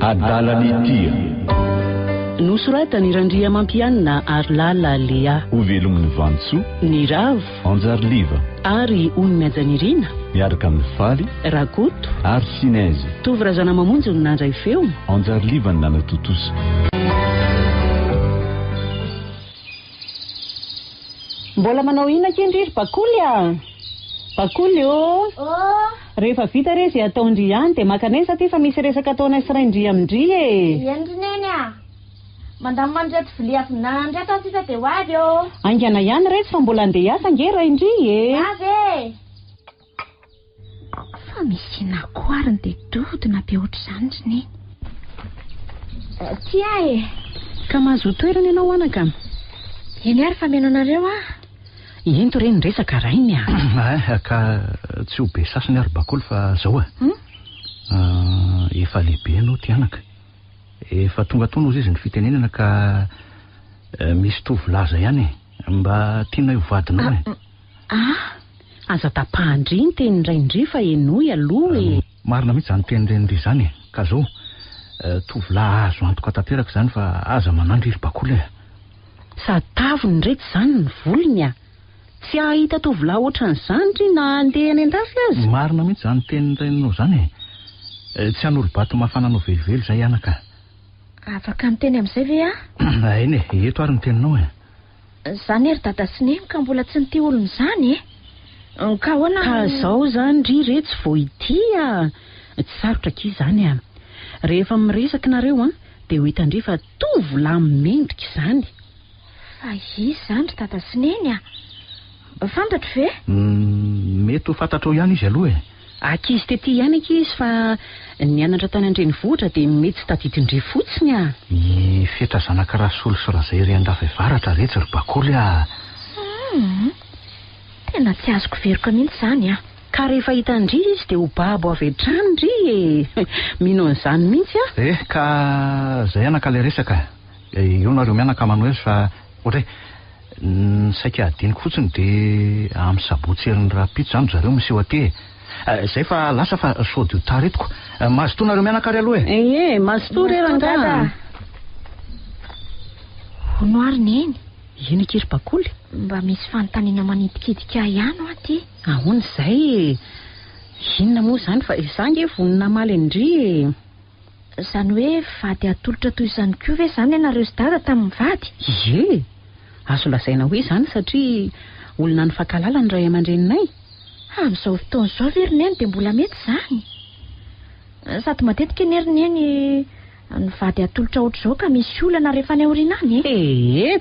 Adalany tia nosoratany Randria Mampianina ary Lala Lea. Ho velomin'ny Vantsoa Ny Ravo Anjariliva ary Onimajanirina miaraka amin'ny Faly Rakoto ary Sinaizy. Tovirazana mamonjy no nandray feo. Anjariliva ny nanatotosa. Mbola manao ina kendriry Bakoly a? Bakoly rehefa vita re izay ataondry ihany dia makanesa ty fa misy resaka ataona sy raindry amindry e. Endrineny a. Mandamo mandreto vilia avinandreto asisa dia ho avy Angana ihany reto fa mbola andeha hiasa nge raindry e. Avy fa misy nakoariny dia dodona be ohatr'izany neny. Tia e. Ka mahazo toerana ianao anaka? Eny ary fa meno anareo a. Into reny resaka rainy a. Ka tsy ho be sasany ary Bakoly fa zao efa lehibe ianao ty anaka. Efa tonga tono izy ny fitenenana ka misy tovolaza ihany mba tiana io vadinao aza tapahandry ny teny raindry fa enoy aloha e. Marina mihitsy zany teny renindry zany ka zao tovolahy azo antoka tanteraka zany fa aza manandry iry Bakoly Satavony reto zany ny volony a. Tsy ahita tovolahy ohatran'izany ry na andeha any an-dafy azy. Marina mihitsy zany teny reninao zany tsy hanolo-bato mafananao velively zay anaka. Afaka miteny amin'izay ve a? Eny eto ary ny teninao Zany ery dada sy neny ka mbola tsy nity olona zany ka hoana ka zao zany ry re tsy vao ity a. Tsy sarotra ki zany a. Rehefa miresaka nareo dia ho hitandry fa tovolahy mendrika izany. Fa izy zany ry dada sy neny a. Fantatro ve? Mety ho fantatrao ihany izy aloha Akizy tety ihany akizy fa nianatra tany an-drenivohitra dia mety tsy tadidindry fotsiny a. Ny fetra zanaka rasolo sy razay ry an-davevaratra rehetra ry Bakoly Tena tsy azoko veriko mihitsy zany a. Ka rehefa hitandry izy dia ho babo avy hatrany ry e. Mino an'izany mihitsy ka zay anaka le resaka io nareo mianaka manao azy fa ohatra ny saika adiniko fotsiny dia amin'ny sabotsy herin'ny rapito zany zareo miseho aty zay fa lasa fa sody ho taretiko. Mazotoa nareo mianaka ry aloha mazotoa re rangana. Hono ary neny. Ino kiry Bakoly? Mba misy fanontaniana manidikidika ihany ho aty. Ahoana izay inona moa zany fa izange vonona maly indry Zany hoe vady atolotra toy izany koa ve zany ianareo sy dada tamin'ny vady? Azo lazaina hoe zany satria olona nifankalala ny ray aman-dreninay. Amin'izao fotoana izao ve ry neny dia mbola mety zany. Sady matetika ny ry neny ny vady atolotra ohatr'izao ka misy olana rehefa any aoriana any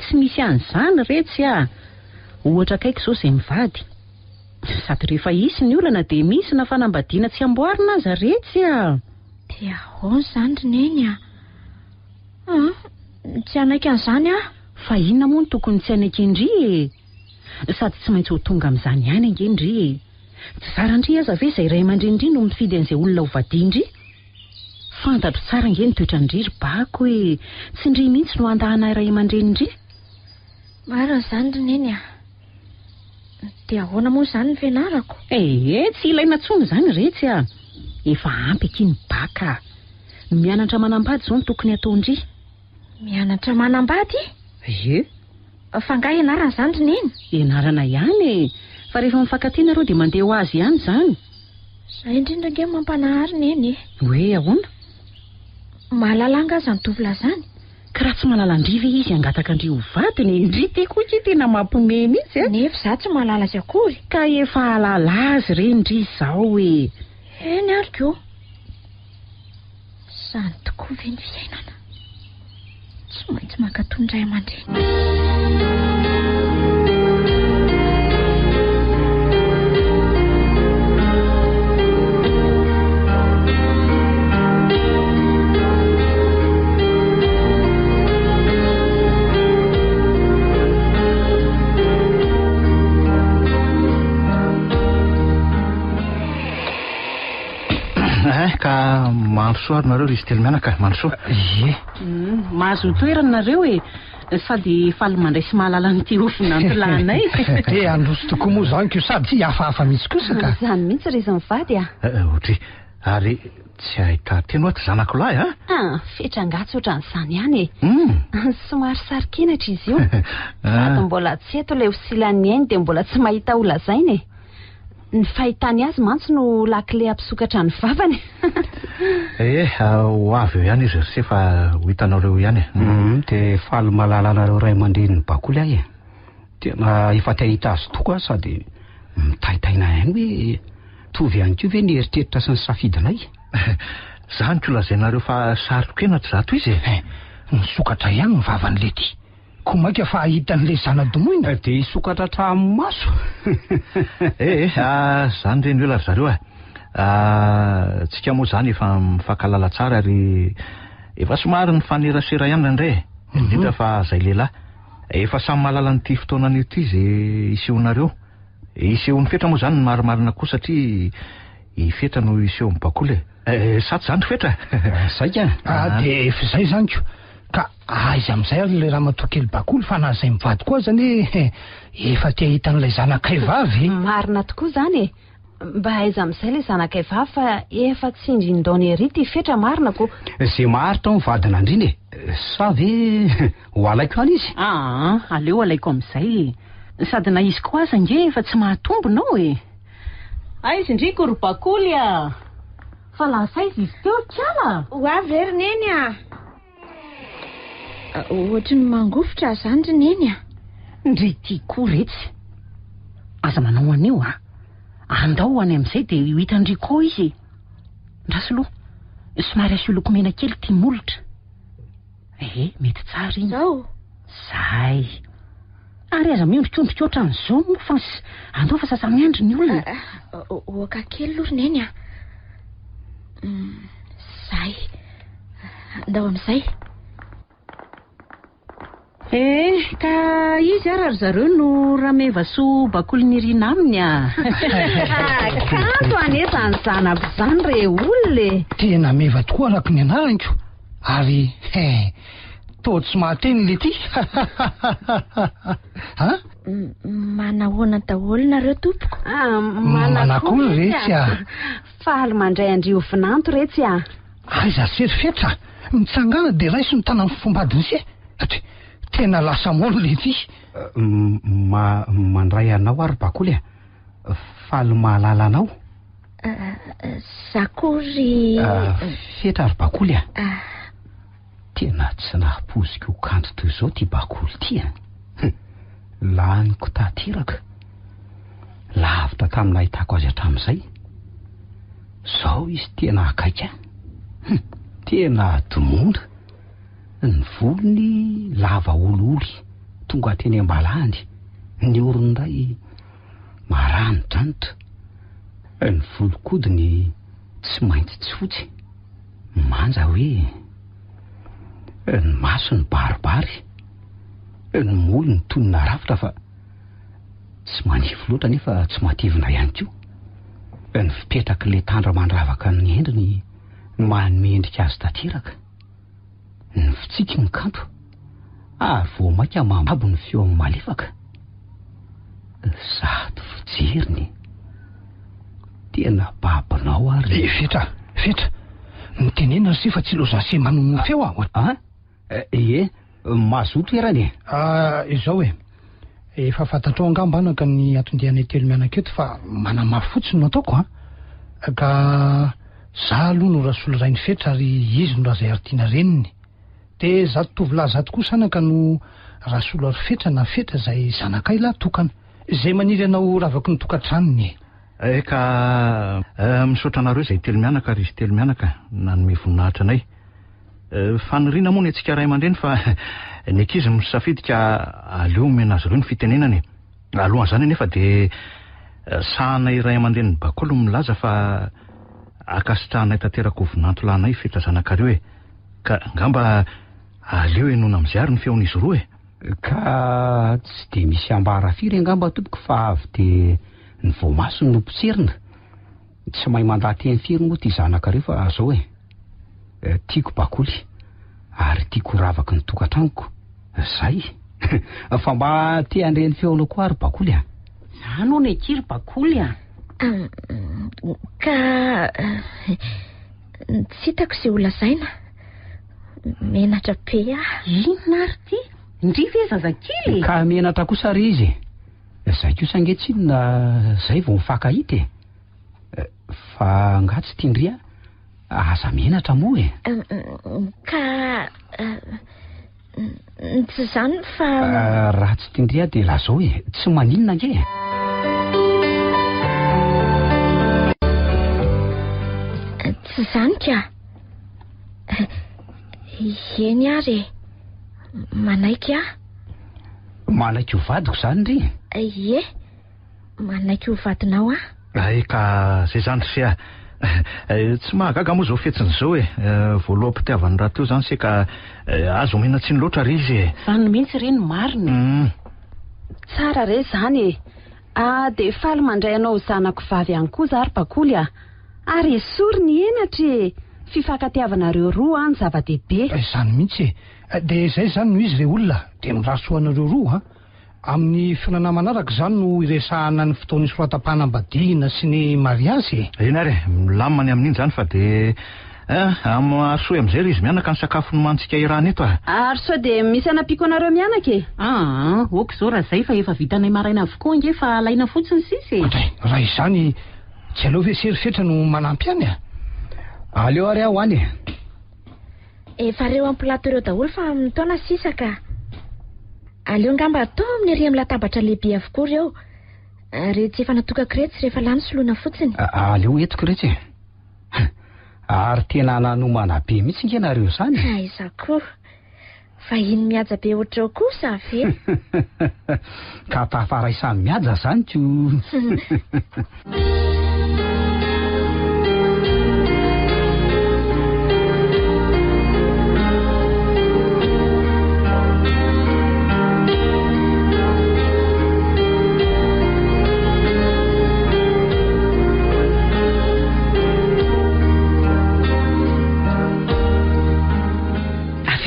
tsy misy an'izany retsy a. Ohatra kaiky izao izay mivady sady rehefa isy ny olana dia misy na fanambadiana tsy amboarina aza retsy a. Dia ahoana zany ry neny a? Tsy anaiky an'izany a. Fa inona moa ny tokony tsy anaiky indry sady tsy maintsy ho tonga amin'izany ihany angendry Tsy sarandry aza ve izay ray aman-dreny no mifidy an'izay olona ho vadiandry? Fantatro tsara nge ny toetrandry ry Bako hoe tsy ndry mihitsy no andahana ray aman-dreny indry. Marina zany ry neny a. Dia ahoana moa zany ny fianarako? Tsy ilaina tsony zany retsy a. Efa ampy aky ny Baka. Mianatra manambady zao no tokony ataondry. Mianatra manambady? Fa nga ianarana zany ry neny? Ianarana ihany fa rehefa mifankatia nareo dia mandeha ho azy ihany zany. Zay indrindra nge mampanahary neny. Hoe ahoana? Mahalala anga aza ny tovolahy zany. Ka raha tsy mahalala andry ve izy angataka andry ho vadiny indry ty koa tsy tena mampiomehy mihitsy Nefa za tsy mahalala azy akory. Ka efa halala azy rendry izao Eny ary koa. Zany tokoa ve ny fiainana? Tsy maintsy mankatony ray aman-dreny. Ka mandrosoa ary nareo izy telo mianaka mandrosoa. Mahazo toerana nareo sady faly mandray sy mahalala n'ity ofin'antolanay. Androso tokoa moa zany ko sady tsy hafahafa mihitsy kosa ka. Zany mihitsy ry izy mivady Ohatra Ary tsy ahita teno ato zanako lahy Fetrangatsy ohatran'izany ihany Somary sarikinatra izy io Sady mbola tsy eto ilay osilan'ny ainy dia mbola tsy mahita olazainy Ny fahitany azy mantsy no lakile ampisokatra ny vavany ho avy eo ihany izy ry fa ho hitanareo ihany dia faly malala anareo ray aman-dreniny bakoly ahy tena efa tahita azy tokoa sady mitaitaina ihany hoe tovy ihany koa ve ny eritreritra sy ny safidinay Zany ko lazainareo fa sarokena tsy zato izy nisokatra ihany ny vavany lety ko maika fa ahitan'ilay zana-domoina dia isokatra hatramin'ny maso zany reny hoe zareo tsika moa zany efa mifankalala tsara ary efa somary ny fanerasera ihany indray indrindra fa zay lehilahy efa samy mahalala n'ity fotoanan'io ity izay isehonareo isehon'ny fetra moa zany ny marimarina koa satria ifetra no isehon'ny bakoly sa tsy zany fetra saika dia efa izay zany ko ka aiza amin'izay ary ilay raha matokely bakoly fa na izay mivady koa zany efa tia hitan'ilay zanakay vavy Marina tokoa zany mba aiza amin'izay ilay zanakay vavy fa efa tsy indrindaony ery ty fetra marina ko Zay maharitra ny vadina andriny sa ve ho alaiko any izy aleo alaiko amin'izay sady na izy koa aza nge efa tsy mahatombonao aizy indriko ry bakoly fa lasa izy teo kiala Ho avy ry neny ohatry ny mangofotra zany ry neny ndry ty koa retsy aza manao anio andao any amin'izay dia ho hitandriko izy ndrasoloha somary asio lokomena kely ty molotra mety tsara iny zay ary aza miondrikondrika ohatran'izao moa fa andao fa sasany andro ny olona oaka kely aloha ry neny zay andao amin'izay ka izy ary zareo no ramevaso bakoly nirina aminy kanto anezany zanako zany re olona tena meva tokoa araka ny anarako ary toa tsy mahateny le ty manahoana daholo nareo tompoko manakory retsy faly mandray andrio vinanto retsy aiza sery fetra mitsangana dia raiso ny tanany fombadiny se tena lasa mono le ty mandray anao ary bakoly faly mahalala anao zakory fetra ary bakoly tena tsy nahaposika ho kanto toy izao ty bakoly ty laniko tateraka lavitra tamin'ny ahitako azy hatramin'izay zao izy tena akaika tena domona ny volony lava ololy tonga teny ambalandy ny orony ray maranidranitra ny volokodiny tsy mainty tsy fotsy manja hoe ny maso ny baribary ny molony tonina rafitra fa tsy manify loatra nefa tsy matevina ihany koa ny fipetraka le tandra mandravaka ny endriny manome endrika azy tateraka ny fitsiky ny kanto ary vo maika mamabo ny feo amin'ny malefaka zato fijeriny tena babinao ary fetra mitenena ry fa tsy lozase manono feo mazoto erany izao efa fantatrao angamba anaka ny atondianay telo mianaka eto fa manamafy fotsiny no ataoko ka za aloha no rasolo ray ny fetra ary izy no razay aritiana reniny dia zato tovolahy zato kosa anaka no rasolo ary fetra na fetra zay zanakay lahy tokana zay maniry anao ravako ny tokantranony ka misaotra anareo izay telo mianaka ary izy telo mianaka nanome voninahitra anay faniriana moa ny antsika ray aman-dreny fa ny ankizy misafidika aleo omena azy ireo ny fitenenany alohan'izany nefa dia sahanay iray aman-dreny ny bakoly milaza fa akasitrahanay tanteraka ho voninahito lahanay fetra zanakareo ka ngamba aleo enona amin'izay ary ny feon'izy roa ka tsy dia misy ambara firy angamba tompoko fa avy dia ny voamaso no potserina tsy mahay mandaty ny firy moa ty zanakareo fa zao tiako bakoly ary tiako ravaka ny tokantranoko zay fa mba tia andreny feona koa ary bakoly zany o ny akiry bakoly Ka tsy hitako izay holazaina. Menatra be Inona ary ty? Indri ve zazakely? Ka menatra kosa ry izy. Zay kosa angetsinona zay vao mifankahita fa nga tsy tindria aza menatra moa Ka tsy izany fa raha tsy tindria dia lazao tsy maninona nge. Tsy izany ka. Eny ary manaiky Manaiky ho vadiko zany ry. Ie, manaiky ho vadinao Ay ka zay zany sia. Tsy mahagaga moa zao fetsin'izao voaloha-pitiavan'ny raha teo zany se ka azo omena tsiny loatra ry izy Zany mihitsy reny marina. Tsara re zany dia faly mandray anao zanako vavy ihany koa zary Bakoly ary esory ny henatra fifankatiavanareo roa any zava-dehibe. Izany mihitsy dia izay zany no izy re olona dia mirasoanareo roa amin'ny fiainana manaraka zany no iresahana ny fotoan'ny soratam-panambadiana sy ny mariazy. Eny ary milamina amin'iny zany fa dia asoe amin'izay ry izy mianaka ny sakafo ny mantsika irany eto Ary sao dia misy anampiko anareo mianaka Oka zao raha zay fa efa vitanay maraina avokoa nge fa alaina fotsiny sisy. Raha izany tsy aleo ve serifetra no manampy any Aleo ary aho any. Efa reo ampilato ireo daholo fa mitaona sisa ka. Aleo ngamba atao amin'ny ery amin'ny latabatra lehibe avokoa ireo. Rehetra efa natokako rehetra rehefa lany soloina fotsiny. Aleo etiko rehetra ary tena nanomana be mihitsy nge nareo zany. Aiza koa. Vahiny mihaja be ohatrao kosa ve. Ka tafaraisan'ny mihaja zany ko.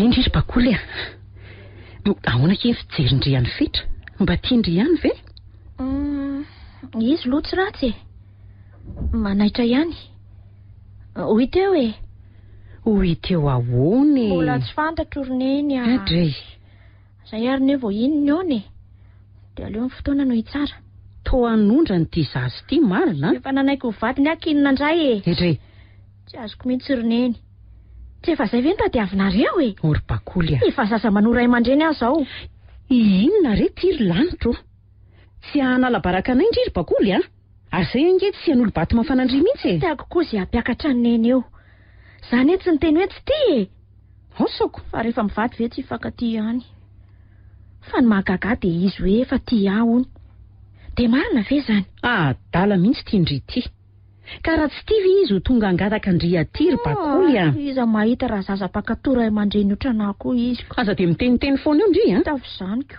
Indrisy Bakoly ahoana ke fijerindriany fetra mba tiandriany ve? Izy loha tsy ratsy manaitra ihany. Hoiteo Hoiteo ahoany? Mbola tsy fantatro roneny Adray. Zay ary ne vao inony ony dia aleo amin'ny fotoana no hitsara. Toanondra ny ty zazy ty marina. Efa nanaiko ho vadiny akinina indray Adray. Tsy azoko mihitsy roneny. Tsy efa zay ve no tadiavinareo Ory Bakoly Efa zaza manoray aman-dreny aho zao. Inona re tiry lanitro? Tsy hanala baraka anay indriry Bakoly Ary zay ange tsy han'olo bato mafanandry mihitsy Tiako koa izay hampiakatra ny neny eo. Zany tsy niteny hoe tsy ty Osoko. Fa rehefa mivady ve tsy hifankaty ihany. Fa ny mahagaga dia izy hoe efa ty hony. Dia marina ve zany? Dala mihitsy tiandry ty. Ka raha tsy tivy izy ho tonga angataka andria tiry Bakoly Iza mahita raha zaza mpakatoray aman-dreny otrana koa izy. Aza dia miteniteny foana eo ndry Tafizaniko.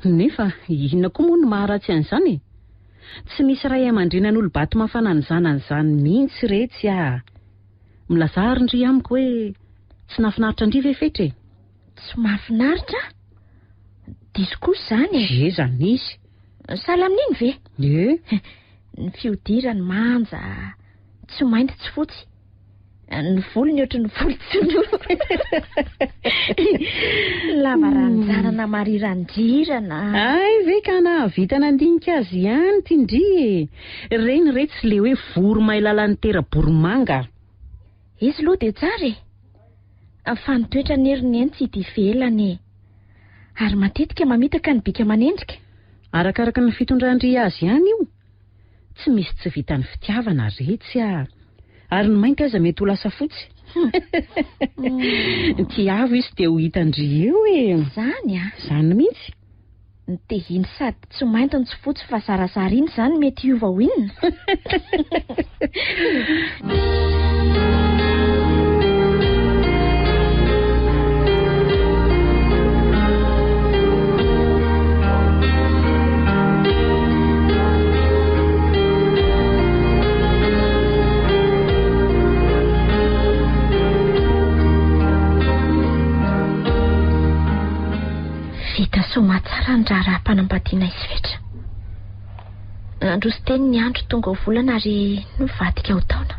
Nefa inona koa moa no maharatsy an'izany Tsy misy ray aman-dreny an'olo bato mafana ny zanan'izany mihitsy retsy Milazary ndry amiko hoe tsy nafinaritra ndry ve fetra Tsy mahafinaritra? Diso kosa zany zany izy. Sahala amin'iny ve? Ny fiodirany manja, tsy mainty tsy fotsy. Ny volony ohatry ny volo tsy lava ranjanana mariran-drirana. Ay ve ka nahavita nandinika azy ihany tindry Reny retsy le hoe voromailala ny tera-boromanga. Izy loha dia tsara fa ny toetra ny herineny tsy hita ivelany ary matetika mamitaka ny bika aman'endrika. Arakaraka ny fitondran-dry azy ihany io. Tsy misy tsy vita ny fitiavana retsy ary ny mainty aza mety ho lasa fotsy. Ty avo izy dia ho hitandry eo Zany mihitsy. Ny tehiny sady tsy mainty ny tsy fotsy fa zarazara iny zany mety hiova ho inona. Vita somatsara ny raharaha-panambadiana izy fetra. androso teny ny andro tonga ho volana ary novadika ho taona.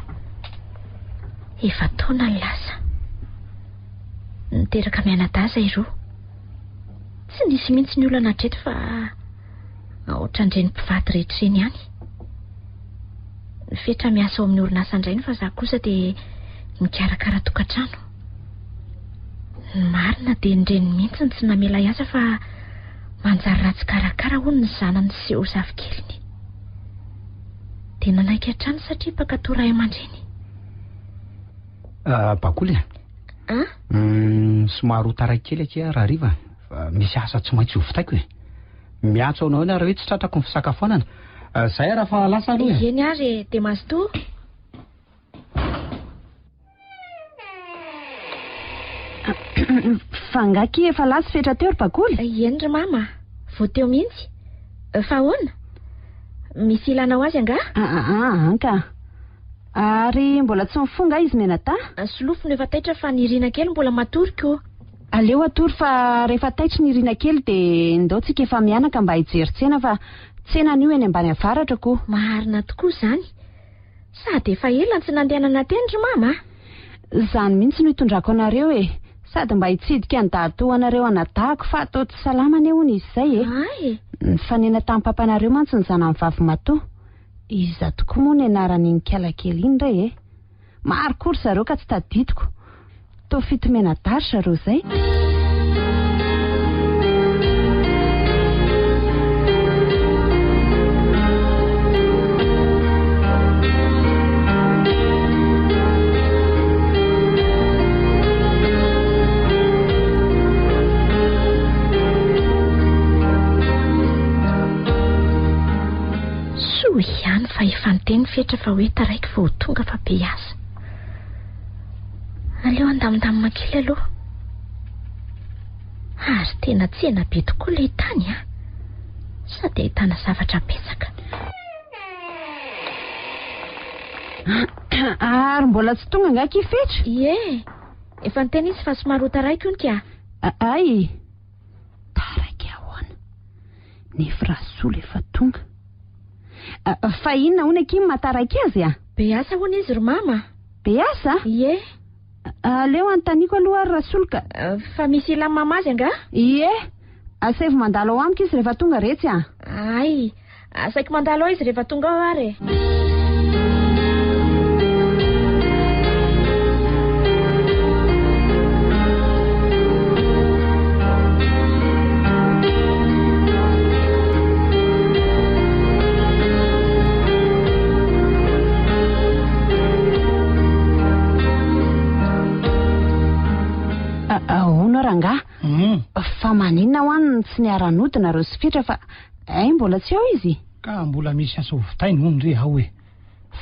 Efa taona ny lasa. Niteraka mianadaza iroa. Tsy nisy mihitsy ny olana hatreto fa ohatrandreny mpivady rehetreny ihany. Fetra miasa ao amin'ny orinasa indrainy fa za kosa dia mikarakara tokantrano. Ny marina dia ndreny mihitsy tsy namela iasa fa manjary ratsy karakara hono ny zanany seho zafikeliny. Dia nanaiky hatrany satria mpakatora ray aman-dreny. Bakoly somary ho taraikely akia raha riva fa misy asa tsy maintsy hovitaiko e. Miantso anao raha hoe tsy tratrako ny fisakafoanana. Zay raha fa lasa aloha. Eny ary dia mazotoa. Fangaky efa lasa fetra teo ry Bakoly. Eny ry mama, vao teo mihitsy. Fa ahoana? Misy ilana ho azy anga? Anka. Ary mbola tsy mifonga izy menata? Solofony efa taitra fa nirina kely mbola matoriko. Aleo atory fa rehefa taitra nirina kely dia ndaotsika efa mianaka mba hijery tsena fa tsena n'io eny ambany avaratra ko. Marina tokoa izany. Sady efa ela tsy nandehanana teny ry mama. Izany mihitsy no hitondrako anareo e. Sady mba hitsidika ny dato anareo anadahako fa atao tsy salama anie hono izy izay e. Ay. Nifanena tamin'ny papanareo mantsy ny zanany vavy matoa. Iza tokoa moa ny anarany Nikala kely iny ray e. Maro kory zareo ka tsy tadidiko. Toa fitomena daritra reo izay. Ihany fa efa niteny fetra fa hoe taraiky vao tonga fa be asa. Aleo andamindamina kely aloha. Ary tena tsena be tokoa ilay tany a. Sady ahitana zavatra betsaka. Ary mbola tsy tonga angaky fetra? Ie, efa niteny izy fa somary ho taraiky hono ka. Ay, taraiky ahoana. Nefa rasola efa tonga. Fa inona hono aky mataraiky azy a? Be asa hono izy ry mama. Be asa? Ie. Aleo antaniko aloha ary rasolika. Fa misy ila mama azy anga? Ie. Asaiko mandalo ao amiko izy rehefa tonga retsy a. Ay, asaiko mandalo ao izy rehefa tonga ao ary. Ahoana ranga? Fa maninona ho any tsy niara-nodina reo sy fetra fa mbola tsy ao izy. Ka mbola misy asa hovitainy hono re aho hoe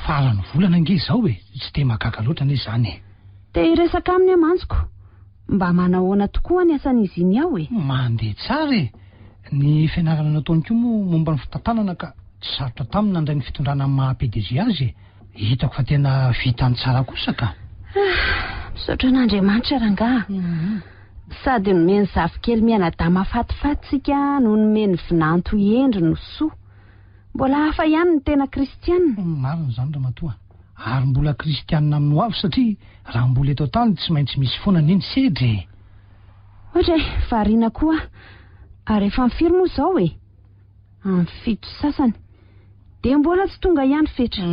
farany volana ange izao hoe tsy dia mahagaga loatra anie izany. Dia hiresaka aminy amanjiko. Mba manahoana tokoa ny asan'izy iny ao e. Mandeha tsara e. Ny fianarana nataony koa moa momba ny fitantanana ka tsy sarotra taminy nandray ny fitondrana amin'ny maha-PDG azy. Hitako fa tena vitany tsara kosa ka. Misaotra an'Andriamanitra rangaha. Sady nomeny zafikely mianadahy mahafatifatitsika no nomeny vinanto endry no soa. Mbola hafa ihany ny tena kristianina. Marina izany ramatoa. Ary mbola kristianina amin'ny ho avy satria raha mbola eto tany tsy maintsy misy foana neny sedry. Ohatra variana koa. Ary efa mifiry moa izao e. Amin'ny fito sasany. Dia mbola tsy tonga ihany fetra.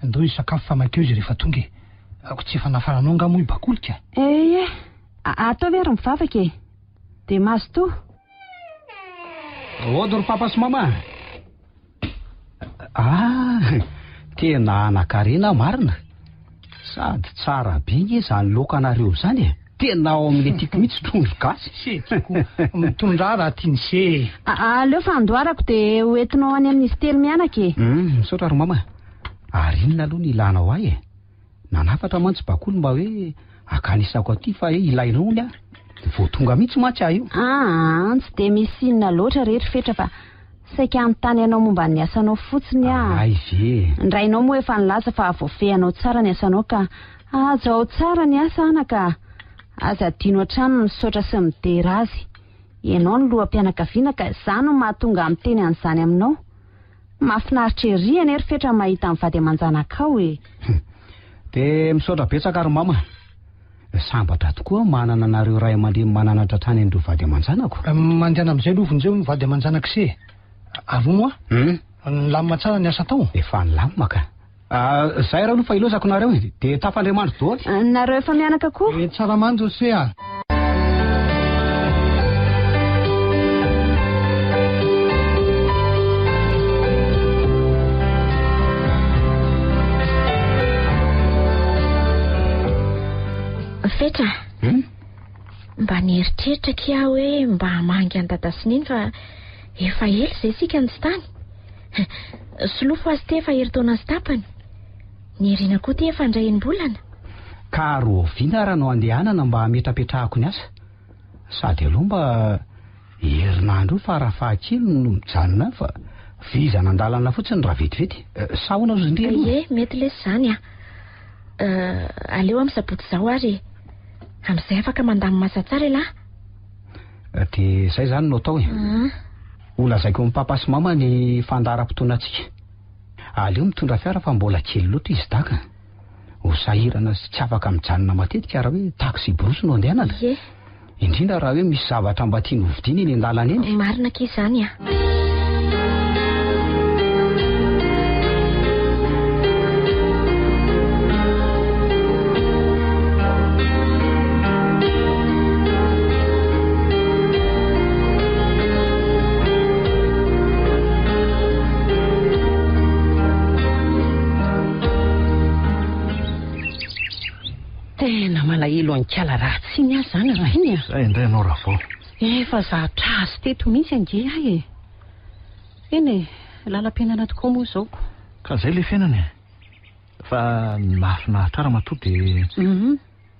Andao isakafo fa makeo izy rehefa tonga e. Ako tsy efa nafaranao nga moa i Bakolika. Atao ve ary mivavaka e. Dia mazotoa. Ody ry papa sy mama. Tena anakarena marina. Sady tsara be nge izany lokanareo izany e. Tena ao amin'ilay tiako mihitsy trondro gasy. Setiko mitondra raha tiany se. Aleo fa andoharako dia hoentinao any amin'izy telo mianaka e. Misaotra ry mama. Ary inona aloha ny ilanao ahy e. Nanafatra mantsy Bakoly mba hoe akanisako aty fa ilainao ny vao tonga mihitsy mantsy aho io. Tsy dia misy inona loatra rehetra fetra fa saika anontany anao momba ny asanao fotsiny a. Ay ve. Indrainao moa efa nilaza fa voafehanao tsara ny asanao ka azo ao tsara ny asa anaka. Aza adino hatrany misaotra sy midera azy. Ianao no loha-mpianakaviana ka izany no mahatonga amin'ny teny an'izany aminao. mahafinaritra ery any fetra mahita mivady aman-janakao e. Dia misaotra betsaka ary mama. Sambatra tokoa manana anareo ray aman-dreny mananatra trany andro vady aman-janako. Mandeana amin'izay lovon'izay ny vady aman-janak'se. Arono Nilamina tsara ny asa tao. Efa nilamina ka. Zay raha aloha fa ilozako nareo dia tafandriamandro daholo. Nareo efa mianaka koa? Tsara mandro se a. Fetra mba nieritreritra kia hoe mba hamangy any dada Sininy fa efa ela izay sika ny tsy tany. Solofo azy te efa herintaona azy tapany. Ny herina koa te efa andraim-bolana. Ka roviana raha no andehanana mba hametrapetrahako ny asa. Sady aloha mba herinandro fa raha fahakely no mijanona fa vizana andalana fotsiny raha vetivety. Sahoana ozy indrindra aloha. Ie, mety lesy izany a. Aleo amin'ny sabotsy izao ary amin'izay afaka mandamy masa tsara ilahy. Dia izay izany no atao e. Olazaiko amin'ny papa sy mama ny fandaharam-potoanantsika. Aleo mitondra fiara fa mbola kely loatra izy daka. Ho sahirana sy tsy afaka mijanona matetika raha hoe taxi borosy no andehanana. Ie. Indrindra raha hoe misy zavatra mba tiany hovidiana eny an-dalana eny. Marina kely izany a. Tena malahelo ankala ratsy ny azy zany raha iny a. Zay indray anao raha vao. Efa zatra azy teto mihitsy ange ahy e. Eny e, lalam-piainana tokoa moa izao. Ka zay le fiainana fa mahafinaritra ara matoa dia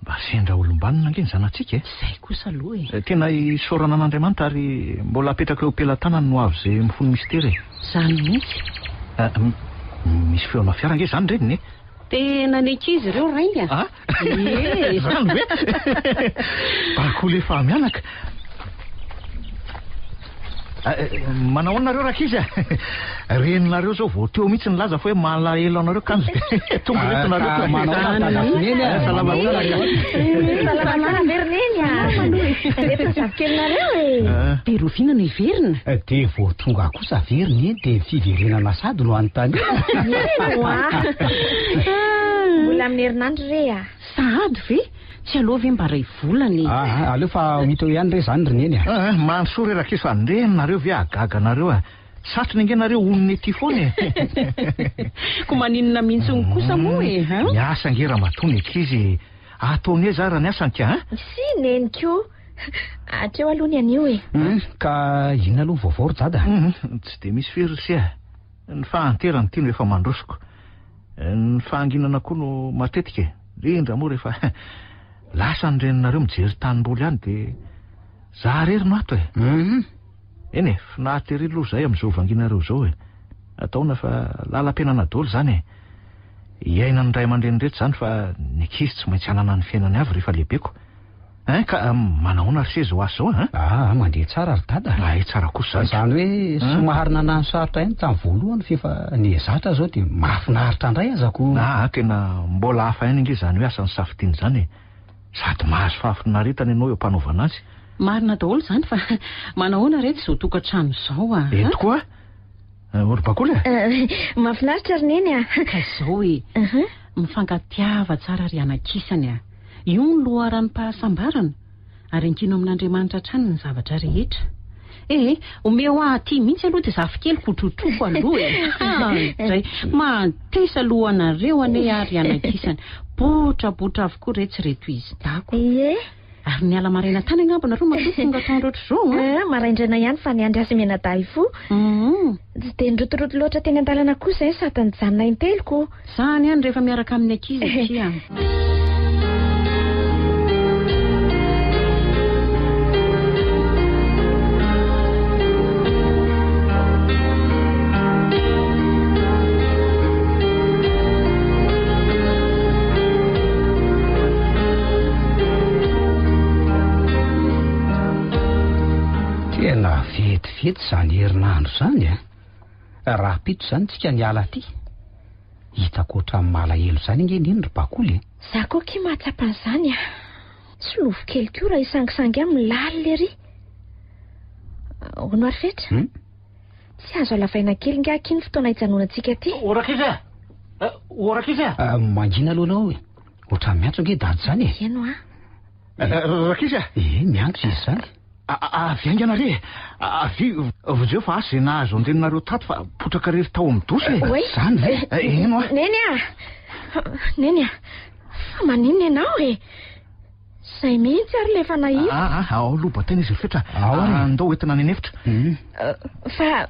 mba sendra olombanina ange ny zanatsika e. Zay kosa aloha e. Tena isaorana an'Andriamanitra ary mbola apetraka eo ampelantanany no avy izay mifono mistera e. Zany mihitsy. Misy feona fiara ange zany reny ne. Tena ny ankizy ireo rainy a. Ie, zany ve? Bako le fa mianaka. Manao anareo rakizy a. Reninareo zao vao teo mihitsy ny laza fa hoe malahelo anareo kanjo. Tonga reto nareo. Salamana verneny a. Reto zavikelynareo e. Dia roviana no hiverina. Dia vao tonga kosa veriny dia fiverenana sady no anontany. Mbola amin'ny herinandro re a. Sahady ve? Tsy alova hoe mba ray volany. Aleo fa mito ihany re zany reneny a. Mansory rakizy fa ndrenareo ve agaga nareo a. Satrony ange nareo onony ety foana e. Ko maninona mihitsy ny kosa moa e. Ny asa ange raha matony ekizy ataony za raha ny asany ka. Si neniko. Atreo aloha ny anio e. Ka inona aloha vaovao ry dada? Tsy dia misy firy ny fahanterany tiany efa mandrosiko. Ny fahanginana koa no matetika e. Indra moa rehefa lasa ny reninareo mijery tanimboly ihany dia za rery no ato e. Eny e, finahitra ery aloha zay amin'izao vanginareo zao e. Ataona fa lalam-piainana daholo zany e. Iaina ny ray aman-dreny rehetra zany fa ny ankizy tsy maintsy hanana ny fiainany avy rehefa lehibeko. Ka manahoana ry seza ho azy zao a? Mandeha tsara ry dada. Tsara kosa zany hoe somary nanano sarotra ihany tamin'ny voalohany fefa ny zatra zao dia mahafinaritra indray azako. Tena mbola hafa ihany ange zany hoe asan'ny safidiany zany e. Sady mahazo fahafinaretana ianao eo ampanaovana azy. Marina daholo zany fa manahoana reto izao tokantrano izao a. Eto koa? Ory bakoly a? Mahafinaritra rineny a. Ka izao e. Mifankatiava tsara ry anakisany a. Io ny loharan'mpahasambarana ary ankino amin'Andriamanitra trany ny zavatra rehetra. Omeo aty mihitsy aloha dia zafikely kotrotroko aloha e. Zay matesa lohanareo ane ary anakisany. Botrabotra avokoa retsireto izy dako. Ie. Ary ny ala maraina tany angamba nareo matotonga taonroatra zao. Maraindrana ihany fa ny andriasa mianadahy fo. Tsy dia nirotoroto loatra teny an-dalana kosa sady nijanona inteloko. Zany ihany rehefa miaraka amin'ny ankizy tia. Tena vetivety zany herinandro zany a. Raha pito zany tsika niala aty. Hitako ohatran'ny malahelo zany nge neny ry bakoly. Za koa ki mahatsapa an'izany a. Tsy lovo kely koa raha isangisangy amin'ny laly lery. Hono ary fetra? Tsy azo alavaina kely nga kiny fotoana hijanonantsika ty. Orak'iza! Orak'iza! Mangina aloha anao. Ohatran'ny miantso nge dady zany e. Eno a. Rakiza! Miantso izy zany. Avy ainganare! Avy vojeo fa asy nahazo andenonareo tato fa potraka rery tao amin'ny dosy. Zany ve? Eno a. Neny a! Neny a! Fa maninona ianao e? Zay mihitsy ary le efa naiva. Ao loba tena izy fetra. Andao entina any anefitra. Fa...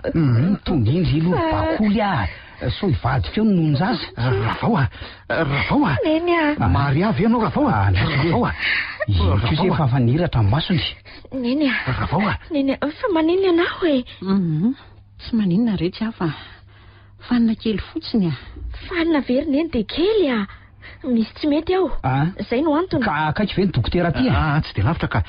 Tonga indry aloha bakoly a. So ivady feo nonon zaza. Ravao a. Neny a. Mary avy ianao Ravao a. Ravao a. Izy efa faniratra amin'ny masony. Neny a. Ravao a. Neny a. Fa maninona ianao e? Tsy maninona rehetra afa. Fanina kely fotsiny a. Fanina very neny dia kely a. Misy tsy mety ao. Zay no antony. Ka akaiky ve ny dokotera ty? Tsy dia lavitra ka.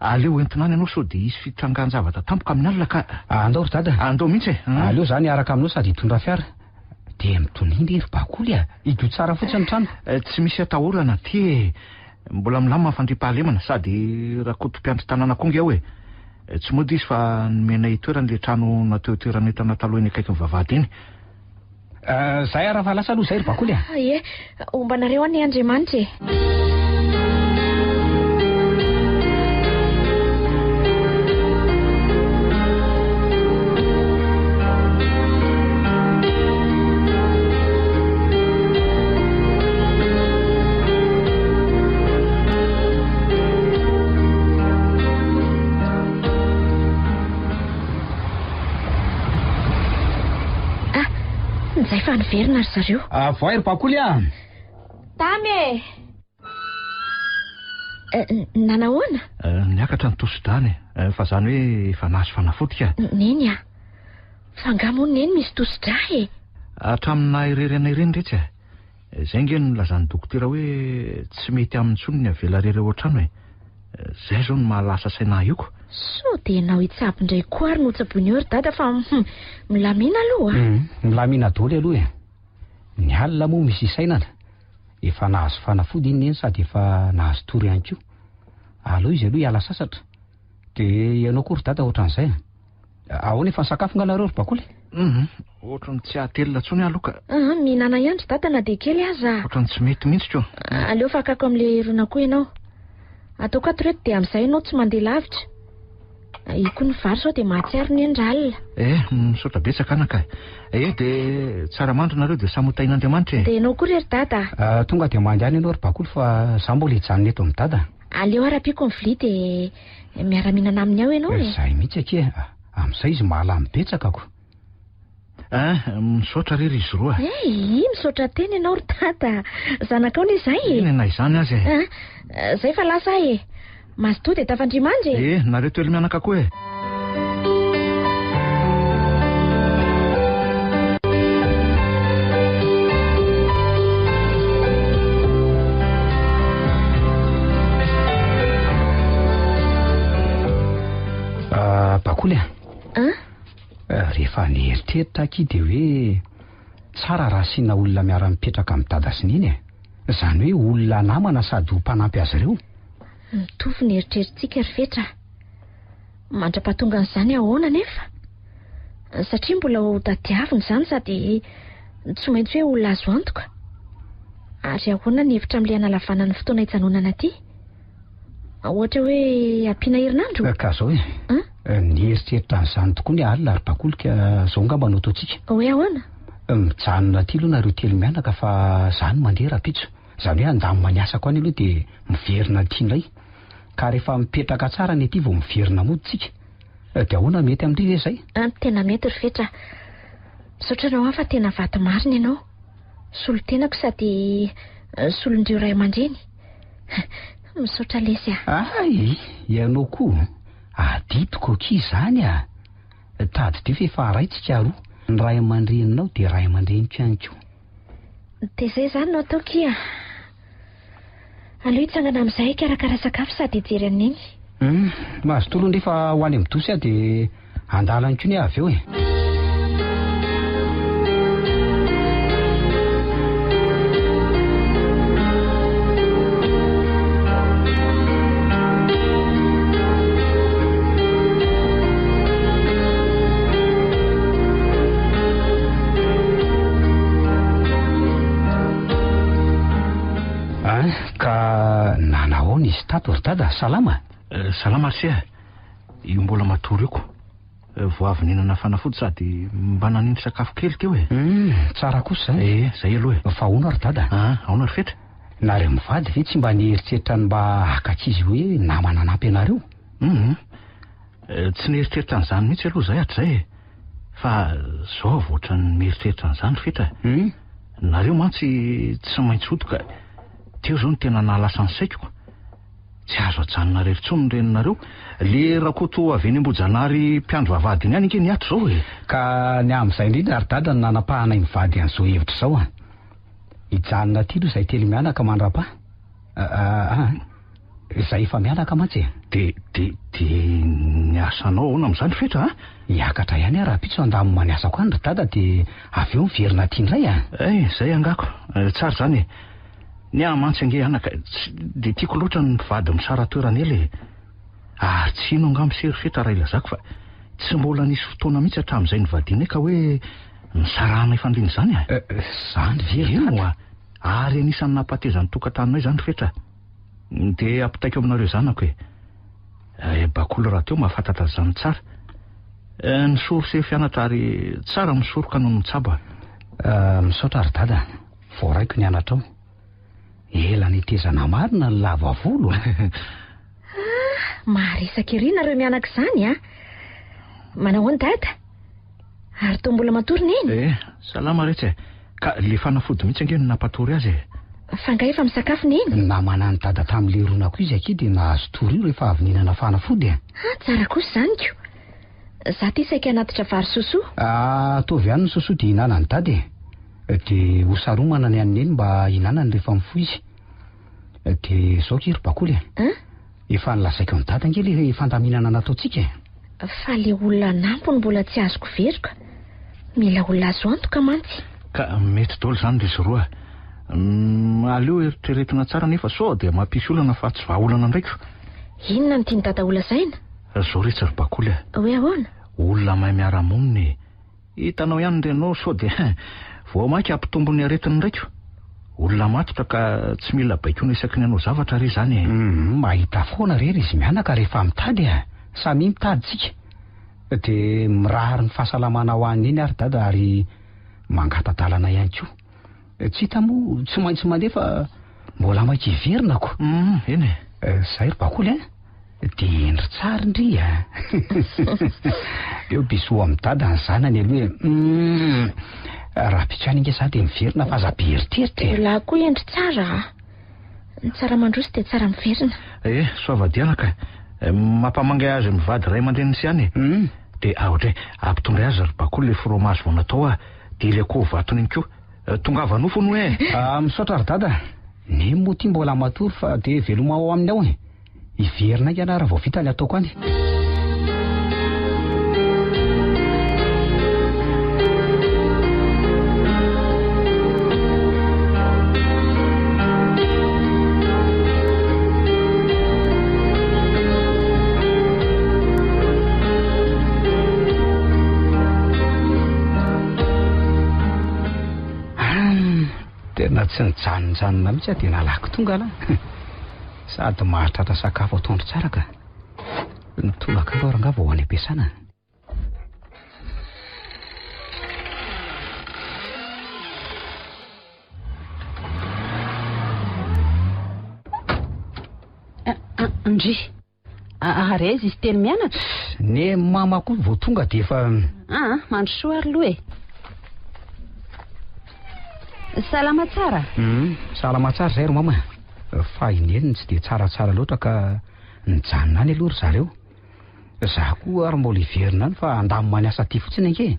Aleo entinany ianao sao dia isy fitrangan-javatra tampoka amin'ny alina ka. Andao ry dada. Andao mihitsy. Aleo zany araka aminao sady hitondra fiara. Dia mitoniana ry bakoly a. Idio tsara fotsiny trano. Tsy misy atahorana ty. Mbola milamina fandriam-pahalemana sady rakotom-piandry tanàna konga aho e. Tsy mody izy fa nomenay toerana le trano nateo-toerana entana taloha eny akaiky ny vavahady iny. Zay araha lasa aloha zay ry bakoly a. Ie, ombanareo any Andriamanitra e. Zay fa niverina ry zareo. Voay ry bakoly a. Tamy nanahoana? Niakatra ny tosidany fa zany hoe efa nahazo fanafotika. Neny a. Fa angamoa neny misy tosidra e. Hatramina ireny rehetra. Zay nge nolazan'ny dokotera hoe tsy mety amin'ny tsony ny avela rery ao an-trano e. Zay zao no mahalasa saina ioko. So dia nao hitsabo indray koa ary notsaboiny eo ry dada fa milamina aloha. Milamina daholo aloha e. Ny alina moa misy isainana. Efa nahazo fanafody iny sady efa nahazo tory ihany koa. Aleo izy aloha hiala sasatra. Dia ianao koa ry dada ohatran'izay. Ahoana efa nisakafo nganareo ry bakoly? Ohatran'ny tsy ahatelina tsony aloha ka. Mihinana ihany ry dada na dia kely aza. Ohatran'ny tsy mety mihitsy koa. Aleo fakako amin'ilay ronako ianao. Ataoko ato reto dia amin'izay ianao tsy mandeha lavitra. Iko ny vary sao dia mahatsiaro ny endralina. Misaotra betsaka anaka. Dia tsara mandro nareo dia samy hotain'Andriamanitra e. Dia ianao koa rery dada. Tonga dia mandehana ianao ry bakoly fa izaho mbola hijanona eto amin'ny dada. Aleo ara-piako ny vilia dia miara-mihinana aminy ao ianao e. Zay mihitsy aky e. Amin'izay izy mahalamy betsaka ako. Misaotra rery izy roa. Misaotra teny ianao ry dada. Zanakao ny izay e. Eny na izany azy e. Zay fa lasa e. Mazotoa dia tafandrimandry e. Nareo telo mianaka koa e. Bakoly a. Rehefa nieritreritra aky dia hoe tsara raha asiana olona miara-mipetraka amin'ny dada sy niny e. Zany hoe olona namana sady ho mpanampy azy ireo. Mitovy ny eritrerintsika ry fetra. Mandra-pahatonga an'izany ahoana nefa? Satria mbola ho tadiavina izany sady tsy maintsy hoe olona azo antoka. Ary ahoana ny hevitra amin'ilay analavana ny fotoana hijanonana aty? Ohatra hoe ampiana herinandro? Ka zao e. Nieritreritra an'izany tokoa ny alina ry bakoly ka zao ngamba no ataontsika. Hoe ahoana? Mijanona aty aloha nareo telo mianaka fa zany mandeha rapitso. Zany hoe andamina ny asako any aloha dia miverina aty indray. Ka rehefa mipetraka tsara ny aty vao miverina moditsika. Dia ahoana mety amin'ity ve zay? Tena mety ry fetra. Misaotranao aho fa tena vaty marina ianao. Solo tenako sady solondreo ray aman-dreny. Misaotra lesy a. Ianao koa aditoko aky izany a. Tady dia efa raitsika roa. Ny ray aman-dreninao dia ray aman-dreniko ihany koa. Dia zay zany no atao kia. Aleo hitsangana amin'izay karakara sakafo sady hijery amin'iny. Mahazo tolo ndefa ho any amin'ny dosy dia andalany koa ny avy eo e. Naona izy tato ry dada, salama? Salama sy io mbola matory io ko. Vao avy nihinana fanafody sady mba nanindry sakafo kely teo e. Tsara kosa zany. Zay aloha e. Fa ahoana ry dada? Ahoana ry fetra? Nareo mivady ve tsy mba nieritreritra ny mba hakakizy hoe namana anampy anareo? Tsy nieritreritra an'izany mihitsy aloha zay hatrizay e. Fa zao vao ohatrany mieritreritra an'izany fetra. Nareo mantsy tsy maintsy otoka. Teo zao ny tena nahalasa ny saiko. Tsy azo ajanona rery intsony ny reninareo. Le rakoto avy eny Ambojanary mpiandro vavadiny ihany ange niatro zao e. Ka ny amin'izay indrindra ry dada ny nanapahana mivady an'izao hevitra zao a. Hijanona ty aloha zay telo mianaka mandrapa. Zay efa mianaka mantsy e. De ny asanao ahoana amin'izany fetra a? Hiakatra ihany a raha pitso andamo maniasako any ry dada de avy eo miverina ty indray a. Zay angako. Tsara zany e. Ny amantsy ange anaka de tiako loatra ny mivady misara toerana ely e. Ary tsy ino angam sery fetra raha ilazako fa tsy mbola nisy fotoana mihitsy hatramin'izay nivadiny ka hoe misarahana ifandriny zany a. Zany very ary anisan'ny napateza ny tokantanonay zany fetra. De ampitaiko aminareo zanako e. Bakolo raha teo mahafantatra zany tsara. Nisoro se fianatra ary tsara misoroka noho mitsaba. Misaotra ry dada, voaraiko ny anatrao. Ela nitezana marina ny lava volo. Maharesaka ery nareo mianaka izany a. Manao ny dada? Ary toa mbola matory neny? Salama retsy. Ka le fanafody mihitsy ange no nampatory azy e. Fangay efa misakafo neny? Namana ny dada tamin'le ronako izy aky dia nahazo tory io rehefa avy nihinana fanafody a. Tsara kosa zany ko. Za ty saika anatitra vary sosoa. Tovy ihany ny sosoa dia hinana ny dada e. De hosaromana ny an'ny neny mba hinanany rehefa mifoy izy. De zao kiry bakoly e. Efa nilazaiko ny dada ange le fandaminana nataontsika. Fa le olona nampony mbola tsy azoko veroka. Mila olona azo antoka mantsy. Ka mety daholo zany le zoroa. Aleo eritreretina tsara nefa sao dia mampisy olana fa tsy vahaolana ndraiko. Inona ny tiany dada olona saina? Zao rehetra ry bakoly. Hoe ahoana? Olona mahay miara-monina. Hitanao ihany renao sao dia vao mainka ampitombony aretiny ndraiko. Olona matotra ka tsy mila baikona isaky ny anao zavatra re zany. Mahita foana rery izy mianaka rehefa mitady a. Samy mitaditsika. De mirahary ny fahasalamana ho an'ny iny ary dada ary mangatadalana ihany koa. Tsy hita moa tsy maintsy mandefa mbola mainka hiverina ko. Eny zay ry bakoly de endry tsara ndry a. Eo biso amin'ny dada ny zanany aloha hoe raha pitrany inge za de miverina fa aza be eritreritra. Laha koa endry tsara. Ny tsara mandroso de tsara miverina. Soavadianaka. Mampamangay azy mivady ray aman-dreniny sy ihany. De ohatra ampitondray azy ry bakoly le fromage vao natao a. De le akoho vatony ihany koa. Tongava nofo no hoe. Misaotra ry dada. Ny moa ty mbola matory fa de veloma ao aminy ao e. Hiverina ihany raha vao vita ny ataoko any. Tena tsy nijanonjanona mihitsy dia nalako tonga ala. Sady mahatratra sakafo atoandro tsara ka. Nitolaka aloha nga vao any am-piasana. Ndry araizy izy teny mianatra. Ne mama koa vao tonga dia efa mandrosoa ary loha e. Salama tsara? Salama tsara zay ro mama. Fa ineniny tsy dia tsaratsara loatra ka nijanona any aloha ry zareo. Za koa ary mbola hiverina any fa andamo maniasa ty fotsiny ange.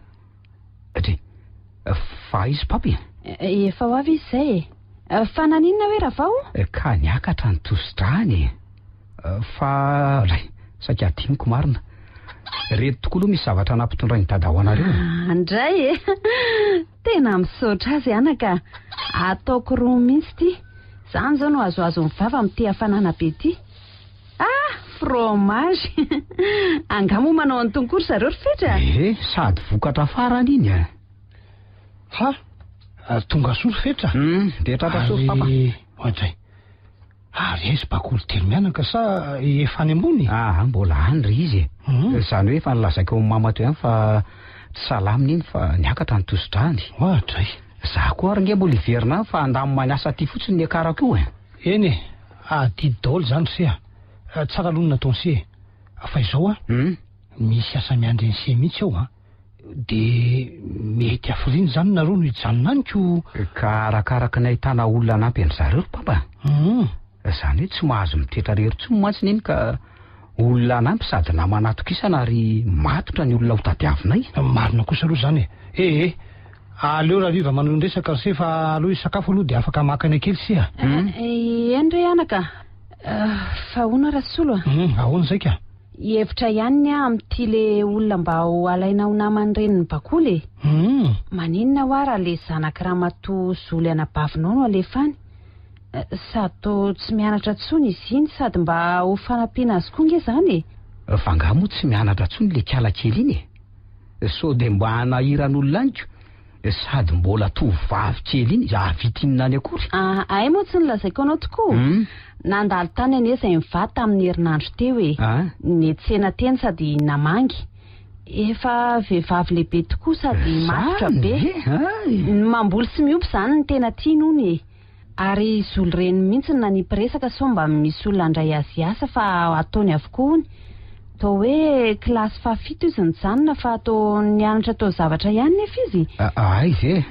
Fa izy papy? Efa ho avy izy zay e. Fa naninona hoe raha vao? Ka niakatra ny tosi-drany. Fa lay saika adiniko marina. Reto tokoa aloha misy zavatra nampitondray ny dada ho anareo. Andray e. Tena misaotra azy anaka. Ataoko roa mihitsy ty. Zany zao no azoazo mivava amin'ity hafanana be ty. Fromage. Angamo manao ny tonkory zareo ry fetra. Sady vokatra farany iny a. Ha? Tonga soa fetra. De tratra soa papa. Ohatray. Ary aizy bakolo telo mianaka sa efa any ambony? Mbola any ry izy. Zany hoe efa nilazaiko mama to ihany fa tsy salamina iny fa niakatra ny tosi-drany. Ohatray. Za koa ary nge mbola iverina fa andaminy asa ty fotsiny ny akarako io. Eny e, didy daholo zany se tsara aloha nataony se. Fa izao misy asa miandry ny se mihitsy ao de mety afiriny zany nareo no hijanona aniko. Ka arakaraka ny ahitana olona anampy an'zareo papa. Zany hoe tsy mahazo mitoetra rery tsy mantsy iny ka olona anampy sady namanatokisana ary matotra ny olona ho tadiavinay. Marina kosa aloha zany e. Aleo raha riva manao ny resaka se fa aloha isakafo aloha de afaka makana kely se. Endre anaka. Fa hoana Rasolo ahoana zay ka? Hevitra ihany amin'ity le olona mba ho alaina ho namany reny ny bakoly. Maninona ho ara le zanak'i Ramatoa Zoly anabavinao no alefany. Sady to tsy mianatra tsony izy iny sady mba ho fanampiana azy koa nge zany. Fa nga moa tsy mianatra tsony le kiala kely iny. So de mba hanahiran'olona aniko sady mbola tovavy kely iny avitinina any akory. Ay moa tsy nilazaiko anao tokoa. Nandalo tany anie izay mivady tamin'ny herinandro teo netsena teny sady namangy. Efa vehivavy lehibe tokoa sady matotra be. Mamboly sy miompy zany ny tena tiany hono e. Ary Zoly reny mihitsy nanipiresaka so mba misy olona andray azy asa fa ataony avokoa hony. Tao hoe kilasy fahafito izy nijanona fa atao nianatra tao zavatra ihany nefa izy. Ay ve.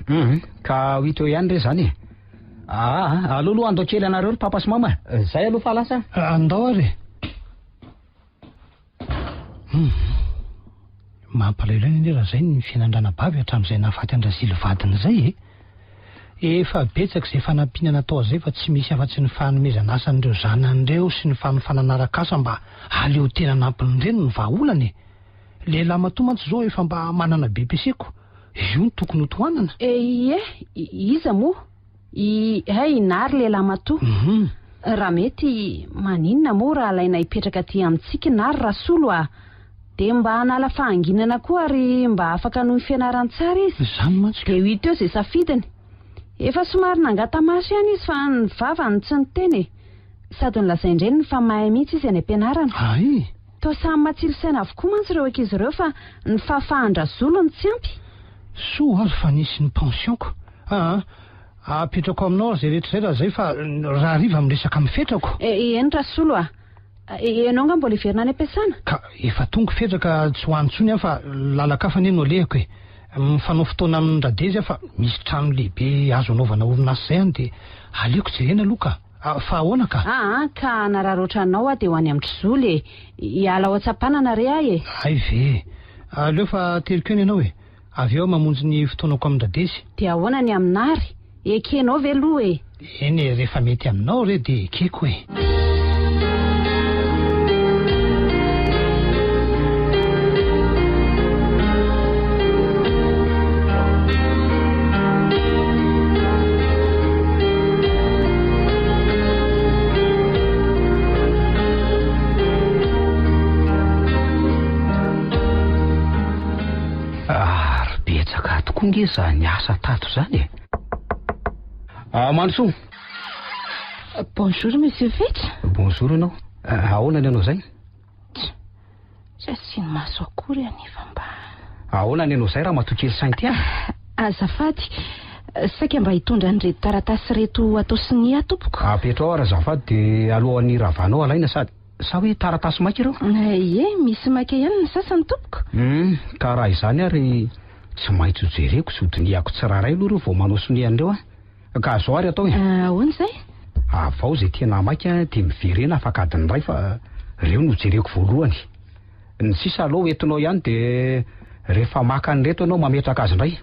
Ka ho hita eo ihany re zany. Aloha andao kely anareo ry papa sy mama. Zay aloha fa lasa. Andao ary. Mampalahelo ny raha zay ny fianandrana bavy hatramin'izay nahafaty andrazily vadiny zay efa betsaka izay fanampiana natao zay fa tsy misy afa-tsy ny fanomezana asan'ireo zanan'ireo sy ny fanofanana arak'asa mba aleo tena nampiny reny ny vahaolany. Lehilahy matoa mantsy zao efa mba manana BPC-ko. Io ny tokony ho tohanana. Iza moa? Nary lehilahy matoa. Raha mety maninona moa raha alaina hipetraka aty amintsika nary Rasolo de mba hanala fahanginana koa ary mba afaka noho fianarany tsara izy. Zany mantsy. De hita eo izay safidiny. Efa somary nangata-maso ihany izy fa ny vavany tsy niteny. Sady nilazaindreny fa mahay mihitsy izy any am-pianarana. Toa samy matsilo saina avokoa mantsy ireo ankizy ireo fa ny fahafahan-drazolo ny tsy ampy. Soa ary fa nisy ny pensionko. Apetrako aminao zay rehetra zay raha zay fa raha riva miresaka mifetrako. Eny Rasolo ianao nga mbola hiverina any am-piasana? Ka efa tonga fetraka tsy ho antsony fa lalakafa ne no alehako e. Mifanao fotoana amin'ny radeza fa misy trano lehibe azo anaovana orinasa zay any de aleoko jerena aloha ka fa ahoana ka? Ka nararotra anao de ho any amin'ny Zoly hiala ao an-tsapanana re ahy e. Ay ve. Aleo fa teliko eny ianao e. Avy eo mamonjy ny fotoanako amin'ny radesy. De ahoana ny aminary? Ekenao ve aloha e? Eny rehefa mety aminao re de ekeko e. Ngeza ny asa tato zany e. Manso. Bonjour monsieur Fetra. Bonjour anao. Ahoana ny anao zay? Tsy asiny maso akory anefa mba. Ahoana ny anao zay raha matokely sainty any? Azafady. Saika mba hitondra an'ireo taratasy reto atao sinia tompoko. Apetrao ara azafady de alohan'ny ravanao alaina sady sa hoe taratasy maika ireo? Misy maika ihany ny sasany tompoko. Ka raha izany ary tsy maintsy jereko sy hodiniako tsiraray aloha reo vao manao sonian'ireo ka zao ary atao ahoana zay? Avao zay tena maika de miverena afaka adiny ray fa reo no jereko voalohany. Ny sisa aloha entinao ihany de rehefa maka ny reto anao mametraka azy indray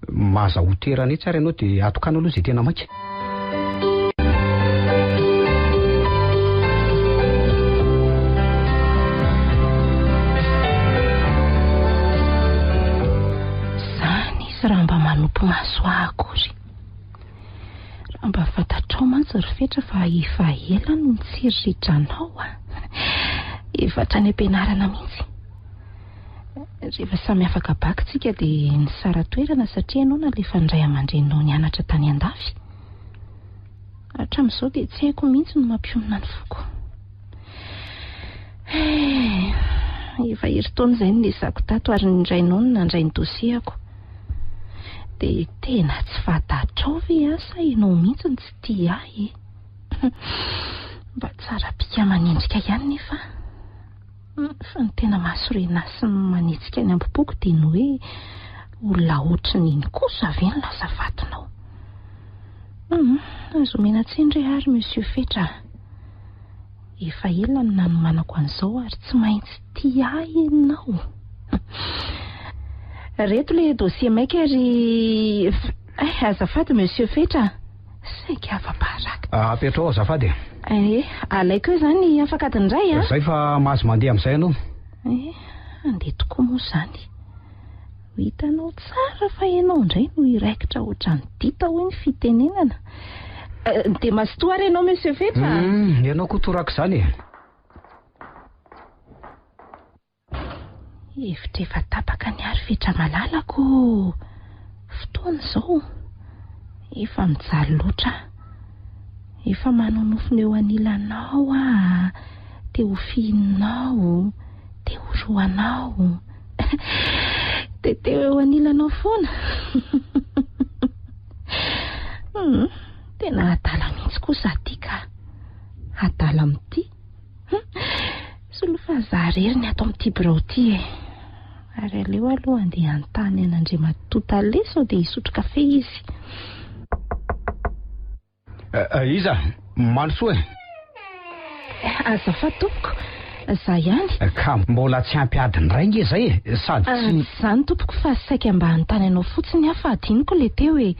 maza hoterana etsy ary ianao de atokana aloha zay tena maika. Raha mba manompo maso akory. Raha mba fantatrao mantsy ry Fetra fa efa ela no mitsiriritra efa trany am-pianarana mihitsy. Rehefa samy afaka bakitsika dia ny sara toerana satria ianao nalefa indray aman-drenao nianatra tany an-dafy. Hatramin'izao dia tsy haiko mihitsy no mampionona ny foko. Efa herintaona izay no lezako tato ary nindrainao no nandray ny dosiako. Dia tena tsy fatatrao ve asa ianao mihitsy ny tsy tia ahy. Mba tsara pika manenjika ihany nefa. Fa ny tena mahasorena sy manetsika ny ambopoko dia ny hoe olona ohatry n'iny kosa ve ny lasa vatinao. Azo omena tsindry ary Monsieur Fetra. Efa ela no nanomanako an'izao ary tsy maintsy tia ahy ianao. Reto ilay dossier maika ary azafady Monsieur Fetra. Saika afa-baraka. Apetrao azafady. Alaiko eo izany afaka adindray a. Zay fa mahazo mandeha amin'izay ianao. Andeha tokoa moa izany. Hitanao tsara fa ianao indray no iraikitra ohatran'ny dita hoe ny fitenenana. Dia mazotoa ary ianao Monsieur Fetra. Ianao koa torako izany. Hevitra efa tapaka ny ary Fetra malalako. Fotoana izao. Efa mijaly loatra. Efa manao nofony eo anilanao a. Te ho fihinao. Te ho roanao. Dia teo eo anilanao foana. Tena adala mihitsy kosa aty ka. Adala amin'ity. Solofa zarery ny ato amin'ity birao ity e. Ary aleo aloha andeha an-tany an'Andriamatota leso dia hisotro kafe izy. Iza, Mansoa. Azafady tompoko. Za ihany. Ka mbola tsy ampy adiny ray nge zay e. Sady tsy zany tompoko fa saika mba an-tany anao fotsiny afa adiniko le teo e.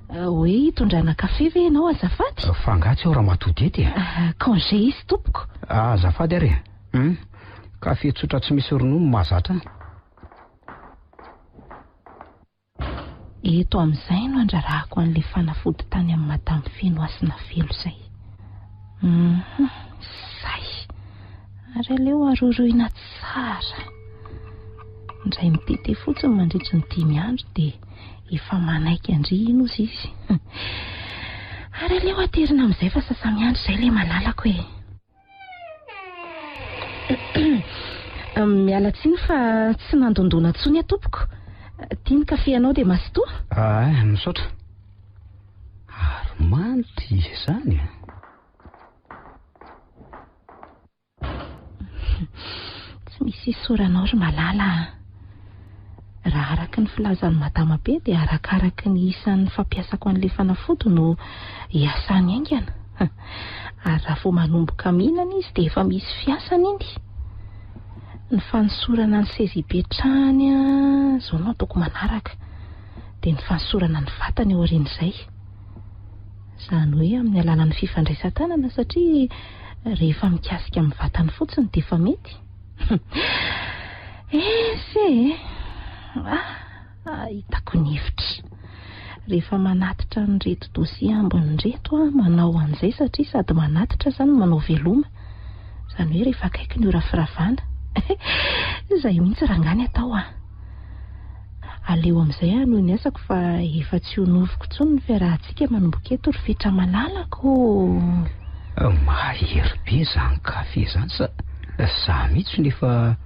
Hoe hitondrana kafe ve ianao azafady? Fangatsy eo raha matody ety. Congé izy tompoko. Azafady ary. Kafe tsotra tsy misy ronono mahazatra. Eto amin'izay no andrarahako an'ilay fanafody tany amin'ny Madame Fenoasina Velo izay. Zay. Ary aleo aroroina tsara. Indray mitete fotsiny mandritra ny 5 andro dia efa manaiky andrino ozy izy. Ary aleo aterina amin'izay fa sasamy andro izay ilay malalako e. Miala tsiny fa tsy nandondona tsony atompoko. Tia ny kafe anao dia mazotoa? Misaotra. Ary manitra izany. Tsy misy isoranao ry malala. Raha araka ny filazan'ny madama be dia arakaraka ny isan'ny fampiasako an'ilay fanafody no hiasany aingana. Ary raha vao manomboka mihinana izy dia efa misy fiasany iny. Ny fanosorana ny sezibetrany izao no ataoko manaraka. Dia ny fanosorana ny vatany eo aorian'izay. Izany hoe amin'ny alalan'ny fifandraisan-tanana satria rehefa mikasika amin'ny vatany fotsiny dia efa mety. Hitako ny hevitra. Rehefa manatitra ny reto dosie ambony reto manao an'izay satria sady manatitra izany manao veloma. Izany hoe rehefa akaiky ny ora firavana. Izay mihitsy rangany atao aleo amin'izay noho ny asako fa efa tsy ho novoko intsony ny fiarahantsika manomboka eto ry Fetra malalako. Mahery be izany kafe izany za mihitsy nefa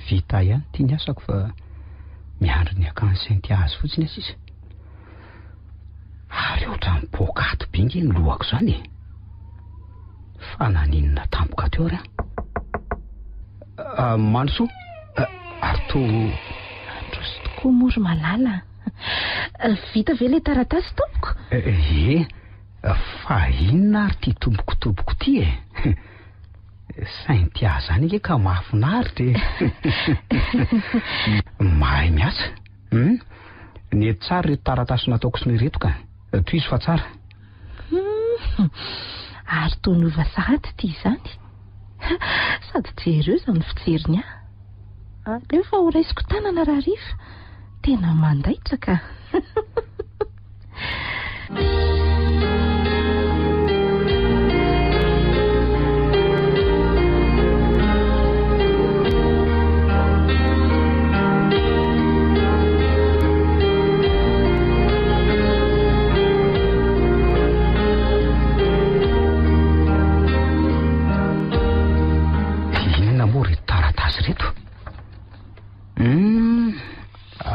vita ihany tia ny asako fa miandry ny akanjo Saint-Azy fotsiny sisa. Ary ohatran'ny pokato be nge ny lohako izany. Fa naninona tampoka teo raha. Mansoa. Arto androzy tokoa mory malala. Vita ve ilay taratasy tompoko? Fa inona ary ty tombokotoboko ty e. Saint-Azy zany nge ka mahafinaritra mahay miasa. Ny tsara reto taratasy nataoko sy ny reto ka toy izy fa tsara. Ary toy ny ova sahady ty izany. Sady jereo izany fijeriny aleo fa ho raisiko tanana raha rifa. Tena mandaitra ka.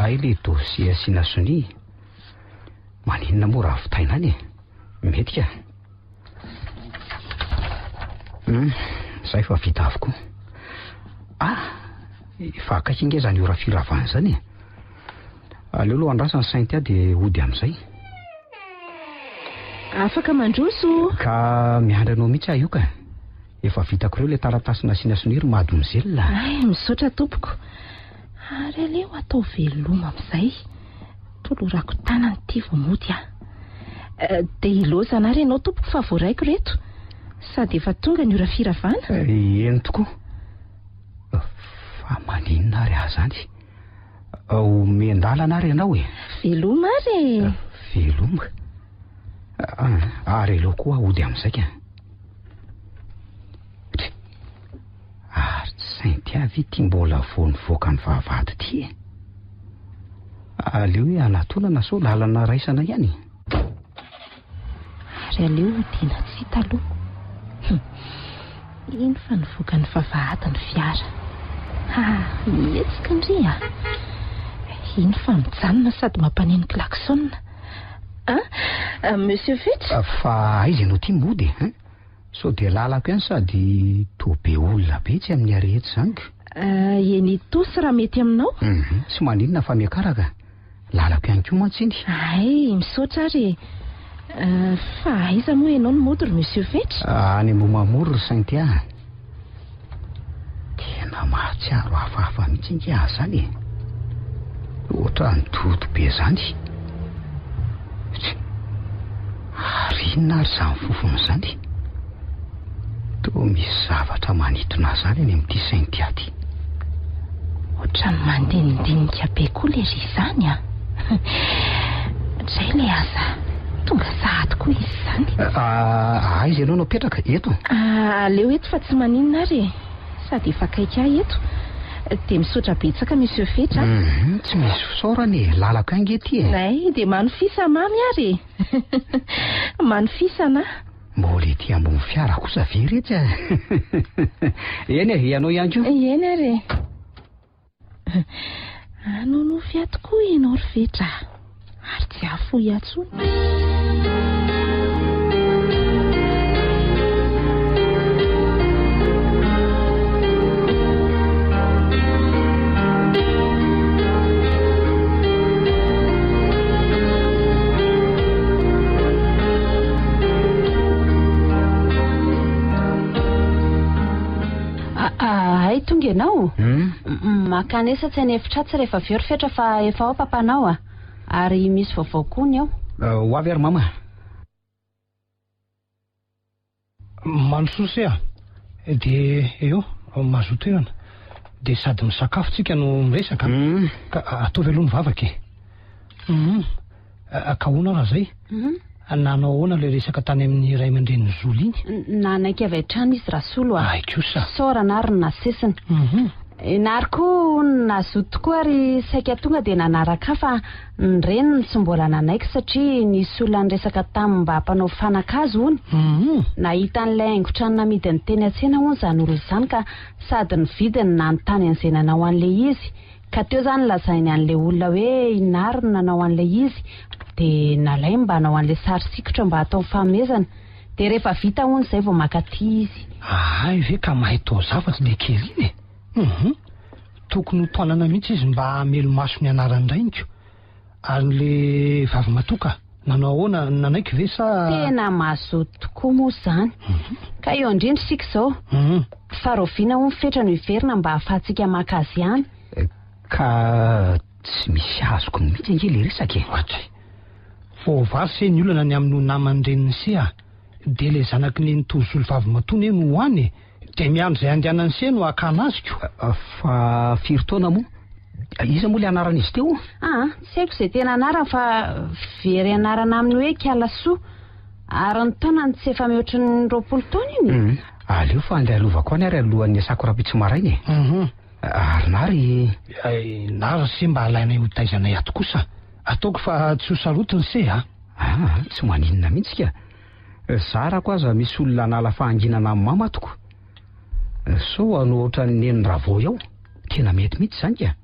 Ay le dosie asiana soni. Maninona moa raha vitaina any? Mety ka. Zay fa vita avokoa. Efa akaiky inge zany ora firavana zany. Aleo aloha andrasany sainty dia hody amin'izay. Afaka mandroso. Ka miandranao mihitsy io ka. Efa vitako ireo le taratasy nasiana soniry mademoiselle. Misaotra tompoko. Ary aleo atao veloma amin'izay. Tolorako tanany ity vao mody dia ilozana ary ianao tompoko fa voaraiko reto. Sady efa tonga ny ora firavana. Eny tokoa. Fa maninona ary aho zany? Mendalana ary ianao e? Veloma ary. Veloma? Ary aleo koa hody amin'izay ka. Ary tsy sainty avy ity mbola voanivoaka ny vavahady ity e. Aleo hoe anatonana sao lalana raisana ihany. Ary aleo hodiana tsy taloha. Iny fa nivoaka ny vavahady ny fiara. Mietsika ndry iny fa mijanona sady mampaneno klaksona. Monsieur Fetch? Fa aiza ianao ity mody e? Sao dia lalako ihany sady toa be olona be tsy amin'ny arehety zany ka. Eny tosy raha mety aminao? Tsy maninona fa miakaraka. Lalako ihany koa mantsy iny. Ay, misaotra ary. Fa aiza moa ianao no mody ry Monsieur Fetch? Any Momamory ry sainty ahy. Tena mahatsiaro hafahafa mihitsy inge ahy zany e. Ohatra ny toto be zany. Ary inona ary zany fofony zany? Toa misy zavatra manitona zany any amin'ity sainty aty. Ohatra ny mandinidinika be koa le ry zany Zay le aza tonga sahady koa izy zany. Aiza ianao napetraka eto? Aleo eto fa tsy maninona ary. Sady efa akaiky ahy eto. Dia misaotra betsaka Monsieur Fetch. Tsy misy fisaorany, lalako ange ety e. Nay, dia manofisa mamy ary. Manofisana. Mbola ety ambony fiara kosa veretsy Eny e, ianao ihany koa? Eny ary. Nonofy ato koa ianao ry Fetch. Ary tsy afoy atsony. Ay, tonga ianao? Makanesa tsy anefitra tsy rehefa avy eo ry Fetch fa efa ao papanao Ary misy vaovao koa ny ao. Ho avy ary mama. Manososy dia eo mazotoerana dia sady misakafo tsika no miresaka ka ataovy aloha mivavaka ka hoana raha zay nanao ahoana le resaka tany amin'ny ray aman-dreniny Zoly iny? Nanaiky avy hatrany izy rasolo kosa saorana ary nasesiny. Nary koa nazoto koa ary saika tonga dia nanaraka fa ny reniny tsy mbola nanaiky satria nisy olona niresaka taminy mba hampanao fanankazo hony. Nahita n'ilay haingotrano namidy ny teny an-tsena hono izany olona izany ka sady ny vidiny nanontany an'izay nanao an'ilay izy. Ka teo izany lazainy an'ilay olona hoe inary no nanao an'ilay izy dia nalay mba hanao an'ilay sary sikotra mba hatao fanomezana. Dia rehefa vita hono izay vao makaty izy. Ay ve ka mahay tao zavatra dia kely iny e. Tokony ho toanana mihitsy izy mba hamelo maso ny anarany drainiko. Ary le vavy matoka nanao ahoana nanaiky ve sa? Tena mazoto tokoa moa izany. Ka eo indrindra sika izao. Faroviana ho Fetch no hiverina mba ahafahantsika maka azy ihany. Ka tsy misy azoko mihitsy ange le resaka e. Ohatry vao vary se ny olana ny amin'ny namany reniny se dia le zanaky ny nitozolo vavy matony no hoany dia miandro izay andehanany se no hakana aziko. Fa firy taona moa? Iza moa le anaran'izy teo? Tsy haiko izay tena anarany fa very anarana aminy hoe Kialasoa. Ary ny taonany tsy efa mihoatra ny 20 taona iny. Aleo fa andeha alovako any ary alohan'ny asako rapitsy maraina e. Ary nary se mba alainay ho taizanay ato kosa. Ataoko fa tsy ho sarotiny se tsy maninona mihitsy ka. Zarako aza misy olona nala fahanginana amin'ny mamatoko. So ano ohatra ny neny ravo ao tena mety mihitsy zany ka.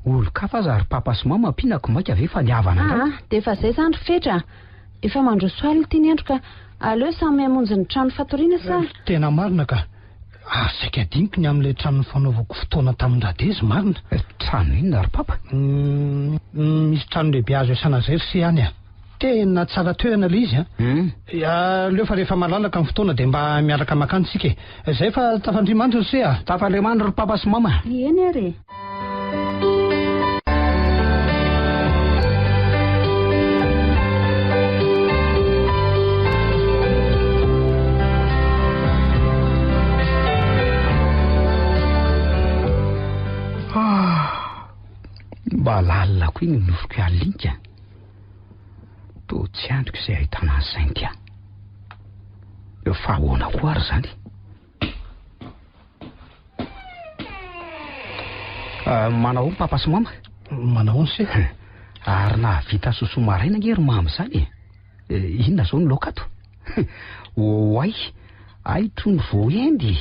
olo-kafa za ry papa sy mama mpinako maika ve fa niavana ndray. Dia efa izay zany fetra. Efa mandroso alina ity ny andro ka aleo samy hamonjy ny trano fatoriana sa. Tena marina ka. Saika adiniko ny amin'ilay trano fanaovako fotoana tamin-dradezy marina. Trano inona ry papa? Misy trano lehibe azo isana zay ry se any a. Tena tsara toerana ilay izy a. Aleo fa rehefa malalaka ny fotoana dia mba miaraka makany tsika. Izay fa tafandrimandry ry se a. Tafandrimandry ry papa sy mama. Eny ary. Mba lalako iny nofoko alinika. To tsy andriko izay ahitana ny sainty a. Fa ahoana koa ary zany. Manao ny papa sy mama? Manao ny se. Ary nahavita sosoa maraina nge ry mamy zany. Inona zao ny lokato? Oay, aitro ny voendy.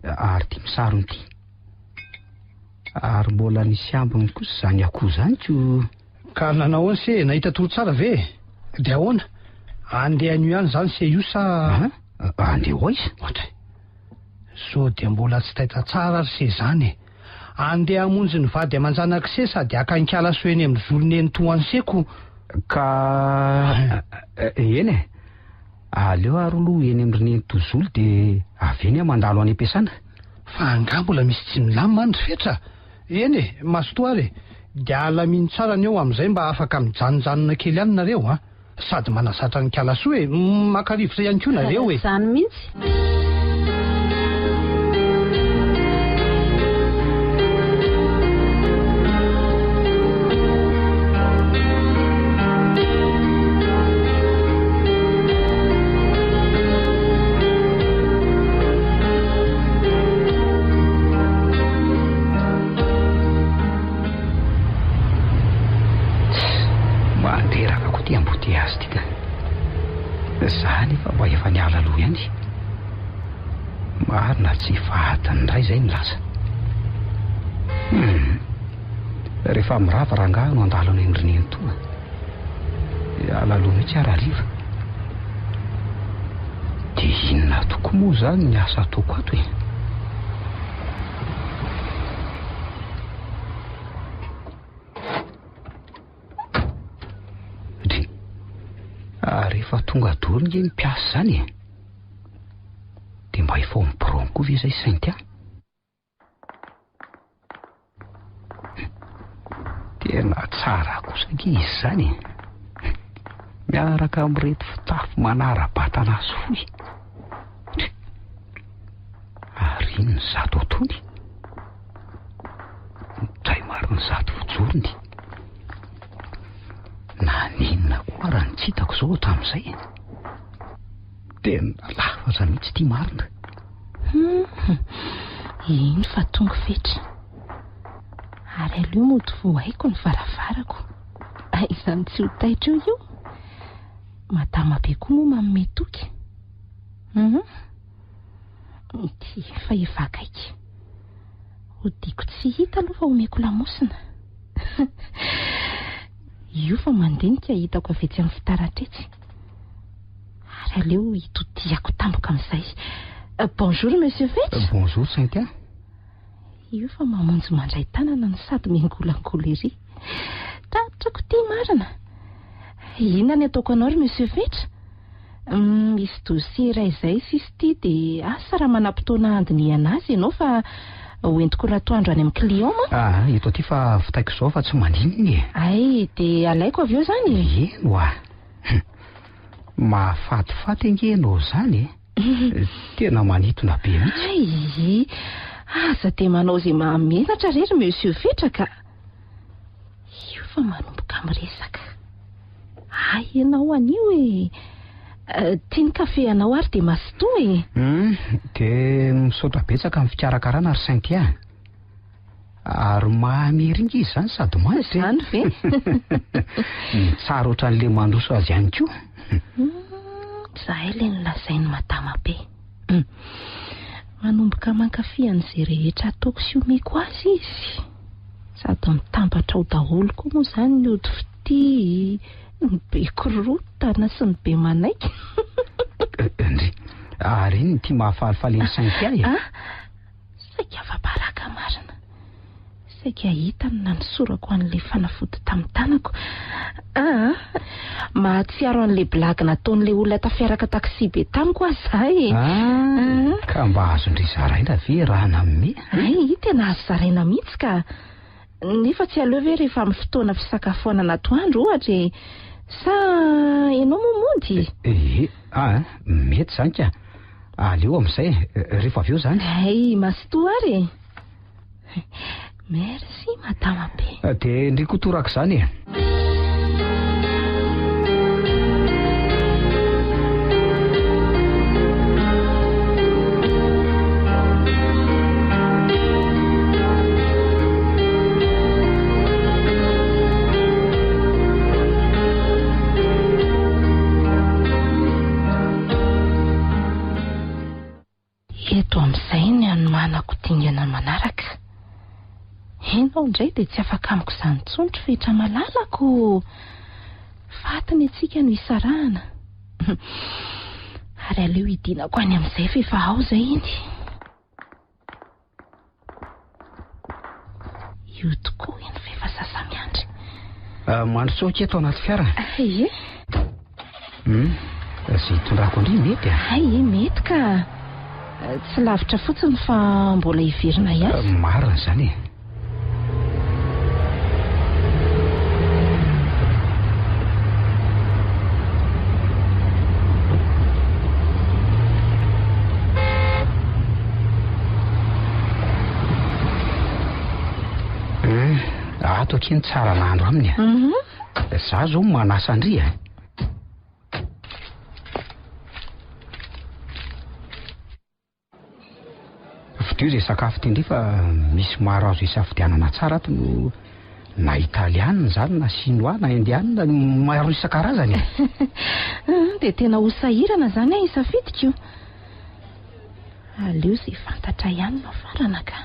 Ary ty misarony ty. Ary mbola nisy ambiny kosa zany akoho zany ko. Ka nanao ny se, nahita toro tsara ve? Dia ahoana? Andeha anio ihany zany se io sa? Andeha hoaiza? Ohatray. So dia mbola tsy tahita tsara ry se zany. Andeha hamonjy ny vady aman-janaka se sady akanikala soeny amin'ny voloneny toany seko. Ka eny e. Aleo ary aloha eny amin'ireny tozolo dia avy eny mandalo any am-piasana. Fa anga mbola misy tsy milamina andry fetra. Eny e, masotoary. Dia alaminy tsara ny eo amin'izay mba afaka mijanonjanona kely ihany nareo a. Sady manasatra ny kalasoa e, makarivotra ihany koa nareo e. Zany mihitsy. Marina tsy fahatany indray izay ny lasa. Rehefa mirava rangahy no andalo any amin'ireny toa. Alaloha mihitsy ary hariva. Dia inona tokoa moa zany ny asa ataoko ato e? Rehefa tonga doro nge ny mpiasa zany e. Dia mba efa miborony koa ve izay sainty aho? Tena tsara kosa nge izy zany. Miaraka amin'ireto fitafy manara-batana azy foy. Ary iny ny zato atony. Tray maro ny zato fojorony. Na ninona koa raha ny tsy hitako izao hatramin'izay. Tena lafatra mihitsy ity marina. Iny fa tonga fetra. Ary aleo mody voaiko ny varavarako. Izany tsy ho taitra eo io. Madama be koa moa manome toky. Ty fa evakaiky. Hodiko tsy hita aloha fa omeko lamosina. Io fa mandinika hitako avy etsy amin'ny fitaratretsy. Ary aleo hitodiako tampoka amin'izay. Bonjour monsieur Vetra. Bonjour Saintia. Io fa mamonjy mandray tanana no sady miangolangola ery. Tatrako ty marina. Inona ny ataoko anao ry monsieur Vetra? Misy dossier iray izay sisy ty dia asa raha manam-potoana andiniana azy ianao fa hoentiko ratoandro any amin'ny client ma? Eto aty fa vitaiko izao fa tsy mandininy. Ay, dia alaiko avy eo zany. Eno a. Mahafatifaty ange ianao zany. Tena manitona be mihitsy. Aza dia manao izay mahamenatra rery monsieur Vetra ka. Io fa manomboka miresaka. Ianao anio e. Tiany kafe anao ary dia masotoa e. Dia misaotra betsaka amin'ny fikarakarana ary Saintia. Ary mahamery izy zany sady maty. Zany ve? Tsara ohatran'ilay mandroso azy ihany koa. Zahay ilay nolazainy madama be. Manomboka mankafy an'izay rehetra ataoko sy omeko azy izy. Sady mitambatra ao daholo koa moa izany ny ody fity, ny be korotana sy ny be manaiky. Ndry, ary iny tia mahafalifaly ny sainky ahy. Saika afa-baraka marina. Saika hita na nisorako an'ilay fanafody tamin'ny tanako. Mahatsiaro an'ilay blagy nataon'ilay olona tafiaraka taksi be tamiko aho zahay. Ka mba azondry zaraina ve raha namme? Tena azo zaraina mihitsy ka. Nefa tsy aleo ve rehefa amin'ny fotoana fisakafoanana atoandro ohatra sa ianao momondy? Mety zany ka. Aleo amin'izay rehefa avy eo zany. Masotoa ary. Merci madama be. Dia ndriko toraka izany e. Eto amin'izay ny anomanako dingana manaraka. Ianao indray dia tsy afaka amiko izany intsony fetra malalako. Fatiny antsika no hisarahana. Ary aleo hidinako any amin'izay fefa ao izay iny. Io tokoa iny fefa sasamiandry. Mandrotsooka eto anaty fiara. Ie. Izay tondrako indray mety a? Mety ka. Tsy lavitra fotsiny fa mbola hiverina ihany. Marina izany ato akeny tsara nandro aminy a. Za zao manasa andry a. Io izay sakafo ty indray fa misy maro azo isafidianana tsara ato no na italiana zany na chinois na indiana maro isan-karazany. Dia tena ho sahirana zany a isafidiko. Aleo izay fantatra ihany no farana ka.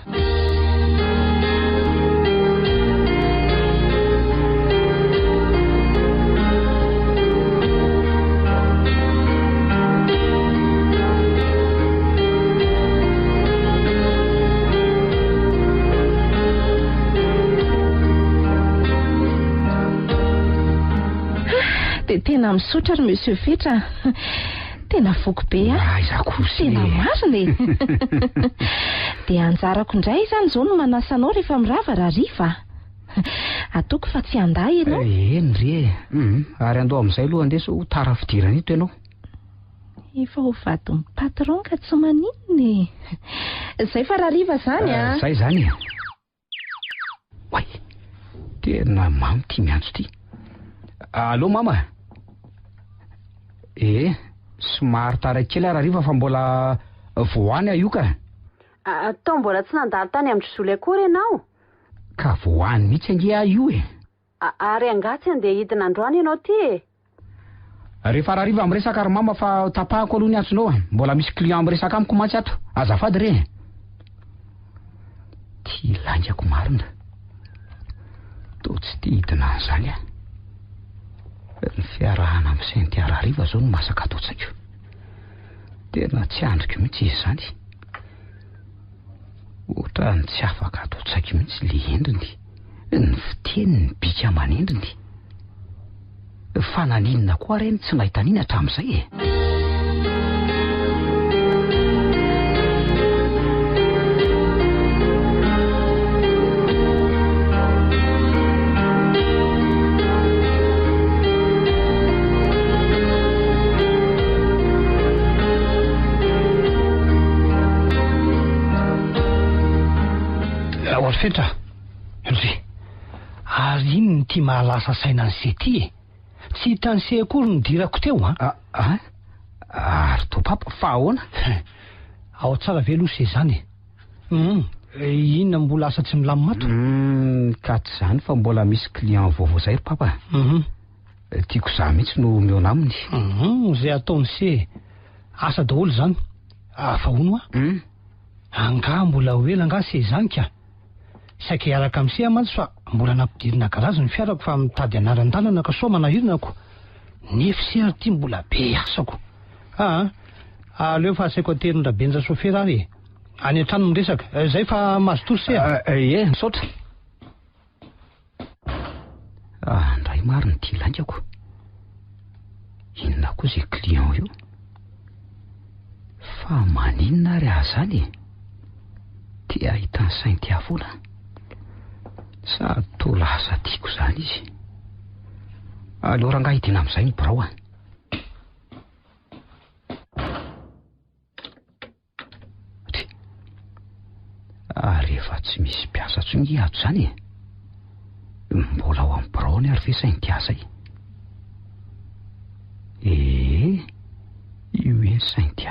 Tena misotra ry monsieur Fetra. Tena voko be tena marina e. Dia anjarako indray izany izao no manasanao rehefa mirava raha riva. Ataoko fa tsy andahy ianao. Ndry ary andao amin'izay aloha andeso tara fidirana ito ianao. Efa ho vadin'ny patron ka tsy maninona e. Izay fa raha riva zany a. Izay zany. Way, tena mamy ty miantso ty. Allô mama? Somary tara kely raha riva fa mbola voany io ka. Tao mbola tsy nandalo tany amin'ny zoly akory ianao? Ka voany mihitsy ange io e. Ary angatsy andeha hidina androany ianao ty e. Rehefa raha riva miresaka ary mama fa tapahako aloha ny antsonao. Mbola misy client miresaka amiko mantsy ato. Azafady re. Ty langako marina. To tsy ty hidina an'izany a. Ny fiarahana amin'ny sainty arariva zao no masaka atotsaiko. Tena tsy andriko mihitsy izy zany. Ohatra ny tsy afaka atotsaiko mihitsy le endriny, ny fiteny, ny bika aman'endriny. Fananinina koa reny tsy nahita nina hatramin'izay e. Fetra, ary iny ny tia mahalasa saina an'izay ty e. Tsy hita an'izay akory ny dirako teo Ary to papa fa ahoana? Ao tsara ve aloha izay zany e. Inona mbola asa tsy milamimato? Ka tsy zany fa mbola misy client vaovao zay ry papa. Tiako za mihitsy no miona aminy. Izay ataony se asa daholo zany. Fa hono a? Anga mbola ho ela nga se zany ka. saika hiaraka amin'sia mantsy fa mbola nampidirina garazy ny fiarako fa mitady anaran-dalana ka soa manahirinako. Nefa sy ary ty mbola be asako. Aleo fa asaiko aterindra benja sofera ary. Any an-trano miresaka. Zay fa mazo torosea. Misaotra. Ndray mariny ty laingako. Inona koa izay client io? Fa maninona ary ahy zany? Ty ahitany Sainty foana. Sa to lasa tiako zany izy. Aleo rangahy hidiana amin'izay ny birao rehefa tsy misy mpiasa tsony ato zany mbola ao amin'ny birao ny ary ve Sainty zay? Io ny Sainty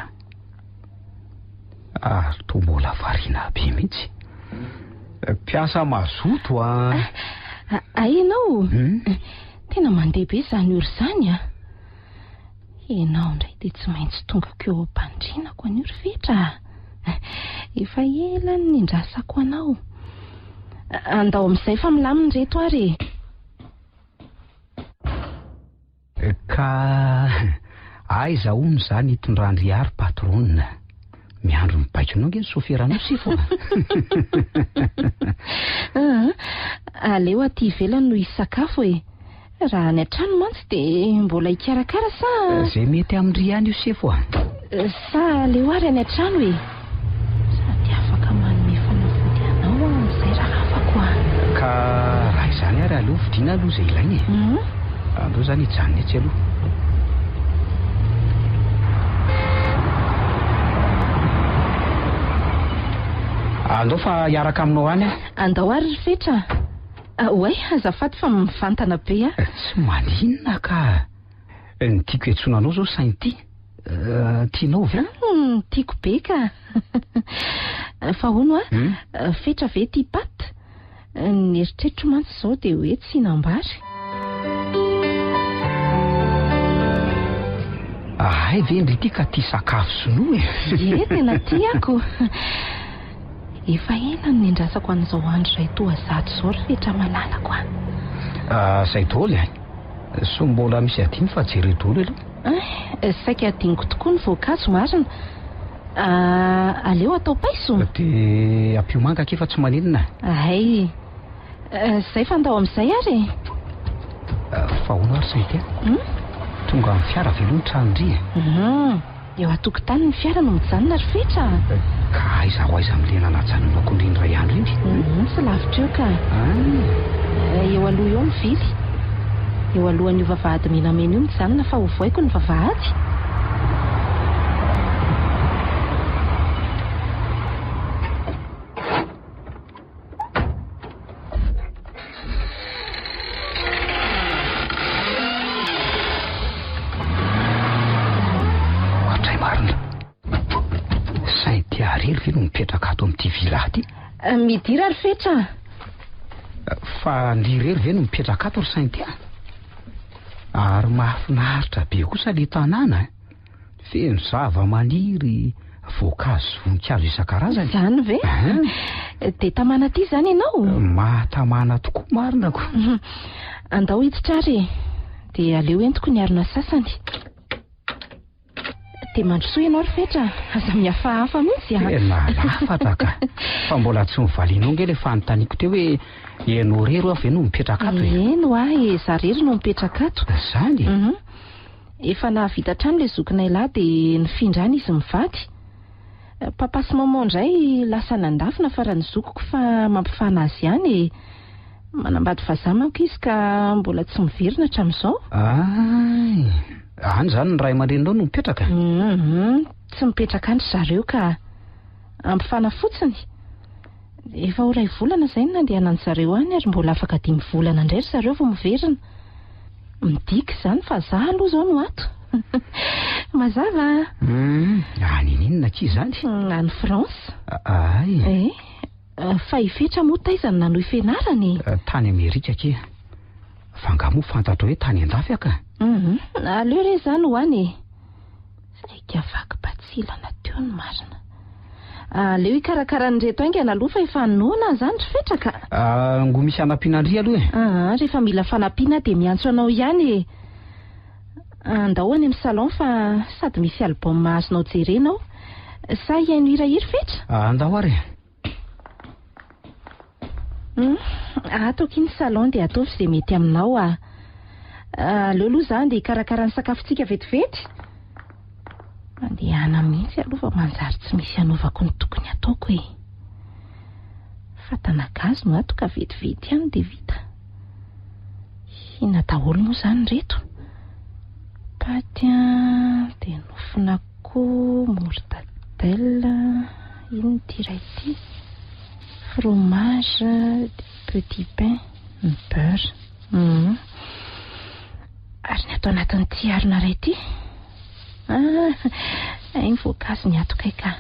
ary to mbola variana be mihitsy. Mpiasa mazoto Ainao? Tena mandeha be zany oro zany Enao ndray dia tsy maintsy tonga keo am-pandrinako any oro vetra. Efa ela ny nindrasako anao. Andao amin'izay fa milaminy reto ary. Ka aiza hono zany hitondrandry ary patronina. Miandro mibaiko anao nge ny soferanao sifo. Aleo aty ivelany no hisakafo raha ny an-trano mantsy dia mbola hikarakara sa zay mety amindry ihany io sefo sa aleo ary any an-trano sady afaka manome fanafody anao amin'izay raha afako ka raha izany ary aleo vidiana aloha izay ilainy andao zany hijanony etsy aloha. Andao fa hiaraka aminao any andao ary rifetra. Oay, azafady fa mivantana be Tsy maninona ka ny tiako hiantsonanao zao Sainty. Tianao ve? Tiako be ka. Fa hono fetra ve ty paty? Ny eritreritro mantsy zao dia hoe tsy hinambary. Ay ve ndry ty ka ty sakafo sinoa tena tiako. Efa ela ny nindrasako an'izao andro ray toa zato zao rehetra malalako zay daholo so mbola misy adiny fa jery daholo aloha. Saika adiniko tokoa ny voankazo marina. Aleo atao paiso dia ampio-manga kefa tsy maninona. Ay zay fa andao amin'izay ary fa hono ary Sainty tonga amin'ny fiara velony tranondry eo atokotany ny fiara no mijanona rifetra. Ka aiza ho aiza milena najanonako indrindra ray andro iny sy lavitra eo ka eo aloha eo mivily eo alohan'io vavahady menamena io mijanona fa hovoaiko ny vavahady. Ve no mipetraka ato amin'ity vila ty? Midira ry fetra. Fa ny rery ve no mipetraka ato ry Sainty ary mahafinaritra be kosa le tanàna feno zava-maniry voankazo voninkazo isan-karazany. Zany ve? Dia tamana ty zany ianao? Mahatamana tokoa marinako. Andao hiditra ary dia aleo entiko ny arina sasany. Dia mandrosoa ianao ry fetra, aza mihafahafa mihitsy tena lafatra ka fa mbola tsy mivalianao nge le fanontaniako teo hoe ianao rery aho ve no mipetraka ato eno za rery no mipetraka ato zany efa nahavita trano le zokinay lahy dia nifindrany izy mivady. Papa sy maman indray lasa nandafina fa raha ny zokiko fa mampifana azy ihany manambady vazaha manko izy ka mbola tsy miverina hatramin'izao. Any zany ny ray aman-drenynao no mipetraka? Tsy mipetraka andry zareo ka ampifana fotsiny. Efa ho ray volana izay no nandehanany zareo any ary mbola afaka 5 volana indray zareo vao miverina. Midika izany fa za aloha zao no ato. Mazava any ininona ki zany? Any France. Ay fa ifetra moa taizany nanohy fianarany. Tany Amerika ke fanga moa fantatra hoe tany andafy aka. Aleo re zany ho any. Saika vaky batsilana teo ny marina. Leo ikarakaran'reto aingana aloha fa efa noana zany Trofetra ka. Ngo misy anampiana-dry aloha Rehefa mila fanampiana dia miantso anao ihany e. Andao any amin'ny salon fa sady misy album azonao jerenao. Sa iaino hirahira Fetra? Andao ary. Ataoko iny salon dia ataovy izay mety aminao Aleo aloha zany dia ikarakara ny sakafontsika vetivety. Andehana mihitsy aloha fa manjary tsy misy anaovako ny tokony ataoko e. Fatana gazy no ato ka vetivety ihany dia vita. Hina daholo moa zany reto. Paty dia nofon'akoho, mortadelle, ino tira ity, fromage, petit pain, beurre. Ary ny atao anatin'ity harona iray ity. Ny voankazo ny ato kay ka.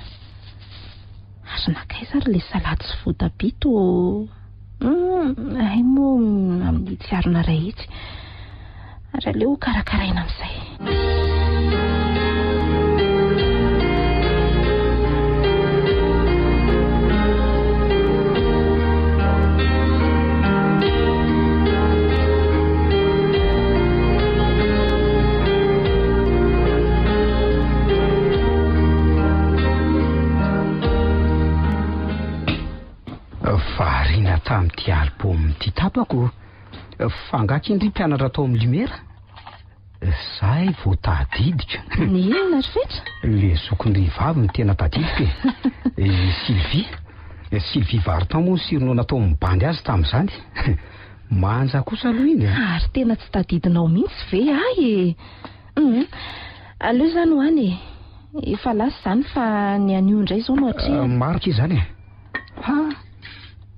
Ary nakaiza ary ilay salady sy voatabia ay moa amin'ity harona iray ity. Ary aleo karakaraina amin'izay. Variana tamin'ity album ty tapako. Fangaka indry mpianatra atao amin'ny Lumière. Zahay vao tadidika. Ny inona Trofetra? Le zokony vavy no tena tadidika Sylvie Vartan moa sirino natao mibandy azy tamin'izany. Manja kosa aloha iny. Ary tena tsy tadidinao mihitsy ve e. Aleo zany ho any e. Efa lasa zany fa ny anio indray zao no hatriny. Marika izany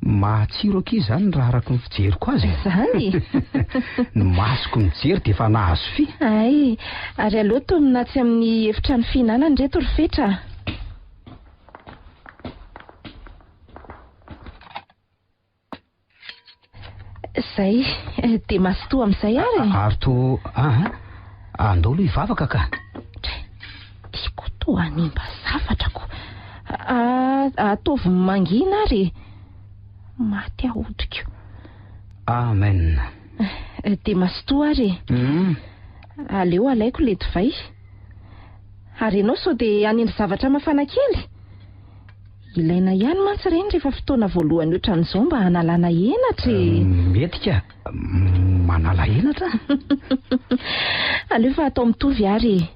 mahatsiro aky izany raha araka ny fijeriko azy. Zany Ny masoko mijery dia efa nahazo fi. Ay, ary aleo tonina tsy amin'ny efitrano fihinanana reto Trofetra. Zay dia masotoa amin'izay ary. Ary to andao aloha hivavaka ka. Tiako to animba zafatrako. Ataovy mangina ary. Maty ahodiko. Amen. Dia masotoa ary. Aleo alaiko le divay. Ary ianao sao dia hanendry zavatra mafana kely. Ilaina ihany mantsy ireny rehefa fotoana voalohany ohatran'izao mba hanalana henatra. Mety ka. Manala henatra. Aleo fa atao mitovy ary.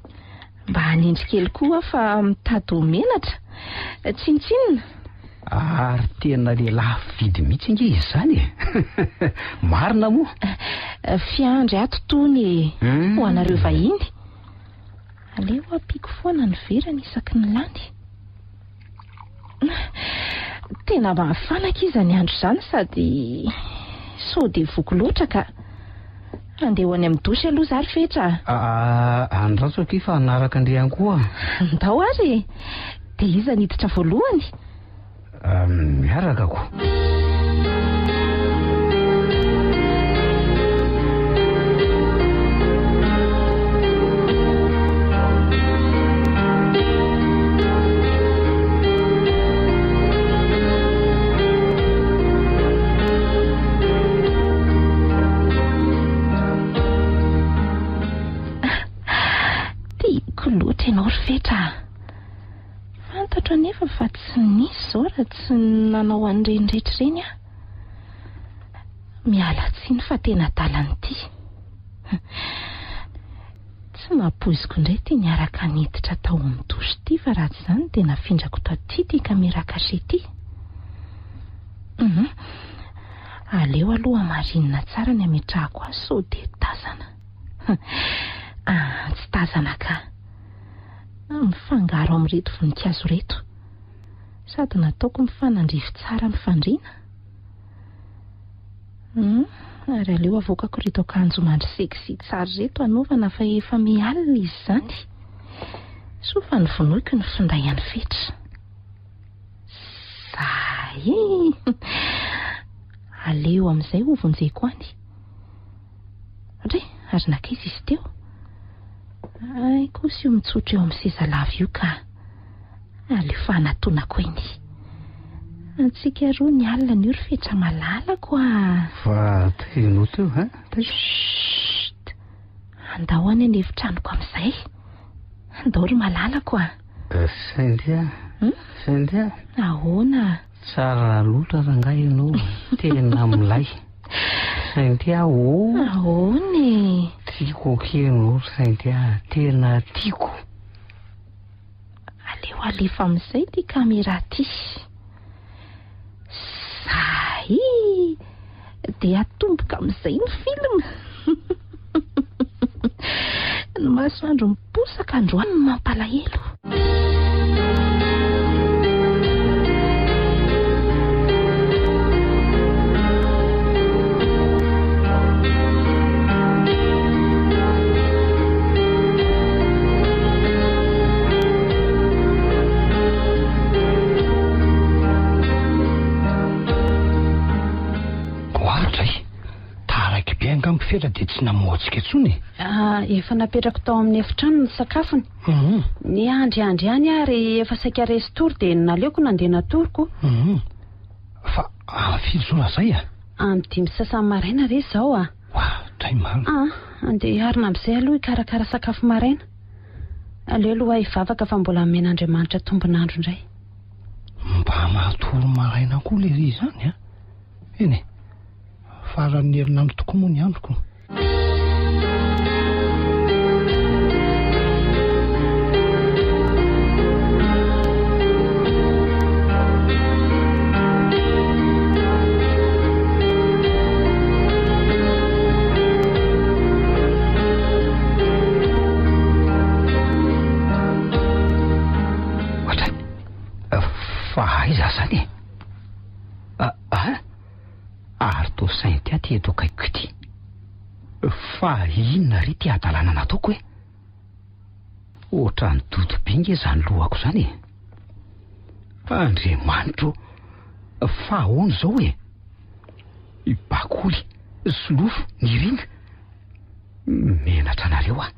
Mba hanendry kely koa fa mitady ho menatra. Tsinitsinina. Ary tena lehilahy vidy mihitsy inge izy zany marina moa. Fiandry ato tony ho anareo vahiny. Aleo ampiko foana ny verany isaky ny lany. Tena mahafanaka izy ny andro izany sady sao dia voko loatra ka. Andeha ho any amin'ny dosy aloha zary Fetra. Andraso aky fa anaraka andriany koa. Ndao ary. Dia iza niditra voalohany? Miaraka ko. Tiako loatra ianao Fetra. Fantatra nefa fa tsy nisy zao raha tsy nanao an'ireny rehetra ireny miala tsiny fa tena dalan'ity. Tsy nampoiziko indray tia niaraka niditra tao amin'ny dosy ity fa raha tsy izany dia nafindrako taty ity kamera kasety ity. Aleo aloha marinina tsara ny ametrahako azy sao dia tazana. Tsy tazana ka. Mifangaro amin'reto voninkazo reto. Sady nataoko mifanandrify tsara mifandriana. Ary aleo avoakako reto akanjo mandry seksy tsara reto anaovana fa efa mialina izy zany. So fa ny vonoiko ny finday any Fetra. Zay. Aleo amin'izay ho vonjeko any. Ary nakaiza izy teo. Ay, koa sy mitsotra eo amin'ny seza lava io ka. aleo fa anatonako iny. Antsika roa ny alina ny ry fetra malalako a. Fa teno teo ha? Sht! Andao any any efitranoko amin'izay. Andao ry malalako a. Saindia. Saindia. Ahoana? Tsara loatra rangahy ianao. Tena milay. Saindia o. Ahoana? Tiako kely Saindia. Tena tiako. Aleo alefa amin'izay ty kamera ty. Zay dia atomboka amin'izay ny film. Ny masoandro miposaka androany no mampalahelo. Fera dia tsy namoatsika intsony. Efa napetrako tao amin'ny efitrano ny sakafony. Ny andry any ary efa saika restory dia naleoko nandeha natoroko. Fa firy zona zay a? Amin'ny 5 sasany maraina re zao a. Tray malo. Andeha harina amin'izay aloha hikarakara sakafo maraina. Aleo aloha hivavaka fa mbola amen'Andriamanitra tombonandro indray. Mba mahatoro maraina koa le ry zany a. Eny faran'ny herinandro tokoa moa ny androko. Fa aiza zany? Ary to Saintia ty eto akaiko ity. Fa inona ry ty adalana nataoko e? Ohatra ny dodobingy zany lohako zany e. Andriamanitro, fa ahoana zao e? I bakoly, solofo, ny ringa. Menatra nareo a.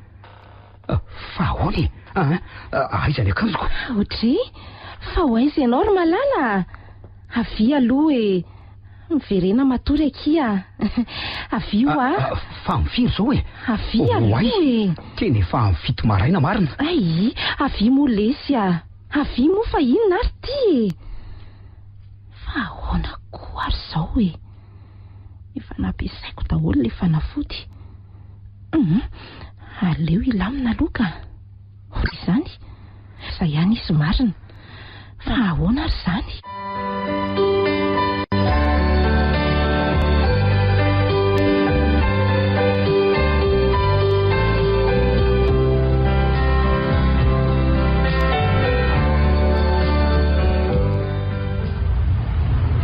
Fa ahoana e? Aiza ny akanjoko? Otry, fa ho aiza ianao ry malala? Avy aloha e. Miverena matory akia. Avy io a. Fa mifiry zao e. Avy aloha e. Teny efa amin'ny 7 maraina marina. Ai, avy mo lesy a. Avy mo fa inona ary ty? Fa ahoana koa ary zao e. Efa nampiasaiko daholo le fanafody. Aleo ilamina loka. Hoy izany. Izay ihany izy marina. Fa ahoana ary zany?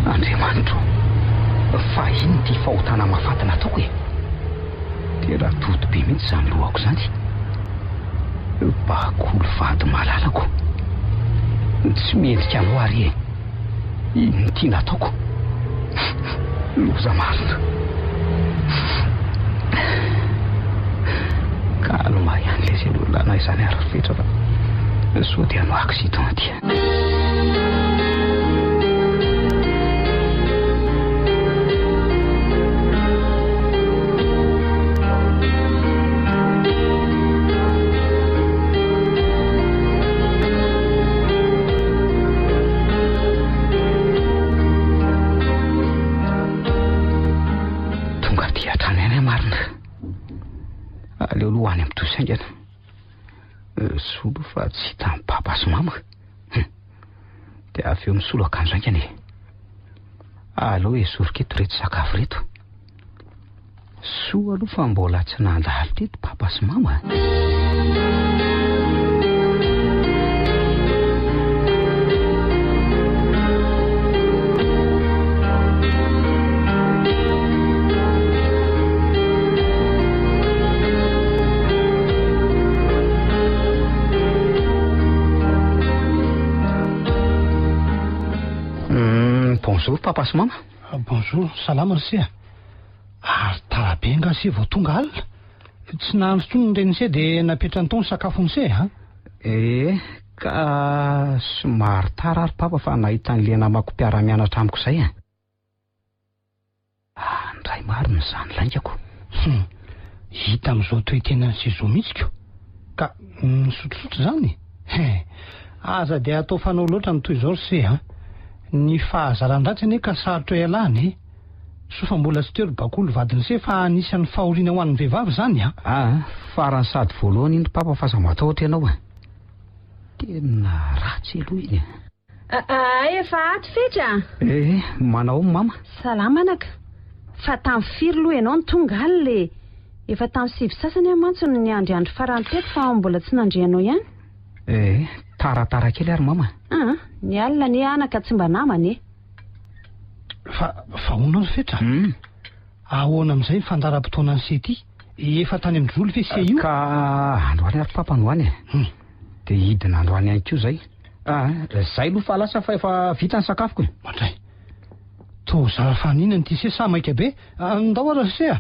Andriamanitro, fa iny ty fahotana mahafatana ataoko e. Dia raha toto be mihitsy zany lohako zany. Bakolo vady malalako. Tsy mendrika anao ary e. Iny ty nataoko. Loza marina. Kalma ihany le zay lolana izany ary fetra fa sao dia hanao accident ty. Aleo aloha any amin'ny tosaingana. Solo fa tsy hita amin'ny papa sy mama. Dia avy eo misolo akanjo aingana e. Aleo esoriketo reto sakafo reto. Soa aloha fa mbola tsy nandalo teto papa sy mama. Bonjour papa sy mama. Bonjour, salama sia. Ary tarabe nga se vao tonga alina. Tsy nahandro tsony ny renise dia napetrany tao ny sakafony se ha? Ka somary tara ary papa fa nahita an'le namako mpiara-mianatra amiko izay a. Ndray marina izany laingako. Hita amin'izao toe-tena sy izao mihitsy ka misotrosotro izany. Aza dia atao fanao loatra ny toy izao se a. Ny fahazaran-dratsy anie ka sarotra ialany. So fa mbola tsy teo ry bakolo vadiny se fa anisan'ny fahoriana ho an'ny vehivavy izany a. Farany sady voalohany indro papa fa aza matahotra ianao a. Tena ratsy aloha iny. Efa ato fetra. Manao mama. Salamanaka. Fa tamin'ny firy loha ianao ny tonga alina. Efa tamin'ny sivy sasany amantsy ny andriandro farany teto fa mbola tsy nandrianao ihany. Taratara kely ary mama. Ny alina ny anaka tsy mba namany. Fa hono ny fetra. Ahoana amin'izay fandaram-potoana ny sety. Efa tany amin'ny jolo ve se io. Ka androany ary papa androany. Dia hidina androany ihany koa izay. Izay aloha fa lasa fa efa vita ny sakafoko. Mandray. To zara faninany ty se sa maika be. Ndao ara se a.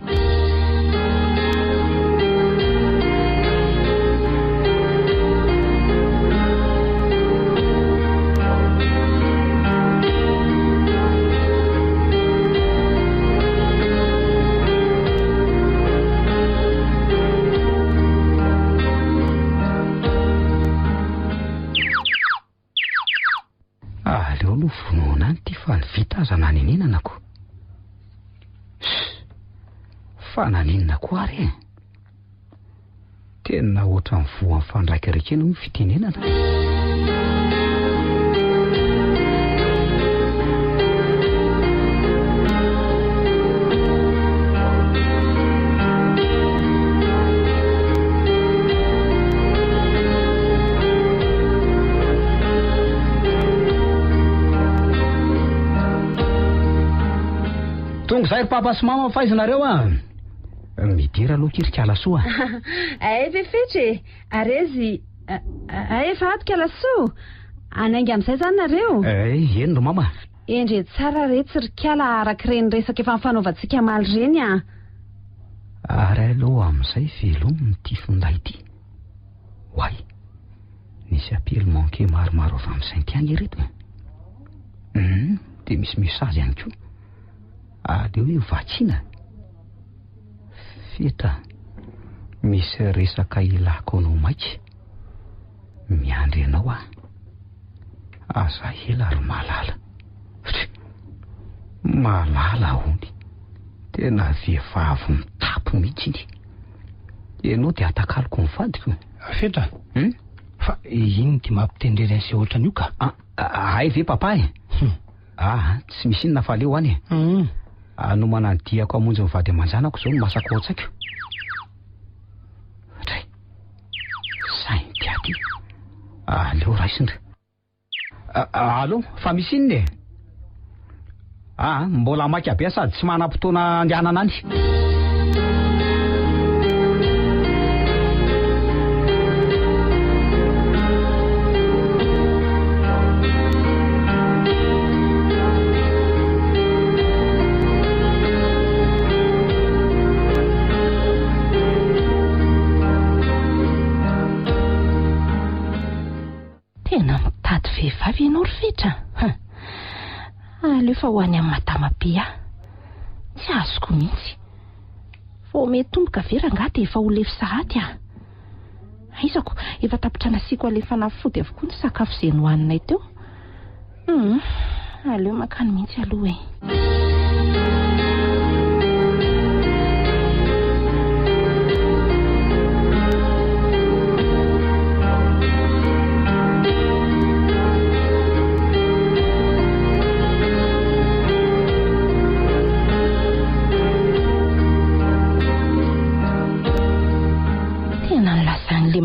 Aleo aloha vonoana any ty fa ny vita aza naninenanako. Fa naninana koa ary. Tena ohatran'ny voan'ny fandraikerekena ny fitenenana. Tonga izay papa sy mama fahaizanareo a. Midira aloha kirikala soa. Ve fetra. Arezy. Efa ato kalasoa. Anainga amin'izay zany nareo. Eny ro mama. Endre tsara retsy rikala arak'ireny resaka efa fanaovantsika maly reny a. Ary aloha amin'izay velominy ty finday ty. Hoay. Nisy apely manqué maromaro avy amin'izay ty any ireto. Dia misy mesazy ihany koa. Aleo hoe vatsina. Feta. Misy resaka ilako anao maiky. Miandry ianao a. Aza hela ary malala. Malala hony. Tena vehivavy mitapo mihitsy iny. Ianao dia atakaloko ny vadiko. Fetra. Fa iny ty mampitendreny an'izay ohatran'io ka. Ay ve papa e. Tsy misy inona fa leo any e. No manadihako hamonjy ny vady aman-janako izao no masaka ohatsaiko. Ray. Sainy tiaty. Aleo raisindra. Allo, fa misy inona e? Mbola maika be sady tsy manam-potoana andehanana any. Vehivavy ianao ry fetra. Aleo fa ho any amin'ny matamabe tsy azoko mihitsy. Vao metomboka vera nga dia efa ho lefy sahady aizako efa tapitra nasiako alefa nafody avokoa ny sakafo izay nohaninay teo. Aleo makany mihitsy aloha e.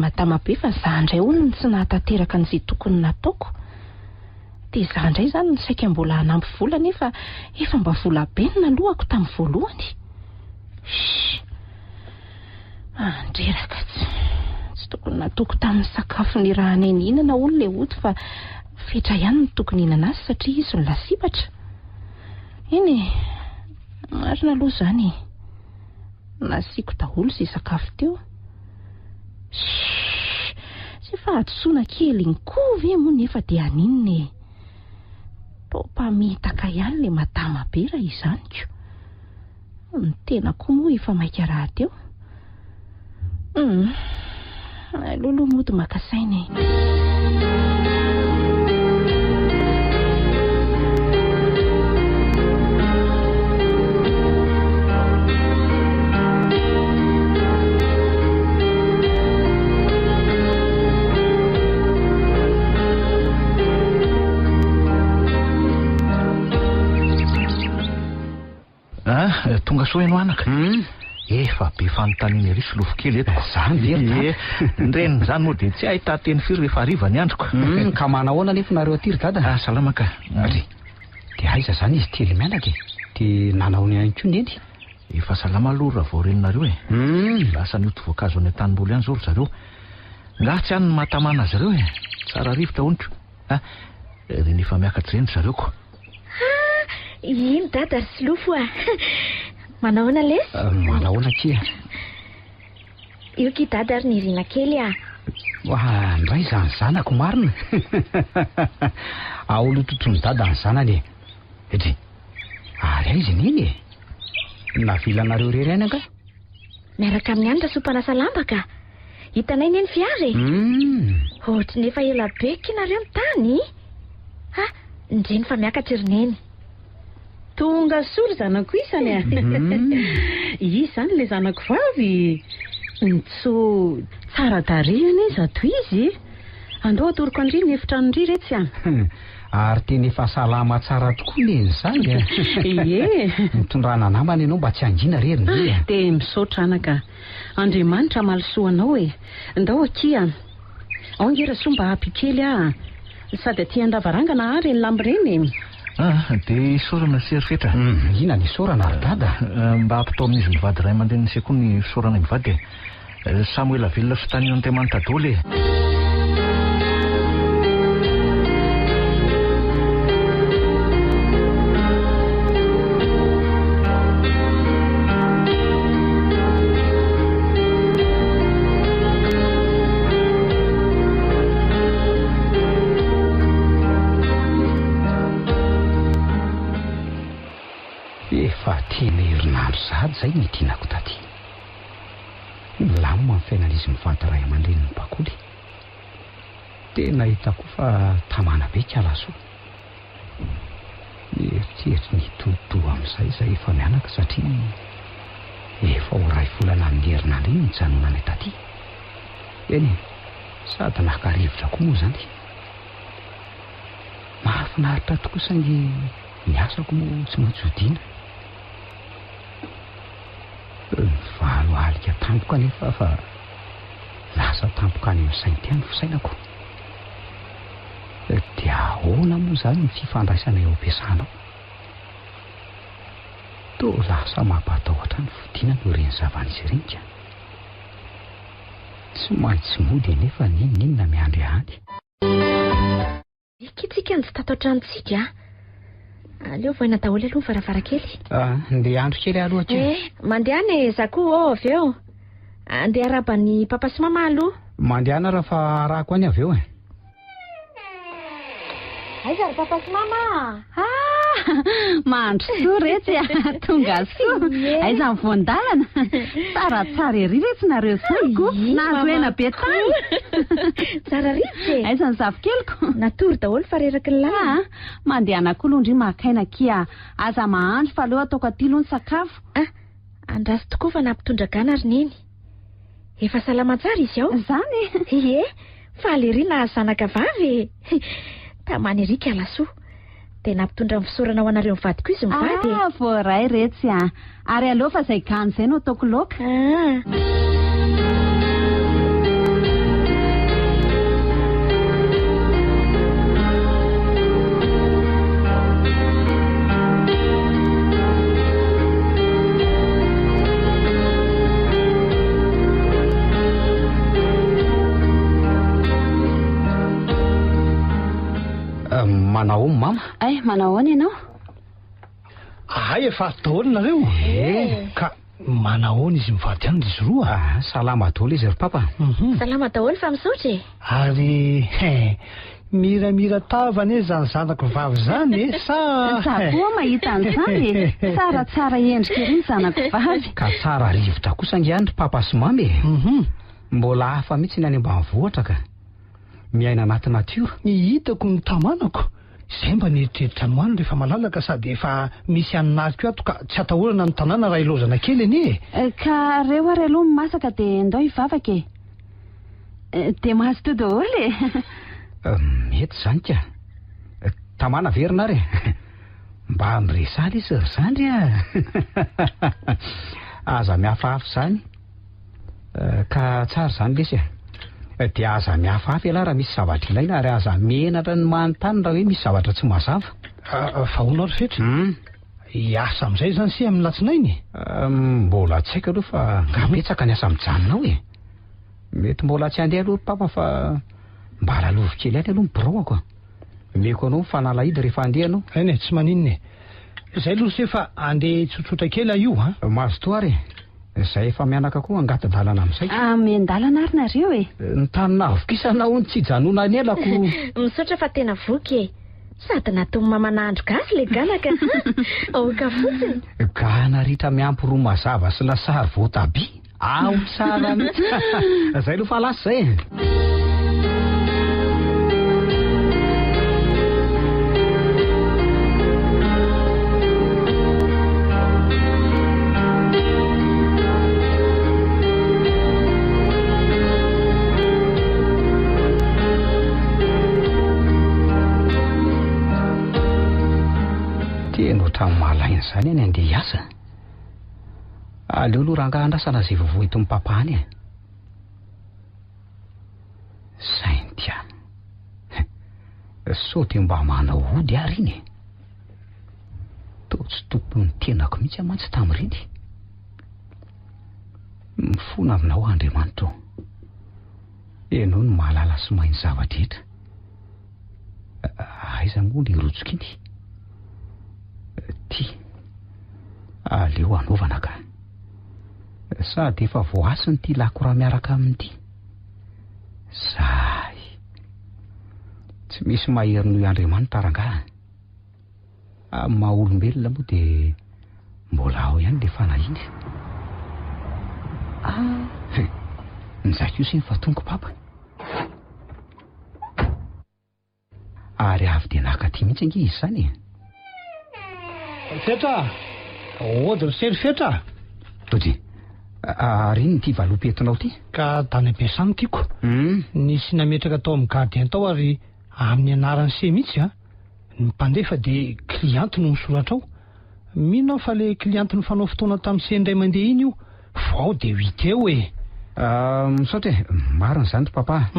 Matamabe fa za indray hono tsy nahatanteraka an'izay tokony nataoko. Dia za indray izany ny saika mbola hanampy vola nefa efa mba vola benina alohako tamin'ny voalohany. Andreraka tsy tokony nataoko tamin'ny sakafo ny raha neny hinana hono ilay ody fa fetra ihany no tokony hinana azy satria izy no lasipatra. Eny marina aloha izany. Nasiako daholo izay sakafo teo. Tsy fahadosoana kely ny kovy moa nefa dia aninona e. Pamitaka ihany le madama be raha izany ko. Ny tena koa moa efa maika raha teo. Lolo mody maka saina e. Tonga soa ianao anaka. Efa be fanontaniana ery solofo kely eto. Zany ve? Ndreny zany moa dia tsy ahita teny firy rehefa hariva ny androko. Ka manahoana nefa nareo aty ry dada? Salama ka. Dia aiza zany izy tely mianaka e? Dia nanaony ihany koa neny? Efa salama aloha raha vao reninareo e. Lasa nioto voankazo any an-tanimboly ihany zao ry zareo. Nga tsy ihany ny mahatamana azy ireo e. Tsara rivotra hono ko. Reny efa miakatra ireny zareo ko. Ino dada ry solofo a? Manahoana lesy? Manahoana kia? Io ki dada ry nirina kely a. Ndray zany zanako marina. Olo totrony dada ny zanany e. Edry, ary aiza niny e? Navilanareo rery any anga? Miaraka amin'ny any tasopana salamba ka. Hitanay neny fiary e. Ohatry nefa ela be kinareo ny tany. Ndreny fa miakatra ry neny. Tonga sory zanako isany a. Izy zany le zanako vavy. Nitso tsara tarihana izy ato izy. Andao atoroko andry ny efitra andry retsy a. Ary teny efa salama tsara tokoa neny zany a. Ie. Mitondrana namana ianao mba tsy angina rery ny. Dia misaotra anaka. Andriamanitra malisoanao e. Ndao akia. Ao ngera soa mba hampy kely a. Sady aty andavarangana ary ny lamby reny. Dia isorana sery fetra. Ina ny isorana ry dada? Mba hampitao amin'izy mivady ray aman-dreny ny sekoa ny isorana mivady e. Samuela velona sotanino Andriamanitra daholo e. Tena herinandro sahady zay nitianako taty. Milamina ny fiainan'izy mivady ray aman-dreny ny bakoly. Tena hitako fa tamana be kalasoa. Eritreritry ny totoa amin'izay izay efa mianaka satria efa ho ray volana amin'ny herinandro iny nijanonana taty. Eny, sady naka-rivotra koa moa zany. Mahafinaritra tokoa saingy ny asako moa tsy maintsy hodiana. Valo alika tampoka nefa fa lasa tampoka any amin'ny sainty any fisainako. Dia ahoana moa zany ny fifandraisana eo am-piasana. Toa lasa mampatahotra ny fodiana no reny zavan'izy ireny ka. Tsy maintsy mody nefa ninona miandry ahany. Ikitsika ny tsy tato an-tranontsika. Aleo voina daholo aloha varavarankely. Ndeha andro kely aloha aty. Mandehana zako avy eo. Andeha araban'ny papa sy mama aloha. Mandehana raha fa arahako any avy eo e. Aiza ry papa sy mama? Mandro soa retsy a. Tonga soa. Aiza ny voandalana. Tsara ery retsy nareo sako. Nahazoena be tany. Tsara ritsy. Aiza ny zavikeliko. Natory daholo fa reraky ny lalana. Mandehana koa londry makaina kia. Aza mahandro fa aleo ataoko aty aloha ny sakafo. Andrasy tokoa fa nampitondra gana ry neny. Efa salama tsara izy ao. Zany. Ie, fa alerina zanaka vavy. Tamany ery kalasoa. Dia nampitondra fisorana ho anareo mivady koa izy mivady. Voaray retsy a. Ary aleo fa izay gany izay no ataoko laoka. Manao mama? Manao ahoana ianao? Efa daholo nareo. Ka Manahoana izy mivady any izy roa? Salama daholo izy ry papa. Salama daholo fa misaotra e. Ary miramira tavany e zany zanako vavy zany e sa... Za koa mahita an'izany e. Tsaratsara endrika ery ny zanako vavy. Ka tsara rivotra kosa angany ry papa sy mamy e. Mbola hafa mihitsy ny any ambanivohitra ka. Miaina anaty natiora. Ny hitako ny tamanako. Izay mba nieritreritra ny hoany rehefa malalaka sady efa misy anonariko ato ka tsy atahorana ny tanàna raha ilozana kely anie. Ka reo ary aloha masaka dia ndao hivavaka e. Dia mahazo to daholo e. Mety zany ka. Tamana verina ary. Mba miresaly izy ry zany aza mihafahafa zany. Ka tsara zany lesy dia aza mihafahafa iala raha misy zavatra ilaina ary aza mienatra ny manontany raha hoe misy zavatra tsy mazava. Fa hono ary fetra. Hiasa amin'izay zany si amin'ny latsinainy. Mbola tsy haiko aloha fa ngapetsaka ny asa mijanonao e. Mety mbola tsy handeha aloha papa fa mba lalovo kely any aloha miboroako. Meko anao mifanalahidy rehefa handeha anao. Eny tsy maninona e. Izay aloha se fa andeha tsotsotra kely io mahazo toa ary. Izay efa mianaka koa angatadalana amin'izay. Miandalana ary nareo e. Ny tanina avokisana ho ny tsy janona ny elako. Misaotra fa tena voky e. Sady natao mamanandro gasy le ganaka. Aoka fotsiny. Gana ritra miampy roa mazava sy lasary voatabia. Ao tsara mihitsy. Izay aloha fa lasa zay. Malaina zany any andeha hiasa. Aleo aloha rangahy andrasana izay vovoa eto mipapahany e. Sainy tia. Sao dia mba manao ody ary iny e. Toa tsy tompony tenako mihitsy amantsy tamin'ireny. Mifona aminao Andriamanitra. Ianao no mahalala sy mahay ny zavatra rehetra. Aiza moa ny rotsoko iny? Ty aleo anaovana ka. Sady efa voasiny ty lakora miaraka amin'ity. Zay tsy misy mahery noho Andriamanitra rangahy. Amin'ny maha olombelona moa dia mbola ao ihany le fanahiny. Nizaka io sy fatongo papa. Ary avy dia nakaty mihitsy ange izy zany e. Fetra! Ody sery fetra! Toji, ary iny ty valopetinao ty? Ka tany am-piasany tiako. Nisy nametraka tao amin'ny gardien tao ary amin'ny anarany se mihitsy ny mpandefa dia klianty no misoratra ao. Mino fa le klianty no fanao fotoana tamin'ny se indray mandeha iny io vao dia 8 eo e. Misaotra e, marina zany ty papa.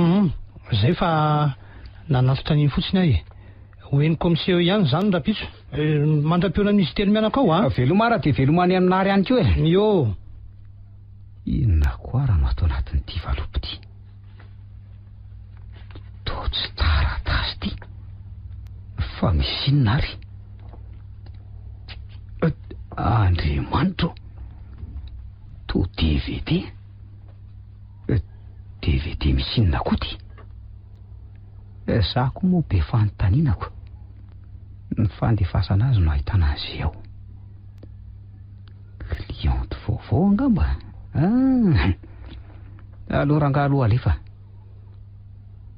Zay fa nanatotra an'iny fotsiny ahy e. Hoeny komiseo ihany zany rapitso. Mandram-piona misy telo mianaka ao velomara dia velomany aminary ihany koa e. Yo. Inona koa raha no atao anatin'ity valopy ty? Toa tsy taratasy ty. Fa misy inona ary? Andriamanitra. Toa DVD. DVD misy inona koa ty? Za koa moa be fanotaninako. Ny fandefasana azy no ahitana azy ao. Klianty vaovao angamba. Aloha rangahy aloha alefa.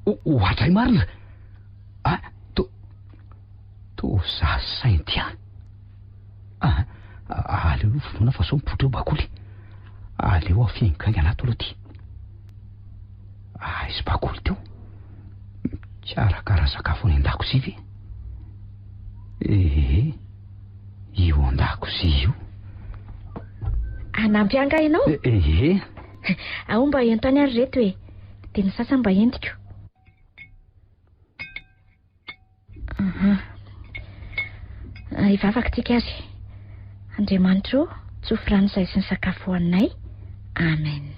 Ohatray marina. To za sainty aleo vonoana fa sao mipotra eo bakoly. Aleo afiangainga anaty aloha ty. Izy bakoly teo. Karakara sakafo any an-dakozia ve? Io an-dakozia io. Anampy anga ianao? Ao mba entany ary reto e. Dia ny sasany mba entiko. Hivavaka tika azy. Andriamanitra, tsofi rano izay sy ny sakafo hoaninay. Amen.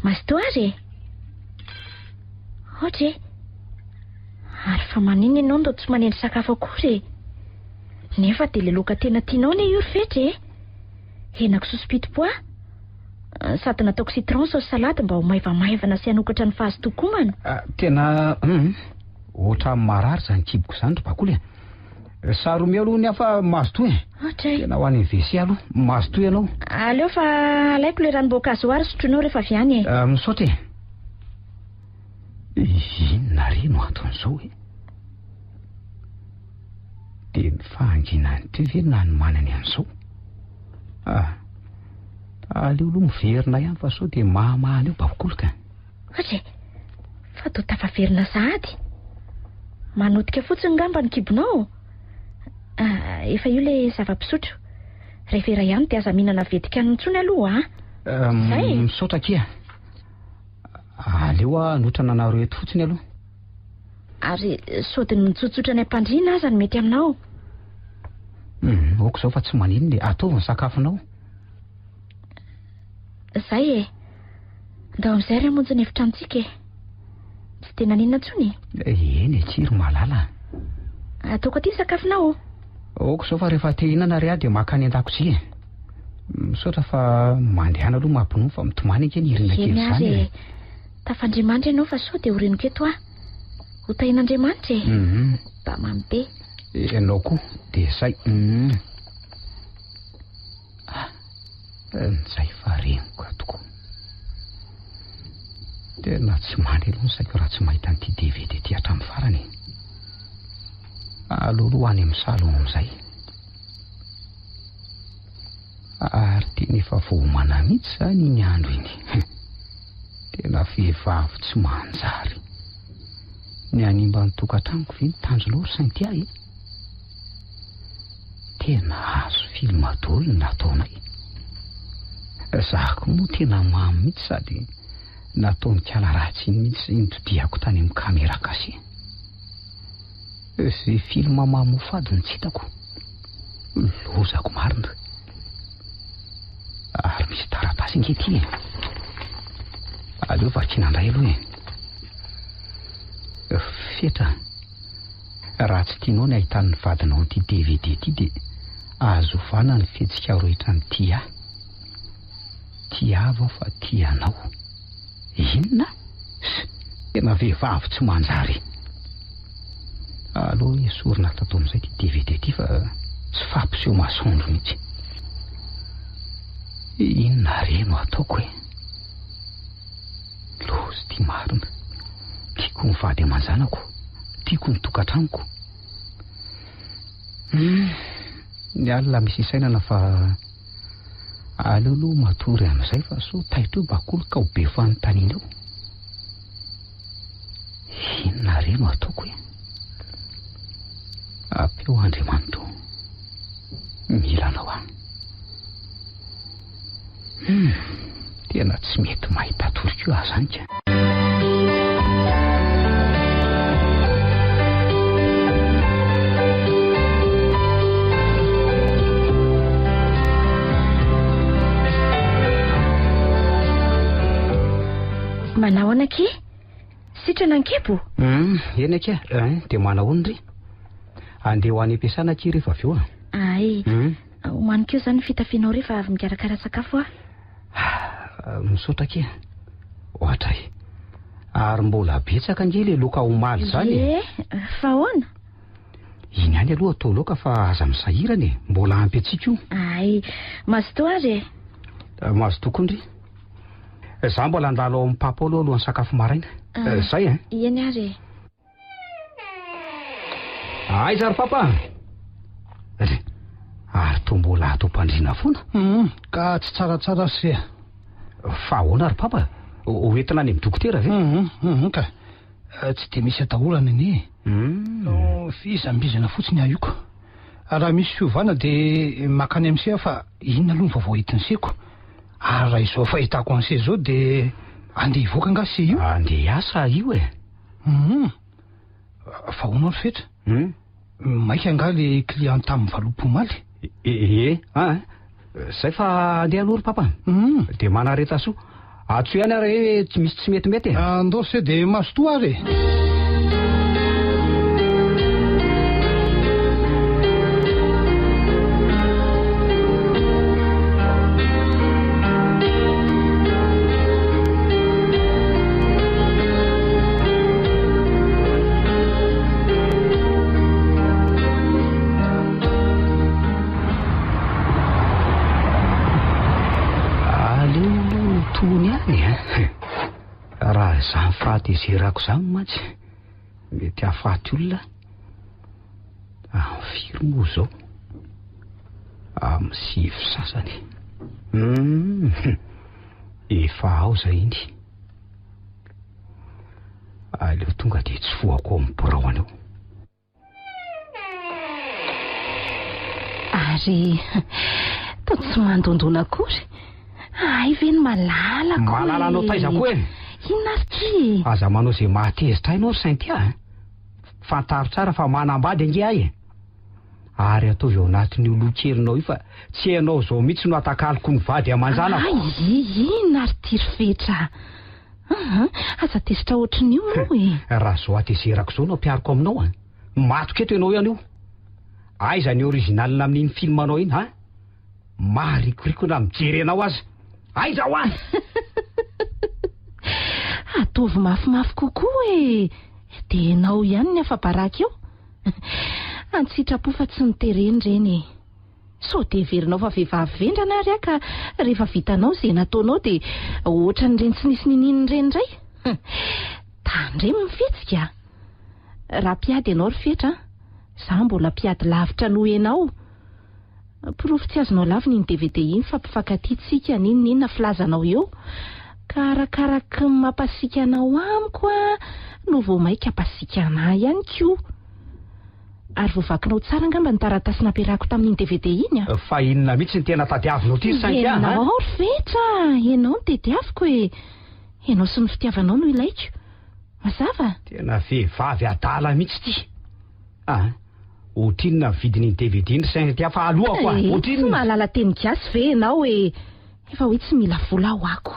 Masto azy e? Ohatra e? Ary fa manina ianao ndo tsy manendry sakafo akory e. Nefa dia le loka tena tianao ne io ry fetra e. Henako sosopitom-po sady nataoko citron saosy salady mba ho maivamaivana sy hanokatra ny fahazotokomana. Tena oatra marary zany kiboko zany ry bakoly saromeo aloha ny afa mazotoy tena ho any WC aloha mazotoy ianao. Aleo fa alaiko le ranom-boankazo ary sotronao rehefa avy any misaotra inona re no anton'izao dia ny fahanginany ty ve na ny manany an'izao aleo aloha miverina ihany fa sao dia mahamaly eo bakoly ka. Fa to tafaverina sahady manotika fotsiny ngamba ny kibonao. Efa io le zava-pisotro rehefa iray ihany dia aza mihinana vetika nitsony aloha misaotra kia aleo anotrana nareo eto fotsiny aloha ary sodiny mitsotsotra ny ampandriana aza ny mety aminao. Oko zao fa tsy manino le ataovy ny sakafonao. Zay ndao amin'izay ry hamonjy ny efitrantsika tsy tena ninona ntsony. Eny tsiro malala ataoko aty ny sakafonao. Oko zao fa rehefa te hinana ry dia makany an-dakozia. Misaotra fa mandehana aloha mampinono fa mitomany ankeny irina kely zany. Tafandriamanitra ianao fa sao dia horeniko eto ho tahin'Andriamanitra mba mamy be. Ianao koa dia zay nizay fa reniko tokoa tena tsy mandy aloha ny saiko raha tsy mahita n'ity DVD ty hatramin'ny farany. Aloaloha any amin'ny salon amin'izay ary tena efa voamana mihitsy zany iny andro iny. Tena vehivavy tsy manjary ny animba ny tokantranoko ve ny tanjoloro sainty ahy tena azo filma daholo ny nataonay. Zako moa tena mamy mihitsy sady nataony kala ratsy iny mihitsy nitodiako tany amin'ny kamera kasy. Izay filma mamofady ny tsy hitako lozako marina ary misy taratasy ingety aleo vakinandray aloha fetra raha tsy tianao ny ahitany ny vadinao n'ity DVD ty dia azo vana ny fihetsika rohitra ny tia ava fa tianao. Inona tena vehivavy tsy manjary. Aloha esorina tato amin'izay ty DVD ty fa tsy fampiseho masoandro mihitsy. Inona re no ataoko lozy ty marina tiako ny vady aman-janako tiako ny tokantranoko. Ny alina misy isainana fa aleoloha matory amin'izay fa so taitra eo bakoly ka ho be fanontaniana eo. Inona re no ataoko apeo Andriamanitra milanao tena tsy mety mahita toriko io aza anka. Manao anake sitrana ankepo eny ake dia manao ony ry andeha ho any am-piasana aky rehefa avy eo homaniko io zany fitafianao rehefa avy mikarakara sakafo misaotra ke ohatra ary mbola betsaka nge le loka homaly zany fa hoana iny any aloha atao loka fa aza misahirany mbola ampy atsika io mazoto ary mazo tokony ry za mbola andalo ao amin'ny papa aloha alohan'ny sakafo maraina zay eny ary aiza ry papa ary to mbola ato mpandriana foana ka tsy tsaratsara sy fa ahoana ry papa hoentina any amin'ny dokotera ve ka tsy dia misy atahorana anie fizambizana fotsiny aho iko raha misy fiovana dia makany amin'ny seha fa inona aloha ny vaovao hitiny seko ary raha izao fahitako an'se zao dia andeha hivoaka nga se io andeha asa io fa hoana ry fetra maika nga le client tamin'ny valom-pomaly zay fa andeha aloha ry papa dia manareta soa atso ihany ary hoe tsy misy tsy metimety andao se dia mazotoa ary Raha izany fahatezerako izany mantsy mety hahafaty olona. Firy moa izao? Amin'ny 6 sasany. Efa ao izay iny. Aleo tonga dia tsy foako amin'ny biraony eo. Ary tao tsy mandondona akory. Ay ve ny malala koa. Malala anao taiza koa e? Inona ary ty? Aza manao izay mahatezitra ianao ry Saintia. Fantaro tsara fa manambady ange ahy. Ary ataovy ao anatin'io lokelinao io fa tsy hainao izao mihitsy no atakaliko ny vady aman-janako. Inona ary ty ry Fetra? Aza tezitra ohatrin'io moa e. Raha izao atezerako izao no ampiariko aminao matoka eto ianao ihany io. Aiza ny originalina amin'iny filmanao iny ha? Maharikoriko na mijery anao aza. Aiza ho any? Ataovy mafimafy kokoa e. Dia ianao ihany ny afa-baraka eo. Antsitrapo fa tsy nitereny reny. So dia verinao fa vehivavy vendrana ary ka rehefa vitanao izay nataonao dia ohatra ny reny tsy nisy nininy reny indray. Tandremo mifetsika. Raha mpiady ianao ry Fetra, izaho mbola mpiady lavitra noho ianao. Porofo tsy azonao lavina iny DVD iny fa mpifankatia-tsika ninona filazanao eo. Ka arakaraka ny mampasika anao amiko no vao maika hampasika anahy ihany koa. Ary voavakinao tsara angamba ny taratasy nampiarahako tamin'iny DVD iny Fa inona mihitsy ny tena tadiavinao ty Saintia? Ianao ry Fetra, ianao no tadiaviko e. Ianao sy ny fitiavanao no ilaiko. Mazava? Tena vehivavy adala mihitsy ty. Ohatrinona vidin'iny DVD iny Saintia fa alohako Ohatrinona? Tsy mahalala teny gasy ve ianao e. Efa hoe tsy mila vola ho ako.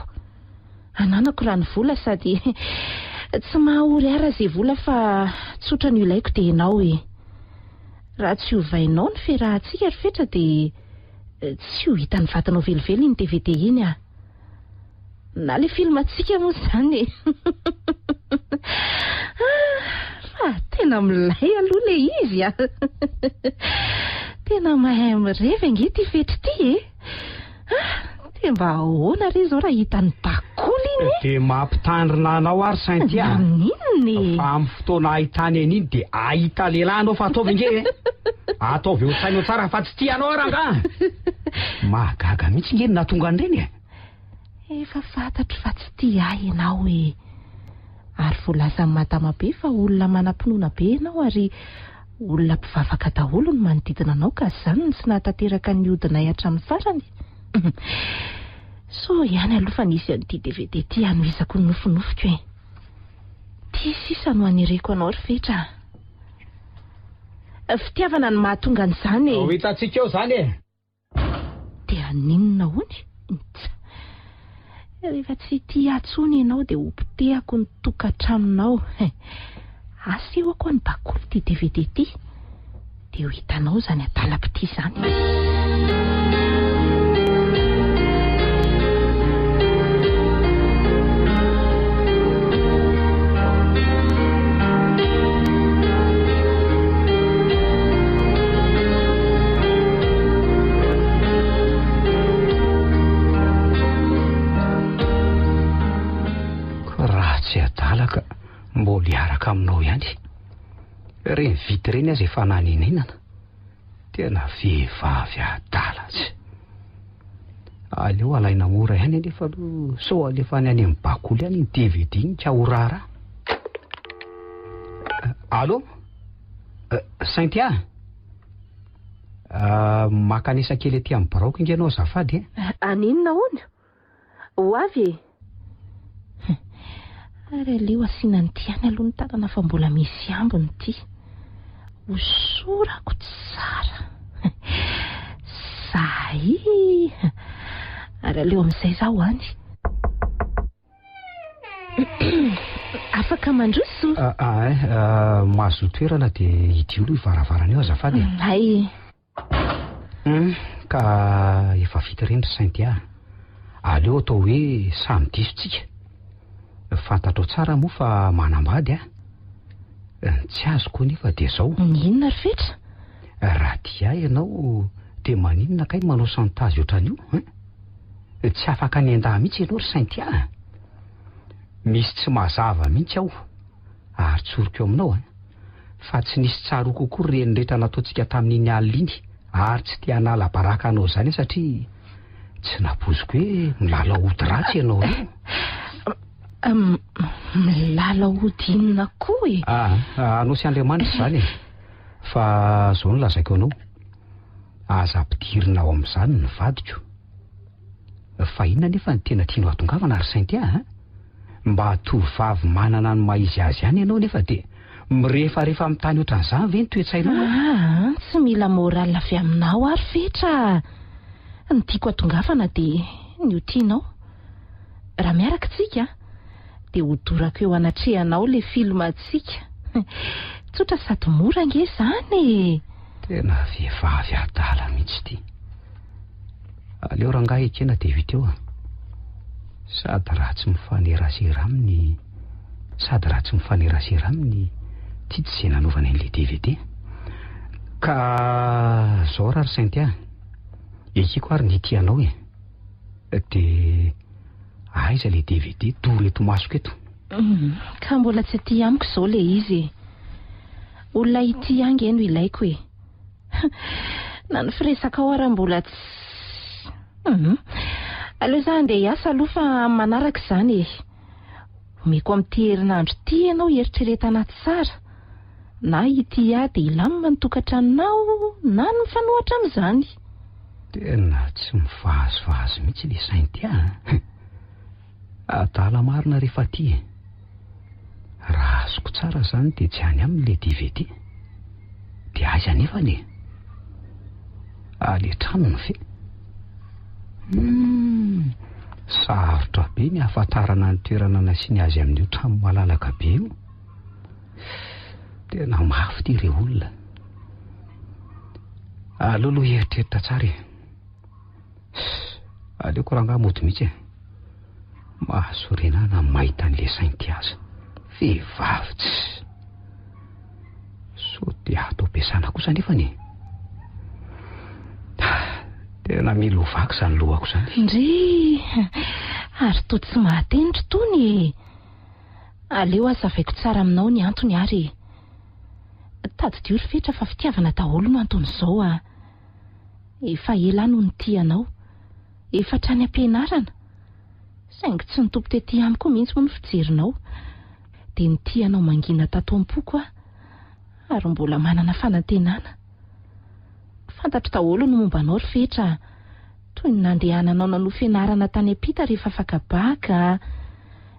Ananako raha ny vola sady tsy mahaory ara izay vola fa tsotra ny ilaiko dia ianao e. Raha tsy hovainao ny fiarahantsika ry Fetra dia tsy ho hita ny vatanao velively iny DVD iny na ilay filmantsika moa izany e. Fa tena milay aloha ilay izy Tena mahay mirevy ange ty Fetra ty e. Dia mba ahoana re izao raha hitan'ny bakoly iny e. Dia mampitandrina anao ary Saintia. Ninona? Fa amin'ny fotoana ahitany an'iny dia ahita lehilahy anao fa ataovy nge. Ataovy ho sainao tsara fa tsy tia anao ranga. Mahagaga mihitsy nge nahatonga an'ireny e. Efa fantatro fa tsy tia ahy ianao e. Ary voalazan'ny madama be fa olona manam-pinoana be ianao ary olona mpivavaka daholo no manodidina anao ka izany no tsy nahatanteraka ny hodinay hatramin'ny farany. So ihany aloha fa nisy an'ity DVD ty anoizako ny nofinofiko e. Ty sisa no anireko anao ry Fetra. Fitiavana no mahatonga an'izany e. Hitantsika eo izany e. Dia ninona hony? Rehefa tsy tia atsony ianao dia hompitehako ny tokantranonao. Asehoko ny bakoly ty DVD ty dia ho hitanao izany adalapity izany. Tsy adalaka mbola hiaraka aminao ihany. Reny vity reny aza efa naninenana. Tena vehivavy adala tsy. Aleo alaina mora ihany anefa aloha so alefa any amin'ny bakoly ihany ny DVD iny ka ho rara. Allo? Saintia? Makanisa kely ety amin'ny baraoko inge anao azafady e. Aninona hono? Ho avy e. Ary aleo asiana ny tiany aloha ny tanana fa mbola misy ambiny ty. Hosorako tsara. Zay. Ary aleo amin'izay zaho any. Afaka mandroso? Mahazo toerana dia ity olo ivaravarana eo azafady. Ay. Ka efa vita reny ry Saintia. Aleo atao hoe samy disontsika. Fantatro tsara moa fa manambady tsy azoko nefa dia zao. Inona ry Fetra? Raha dia ianao dia maninona kay manao santazy ohatran'io? Tsy afaka ny an-dahy mihitsy ianao ry Saintia. misy tsy mazava mihitsy aho ary tsoriko eo aminao fa tsy nisy tsaro kokoa reny rehetra nataontsika tamin'iny alina iny ary tsy tia hanala baraka anao zany satria tsy napoziko hoe milala ody ratsy ianao milala ody inona koa anao sy Andriamanitra zany fa zao no lazaiko anao aza ampidirina ao amin'izany ny vadiko fa inona nefa ny tena tianao hatongavana ary Saintia mba tovavy manana ny maizy azy ihany ianao nefa dia mirehefarehefa amin'ny tany ohatran'izany ve ny toetsainao tsy mila moral avy aminao ary fetra ny tiako hatongavana dia ny ho tianao raha miaraka tsika dia hodorako eo anatrehanao le filmatsika tsotra sady mora nge zany tena vehivavy adala mihitsy ty aleo rangahy ekena dia vita eo sady raha tsy mifanerasera aminy ty tsy izay nanaovana an'ilay DVD ka zao raha ry Saintia ekiko ary ny tianao dia aiza le DVD doro eto masoko eto ka mbola tsy aty amiko izao le izy olona ity ange no ilaiko na ny firesaka ao ary mbola tsy aleo za andeha hiasa aloha fa manaraka izany omeko amin'ity herinandro ty ianao eritreretana tsara na ity dia ilamina ny tokantranonao na ny mifanohatra amin'izany tena tsy mivahazovahazo mihitsy le Saintia adala marina rehefa ty raha azoko tsara zany dia tsy any amin'le DVD dia aiza nefany le trano ny fe sarotra be ny ahafantarana ny toerana nasiany azy amin'io trano malalaka be io tena mafy ty re olona aloha eritreritra tsara aleoko rangahy mody mihitsy mahasorenana mahita an'le Saintia aza vehivavy tsy so dia atao ampiasana kosa nefany tena mila ovako zany lohako zany ndry ary to tsy mahatenitra tony aleo azavaiko tsara aminao ny antony ary tadidio ry fetra fa fitiavana daholo no anton'izao efa ela no ny tianao efa trany am-pianarana saingy tsy nitompo tetỳ amiko mihitsy moa ny fijerinao dia ny tianao mangina tato am-poko ary mbola manana fanantenana fantatro daholo no mombanao ry fetra toy ny nandehananao nanohy fianarana tany ampita rehefa fakabaka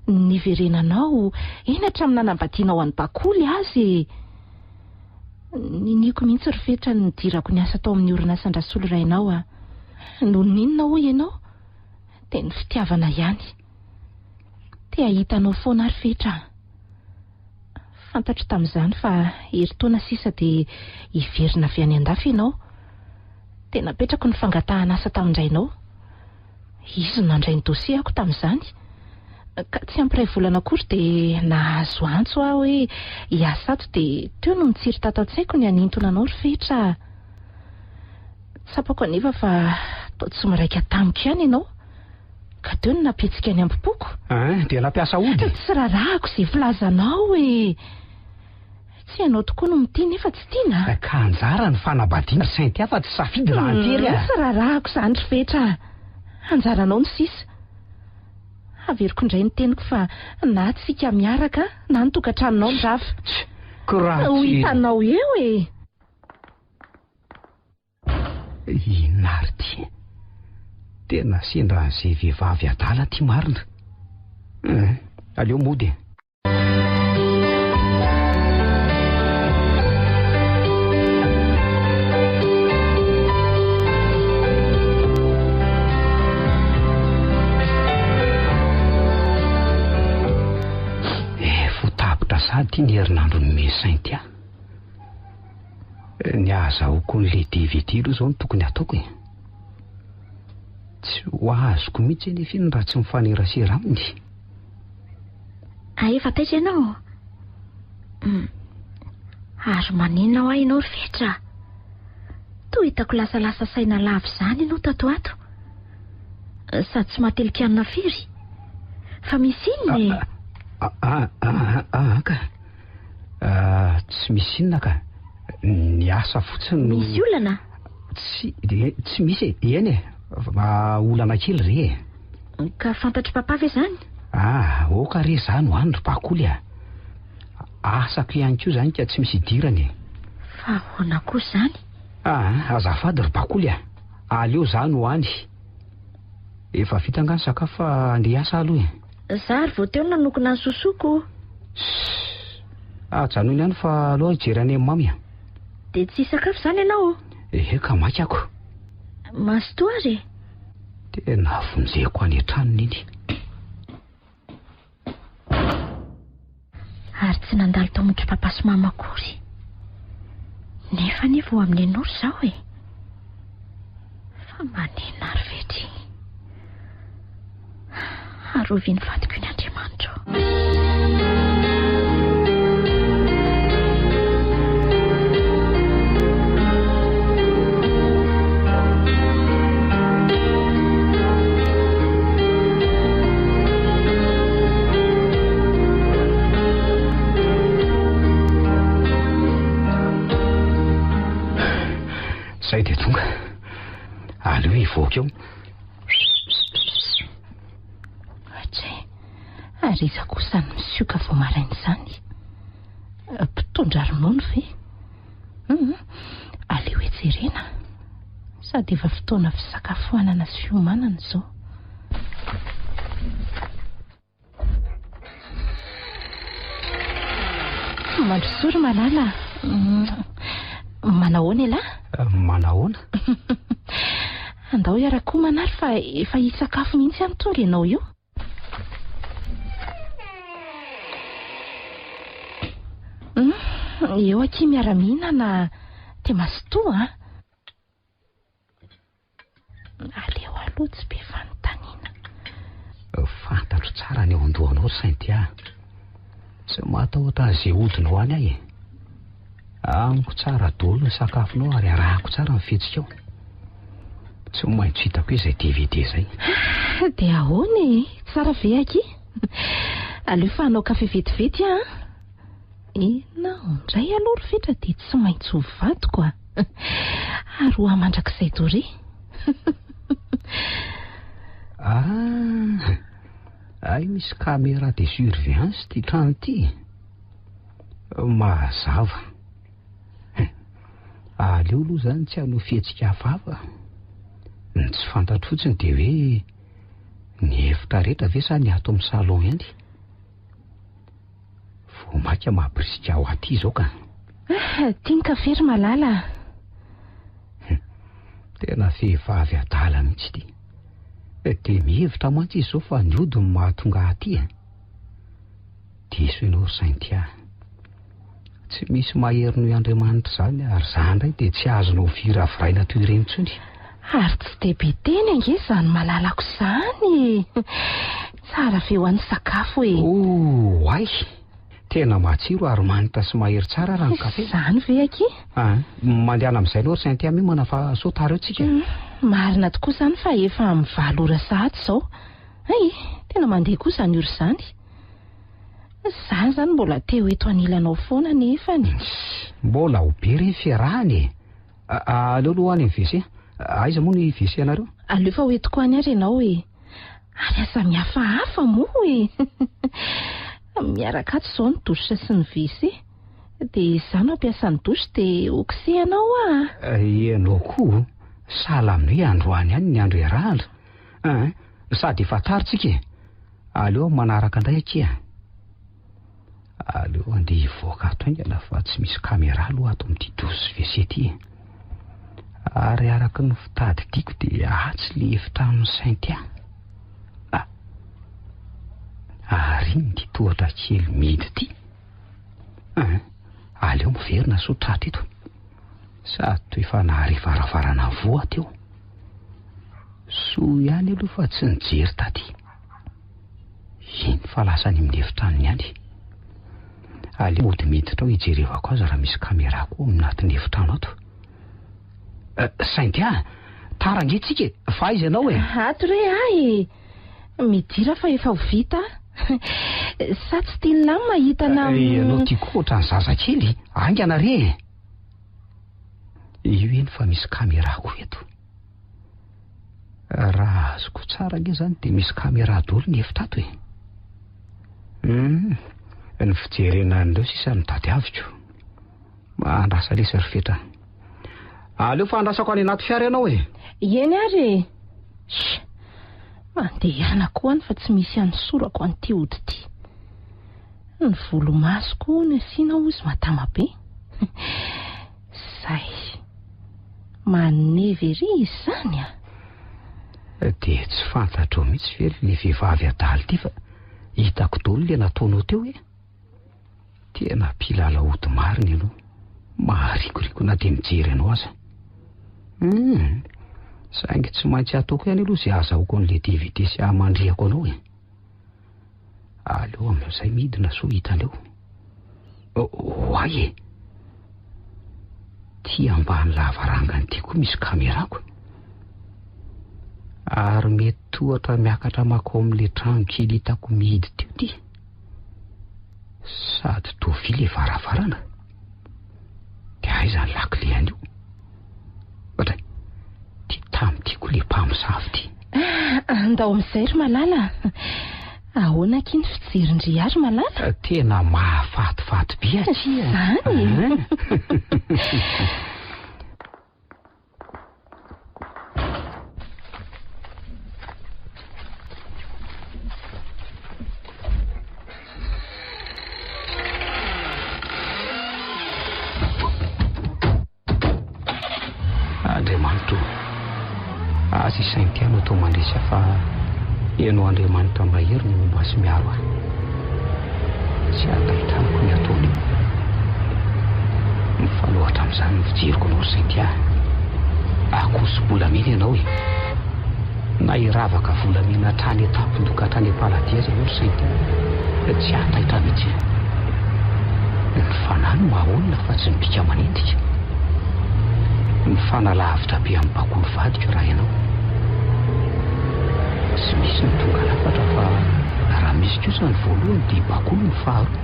niverenanao eny hatramin'ny nanambadianao any bakoly azy niniko mihitsy ry fetra nidirako ny asa tao amin'ny orinasan-drasolo rainao no ninona hoy ianao dia ny fitiavana ihany dia ahitanao foana ry fetra fantatro tamin'izany fa heritaona sisa dia hiverina avy any an-dafy ianao dia napetrako ny fangatahana asa tamin'indrainao izy nandray ny dosiako tamin'izany ka tsy ampiray volana akory dia nahazo antso aho hoe hiasa ato dia teo no nitsiry tato an-tsaiko ny anintona anao ry fetra tsapako anefa fa tao tsy miraika tamiko ihany ianao ka teo no napetsika any am-poko dia nampiasa ody tsy rarahako izay filazanao tsy ianao tokoa no mity nefa tsy tiana ka anjara ny fanabadiana Saintia fa tsy safidy raha antery tsy rarahako izany ry fetra anjaranao ny sisa averiko indray ny teniko fa na tsika miaraka na ny tokantranonao ny rava ho hitanao eo inona ry ty tena sendra an'izay vehivavy adala ty marina aleo mody sady ny herinandro ny me Saintia ny azahoako n'le DVD aloha zao no tokony ataoko tsy ho azoko mihitsy nefa iny raha tsy mifanerasera aminy efa taiza ianao ary maninona ho ianao ry fetra toa hitako lasalasa saina lava izany ianao tato ato sady tsy mahatelik-anona firy fa misy inona Tsy misy inona ka. Ny asa fotsiny no... Misy olana? Tsy misy eny e. Olana kely re. Ka fantatry papa ve zany? Oka re zany ho any ry bakoly a. Asako ihany koa zany ka tsy misy idirany. Fa hoana koa zany? Azafady ry bakoly a. Aleo zany ho any. Efa vita nga ny sakafo fa andeha asa aloha e. Zary vao teo nanokona ny sosoko. Janony ihany fa aloha hijery any amin'ny mamy a. De tsy sakafo zany ianao? Ka maky ako. Masto ary? Tena vonjeko any an-tranony iny. Ary tsy nandalo tomotry papa sy mama akory. Nefa ny vao amin'ny anoro zao e. Fa manena ary vetry. Arovy ny vadiko ny Andriamanitra. Zay dia tonga. Aleo hivoaka eo. Ariza kosa ny misioka vao maraina izany. Mpitondra ronono ve? Aleo ejerena. Sady efa fotoana fisakafoanana sy fiomanana izao. Mandrosory malala. Manahoana ela? Manahoana? Andao iarako manary fa efa hisakafo mihitsy any tonga ianao io. Eo aky miara-mihinana te mastoa. Aleo aloha tsy be fanontaniana. Fantatro tsara ny eo andohanao Saintia. Tsy matahotra izay hodina ho any ahy. Amiko tsara dolo ny sakafonao ary arahako tsara ny fihetsika ao. Tsy maintsy hitako izay DVD zay. Dia ahoana e? Tsara ve aky? Aleo fa hanao kafe vetivety Nao, ndray aloha rofetra dia tsy maintsy ho vadiko a. Ary ho amandrakizay doré. Ay, misy caméra de surveillance ty trano ty. Mazava. Aleo aloha zany tsy hanao fihetsika hafahafa. Ny tsy fantatro fotsiny dia hoe ny efitra rehetra ve sa ny ato amin'ny salon ihany. Maka mahabrisika ao aty izao ka. Tiany kafe ry malala. Tena vehivavy adala mihitsy ty. Dia mihevitra mantsy izy zao fa ny odiny mahatonga aty. Diso ianao Saintia. Tsy misy maherin'io Andriamanitra zany ary zany indray dia tsy azonao viravoraina toy ireny intsony. Ary tsy dia be teny ange zany malalako izany. Tsara ve ho an'ny sakafo e? Ay. Tena matsiro ary manitra sy mahery tsara raha ny kafe. Zany ve aky? Mandehana amin'izay aloha Saintia mihomana fa sotary eo tsika. Marina tokoa zany fa efa amin'ny 7 ora sahatra izao. Tena mandeha kosa ny ora izany. Zany zany mbola teo eto anilanao foana nefany. Mbola ho be reny fiarahany. Aleo aloha any amin'ny WC. Aiza moa ny WC anareo? Aleo fa hoentiko any ary ianao e. Ary asa mihafahafa moa e. Miaraka ato izao ny dositra sy ny WC. Dia izany ampiasa ny dosy dia oksehanao Ianao koa salaminy hoe androany ihany ny andro iarahana. Sady efa taritsika. Aleo manaraka indray aky. Aleo andeha hivoaka ato aingana fa tsy misy caméra aloha ato amin'ity dosy WC ty. Ary araka ny fitady tiako dia tsy le efitra amin'ny Saintia. Ary ny tohatra kely midy ty. Aleo miverina sotratra eto. Sady toy efa naharivavarana voa teo. Soa ihany aloha fa tsy nijery taty. Iny fa lasa ny amin'ny efitrano ihany. Aleo mody miditra ao hijerevako azy raha misy caméra koa anatin'ny efitrano ato. Saintia, tarange tsika, fa aiza ianao e? Ato re ay. Midira fa efa ho vita. Sa tsy tiany lamy mahitana ianao tia koa ohatran'ny zazakely angana re. Io eny fa misy kamerako eto. Raha azoko tsara anie zany dia misy kamera daholo ny efitra ato ny fijerena an'ireo sisa ny dady aviko. Mandrasa lesa rifetra. Aleo fa andrasako any anaty fiara ianao Eny ary. Mandeha koa any fa tsy misy any sorako an'ity ody ity. Ny volomasoko ny asiana ozy matama be. Zay. Manevy ery izany dia tsy fantatro mihitsy ve le vehivavy adaly ity fa hitako daholo le nataonao teo tena mpilala ody marina ianao. Maharikoriko na dia mijery anao aza. Saingy tsy maintsy ataoko ihany aloha izay azahoako an'le DVD sy amandriako anao Aleo amin'izay midina so hitanao. Hoay ty ambany lavarangany ty koa misy kamerako. Ary mety ohatra miakatra makao amin'le trano kely hitako mihidy teo ty. Sady tovy le varavarana. Dia aiza ny lakile an'io? Ohatra ty tamitiako le mpamosavy ty. Andao amin'izay ry malala. Ahoana kiny fijerindry ary malala? Tena mahafatifaty be aty Zany. Andriamanitro, aza isainy tianao atao mandresy fa ianao Andriamanitra mahery no masy miaro ahy. Tsy atahitranako ny ataony. Mifanohatra amin'izany ny fijeriko anao ry sainty ahy. Akoso-bolamena ianao na iravaka volamena hatrany atampindoka hatrany am-paladia aza ianao ry sainty. Tsy atahitra mihitsy. Ny fanahy no mahaolona fa tsy ny bika manentika. Ny fanalavitra be amin'ny bakolo vadika raha ianao. Tsy misy ny tonga lafatra fa raha misy kosa ny voalohany dia bakolo ny faharoa.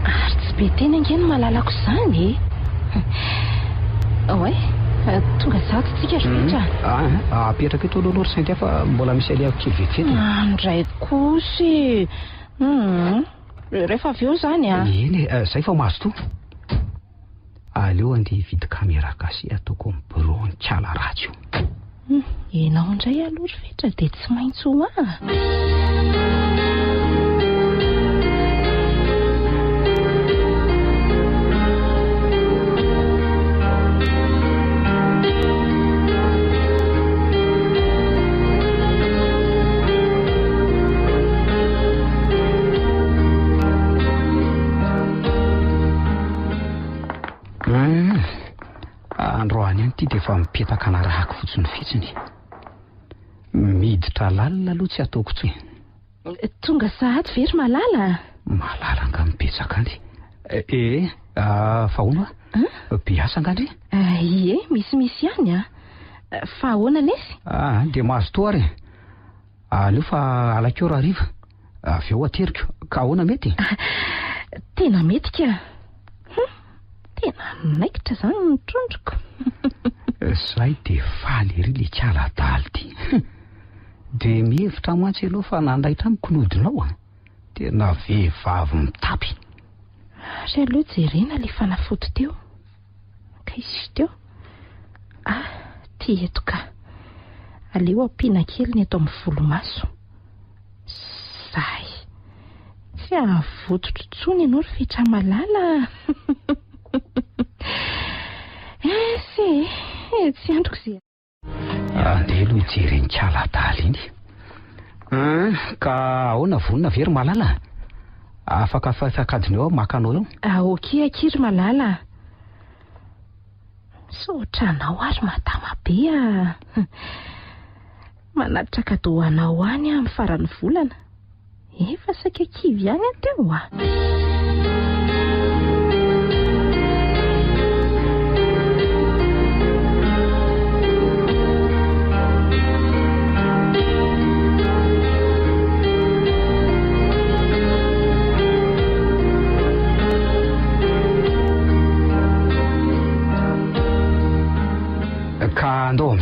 Ary tsy be tena angeny malalako izany Oay, tonga zato tsika rifetra. Apetraka eto aloha ry sainty fa mbola misy aliako kely vetivety. Andray kosy. Rehefa avy eo zany Eny, zay fa mahazo to. Aleo andeha hividy kamera gasy ataoko amin'ny bureau ny kiala ratsy io. Ianao indray aloha rifetra dia tsy maintsy ho androany ihany ity dia efa mipetaka narahako fotsiny fitsiny. Miditra lalina aloha tsy ataoko tsy. Tonga sahady very malala. Malala nga mipetsaka any. Fa hono biasa angandry? Ie, misy ihany fa ahoana lesy? Dia mahazo to ary. Aleo fa alakeo raha riva. Avy eo ateriko. Ka ahoana mety? Tena mety ka. Tena naikitra zany ny trondroko. Zay dia faly ery le kiala daly ty. Dia mihevitra mantsy ianao fa nandaitra mikonodinao Tena vehivavy mitapy. Ary aloha jerena le fanafoto teo. Ka izy teo. Ty eto ka. Aleo ampiana kely ny eto amin'ny volomaso. Zay. Tsy ahavototra tsony ianao rifetra malala. Tsy androko izay. Andeha aloha hijery ny kiala daly iny. Ka ahoana vonona very malala? Afaka faifakadiny eo makanao eo? Okia kiry malala. Sotranao ary matama be manatitra kadô anao any amin'ny farany volana. Efa saika kivy ihany teo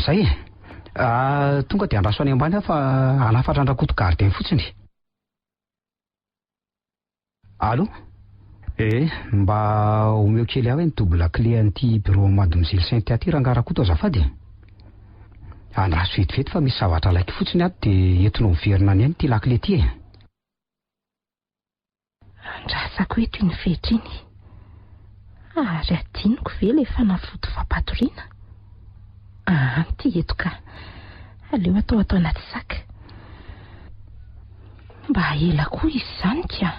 Izay tonga dia andraso any ambany fa hanafatra andrakoto gardien fotsiny. Allo? Mba omeo kely aho hoe ny double clé an'ity bureau Mademoiselle Saint-Aty rangarakoto azafady. Andraso vetivety fa misy zavatra laiky fotsiny ato dia entinao miverina any ity lakile ity e. Andrasako eto iny fetriny. Ary adiniko ve ilay fanafody fampatoriana? Ty eto ka. Aleo atao anaty saka. Mba ela koa izy izany ka.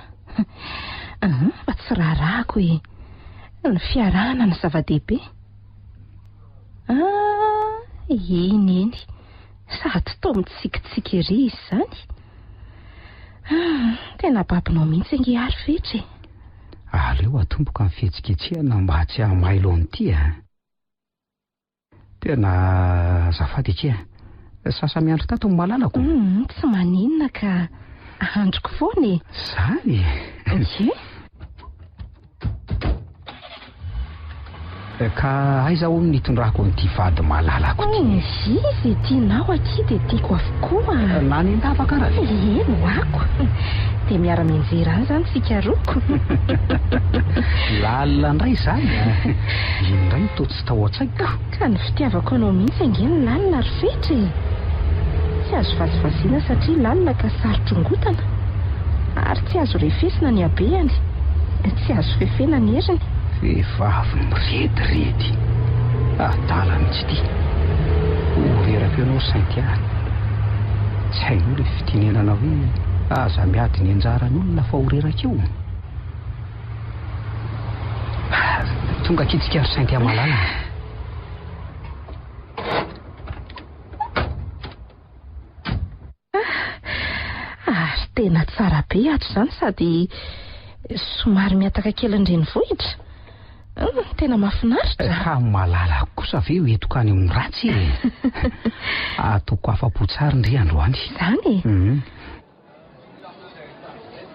Fa tsy rarahako hoe ny fiarahana ny zava-dehibe. Eny. Sady tao mitsikitsiky ery izy izany. Tena babinao mihitsy ange ary fetra. Aleo atomboka amin'ny fihetsiketsehana mba tsy hahamailo an'ity Tena azafady eke. Sasa miandro tato ny malalako. Tsy maninona ka androko foana. Zany. Ka aiza ho nitondrako an'ity vady malalako ity. Izy tianao aty dia tiako avokoa. Na ny andavaka raha. Eno ako. Dia miara-mianjera any izany sika roko. Lalina indray izany. Indray toa tsy tao an-tsaiko. Ka ny fitiavako anao mihitsy ange ny lalina ary fetra. Tsy azo vazivazina satria lalina ka sarotrongotana. Ary tsy azo refesina ny habeany. Tsy azo fefena ny heriny. Vehivavy mirediredy. Adala mihitsy ity. Orerako ianao Saint-Aty. Tsy hainao ilay fitenenana hoe aza miady ny anjaran'olona fa oreraka eo. Tonga kitsika ary Saint-Aty malala. Ary tena tsara be ato izany sady somary miataka kely an-drenivohitra. Tena mahafinaritra. Ka malala kosa ve ho entoko any amin'ny ratsy e. Ataoko afa-po tsara ndry androany. Izany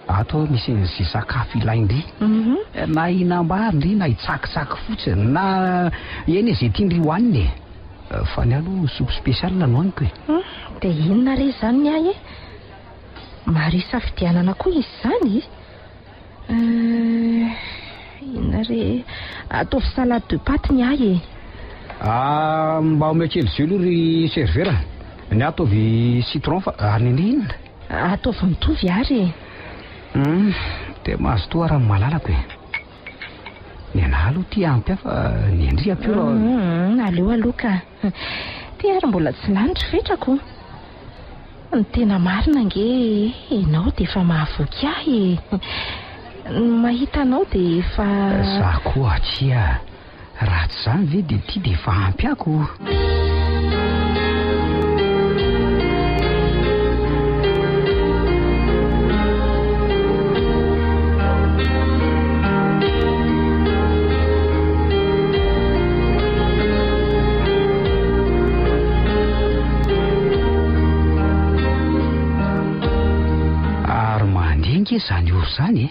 ato misy ny sakafo ilaindry. Na hinambary ndry na hitsakitsaky fotsiny na eny izay tiandry hohaniny e. Fa ny aloha soupe spéciale no haniko e. Dia inona re izany ny ahy e? Maro isafidianana koa izy izany. Inona re ataovy salade de pâte ny ahy e. Mba omeo kely zio aloha ry servera. Ny ataovy citron fa ary ny inona? Ataovy mitovy ary e. Dia mahazo toa raha malalako e. Ny anahy aloha tia ampy aho fa ny endry ampio raha. Aleo aloha ka. Ty ary mbola tsy lanitra fetrako. Ny tena marina ange ianao dia efa mahavoky ahy e. Mahita anao dia efa... Za koa atsia. Raha tsy izany ve dia ity dia efa ampy ako. Ary mandinga izany oro izany e.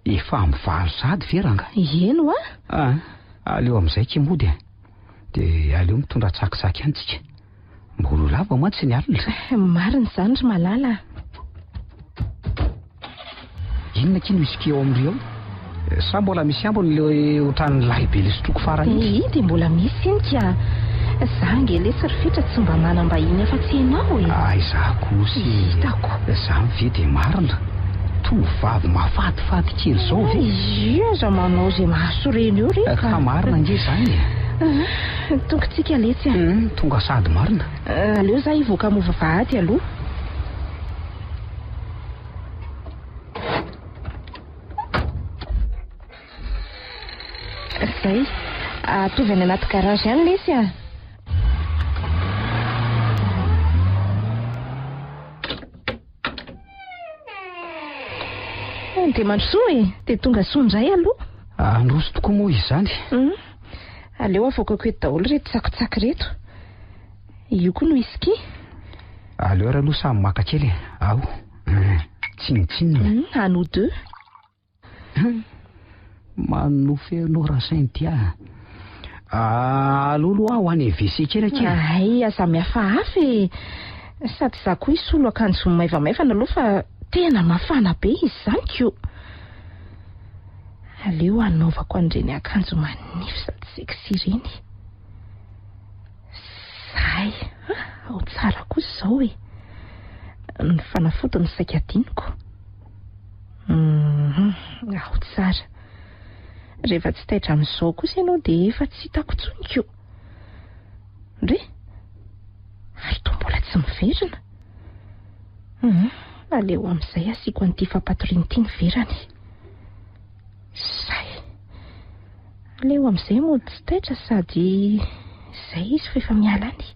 Efa mivalo sady veranga. Eno Aleo amin'izay kimody e. Dia aleo mitondra tsakitsaky antsika. Mbola lava mantsy ny alina. Marina izany ry malala. Inona kino whisky eo amin'ireo ao? Sa mbola misy ambony ilay ohatran'ny lahibe le sotroko farany? Dia mbola misy iny ka. Za ange le sarifetra tsy mba manam-bahiny afa tsy hainao e. Za kosa. Hitako. Za mivedy marina. Tovavy mahafatifaty kely izao ve? Aza manao izay mahasoreny eo re. Ka marina nge izany e. Tongotsika letsy a. Tonga sady marina. Aleo za hivoaka mova vahady aloha. Zay atovy any anaty garage any lesy a. Dia mandrosoa e. Dia tonga soa indray aloha. Androso tokoa moa izany. Aleo avoakako eto daholo reto tsakitsaky reto. Io koa no whisky. Aleo raha aloha samy maka kely e. Ao. Tsinitsinina. Anao deux. Manofy anao raha Saint-Aty. Alolo aho any WC kely aky. Ay, samihafa e. Sady za koa isolo akanjo maivamaivana aloha fa tena mafana be izy zany ko. Aleo anaovako an'ireny akanjo manify sady sexy ireny. Zay, ao tsara kosa izao e. Ny fanafody ny saika adiniko. Ao tsara. Rehefa tsy taitra amin'izao kosa ianao dia efa tsy hitako intsony ko. Ndre? Ary toa mbola tsy miverina. Aleo amin'izay asiako an'ity fampatoriana ity ny verany. Zay. Aleo amin'izay mody tsy taitra sady izay izy fa efa miala any.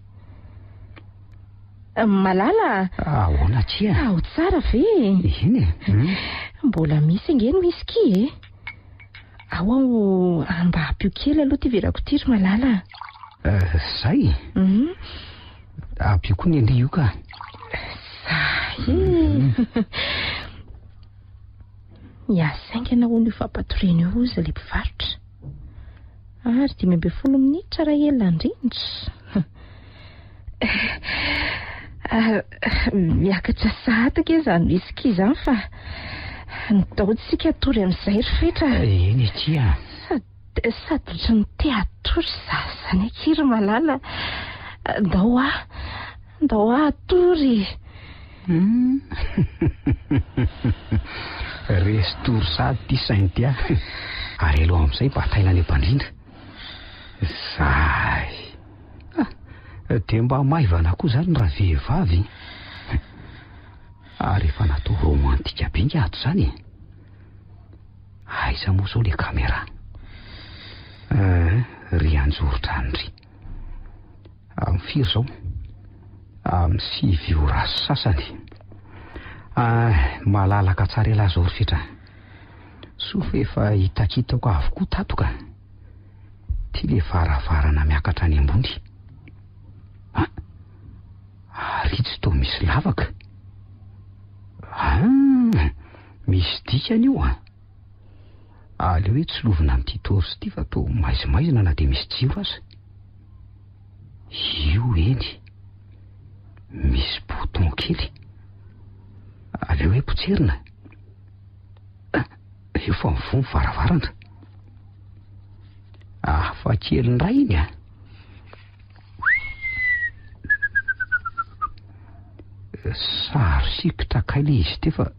Malala. Ahoana tsia? Ao tsara ve? Iny e. Mbola misy angeny misy ki e. Ao mba hampio kely aloha ty verako ty ry Malala. Zay? Ampio koa ny andry io ka. Zay. Miasaingana ho ny fampatoriana io izy ilay mpivarotra. Ary 5 minitra raha ela indrindra. Miakatra sahataka izany whisky izany fa nitaontsika atory amin'izay ry fetra. Eny tsia. Sady ohatry ny te atory zany aky ry Malala. Ndao atory. Resy tory sady ty sainy ty ary aloha amin'izay bataina any am-pandrindra. Zay. Dia mba maivana koa zany raha vehivavy. Ary efa natao romantika be ato zany. Aiza moa zao le kamera? Ry anjoro-drano ry. Amin'ny firy zao? Amin'ny 5 ora sasany. Malalaka tsara ela zao ry fetra. Sofa efa hitakitako avokoa tatoka. Ty le varavarana miakatra any ambony. Ary tsy toa misy lavaka. Misy dikany io aleo hoe tsy lovina amin'ity tory ity fa toa maizimaizina na dia misy jiro aza. Io eny. Misy bouton kely. Aleo hoe potserina. Io fa mivoha ny varavarana. Fa kely ny ray iny sary sikotra kaile izy ty fa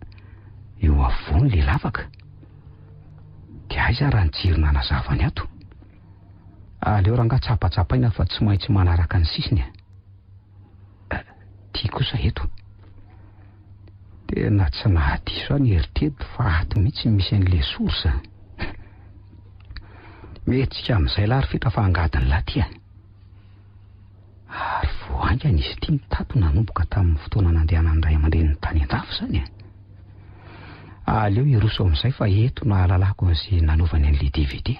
eo avony le lavaka. Dia aiza raha ny jirona nazavany ato. Aleo ranga tsapatsapaina fa tsy maintsy manaraka ny sisiny. Ty kosa eto. Tena tsy nahadiso any eritreto fa ato mihitsy misy an'le sorsa. Metsika amin'izay lary fetra fa angadiny laty. Ary voaingana izy ity mitato nanomboka tamin'ny fotoana nandehanany ray aman-dreniny tany an-dafy zany. Aleo iroso amin'izay fa eto na alalako izay nanovany an'le DVD.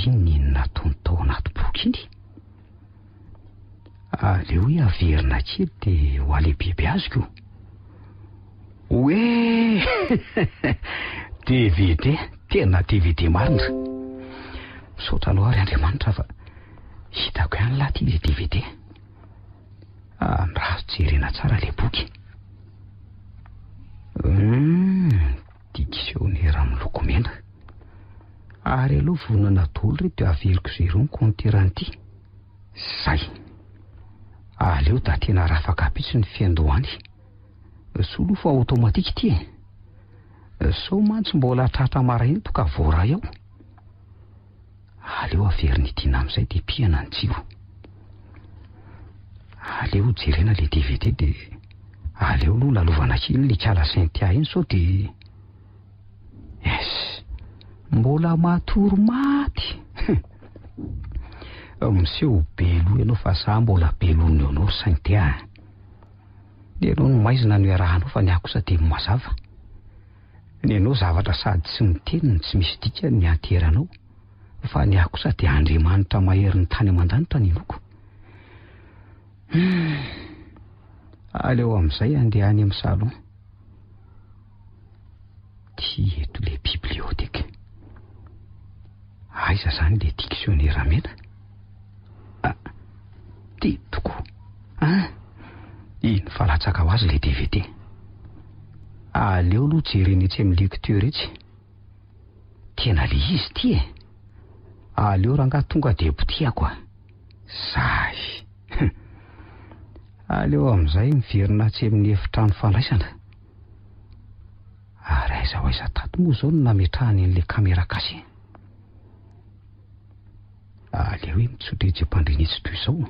Iny nataony tao anaty boky iny. Aleo averina kely dia ho alehibebe azoko. Oe DVD, tena DVD marina. Misaotra aloha ary Andriamanitra fa hitako ihany laty le DVD. Raha jerena tsara le boky. Dictionnaire miloko mena. Ary aloha vonana daholo reto averiko izay irony konteran'ity. Zay. Aleo da tena rafaka pitsy ny fiandohany. Solo fa automatika ity. Sao mantsy mbola tratra maraina toka voaray ao. Aleo averina ity amin'izay dia piana ny jiro. Aleo jerena le DVD dia aleo aloha lalovana kely le kala Saint-Tia iny sao dia mbola matory maty. Miseho belo ianao fa sa mbola belonao anao Saint-Tia. Dia ianao no maizina no iarahanao fa ny ahy kosa dia mazava. Ny ianao zavatra sady tsy miteniny tsy misy dika ny anteranao fa ny ahy kosa dia Andriamanitra mahery ny tany aman-danitra ny loko. Aleo amin'izay andeha any amin'ny salon. Ty eto le biblioteka. volamena. Ty tokoa. Iny falatsaka ho azy ilay DVD. Aleo aloha jereny etsy amin'ny lecteur etsy. Tena le izy ty e. Aleo raha angaha tonga dia potiako a. Zay. Aleo amin'izay miverina tsy amin'ny efitrano fandraisana. Ary aiza ho aiza tato moa izao no nametrahany an'ilay kamera kasy. Aleo hoe mitsotra etsy am-pandrinitsy toy izao.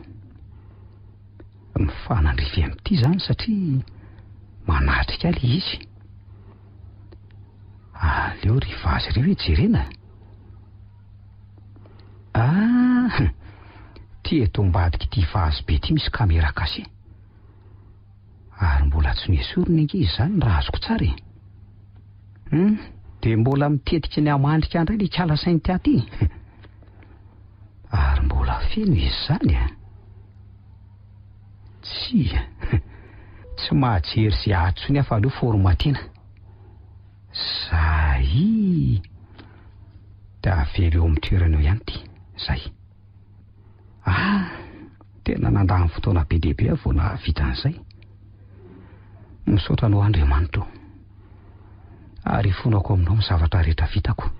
Mifanandrify amin'ity izany satria manatrika ilay izy. Aleo riva azy ireo hoe jerena. Ty eto ambadika ity vazy be ity misy kamera kasy. Ary mbola tsy nesoriny angizy izany raha azoko tsara e. Dia mbola mitetika ny amandrika indray ilay kala sainty aty. Ary mbola feno izy izany a. Tsy mahajery sy atsony afa aleo formatina. Zay. Da avela eo amin'ny toerana eo ihany ty. Zay. Tena nandany fotoana be dehibe vao nahavita an'izay. Misaotra anao Andriamanitra. Ary fonako aminao amin'ny zavatra rehetra vitako.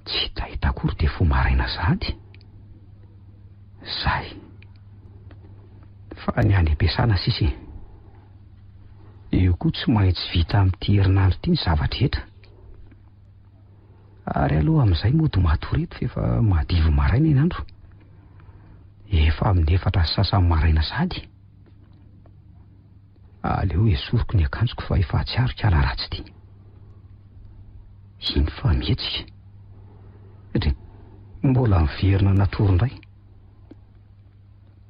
Tsy hita akory dia fo maraina sahady. Zay. Fa ny any am-piasana sisy. Io koa tsy maintsy vita amin'ity herinandro ity ny zavatra rehetra. Ary aloha amin'izay mody matoreto fa efa madivo maraina ny andro. Efa amin'ny 4 maraina sahady. Aleo esoriko ny akanjoko fa efa atsiarika ala ratsy ity. Iny fa mihetsika. Mbola miverina natory indray.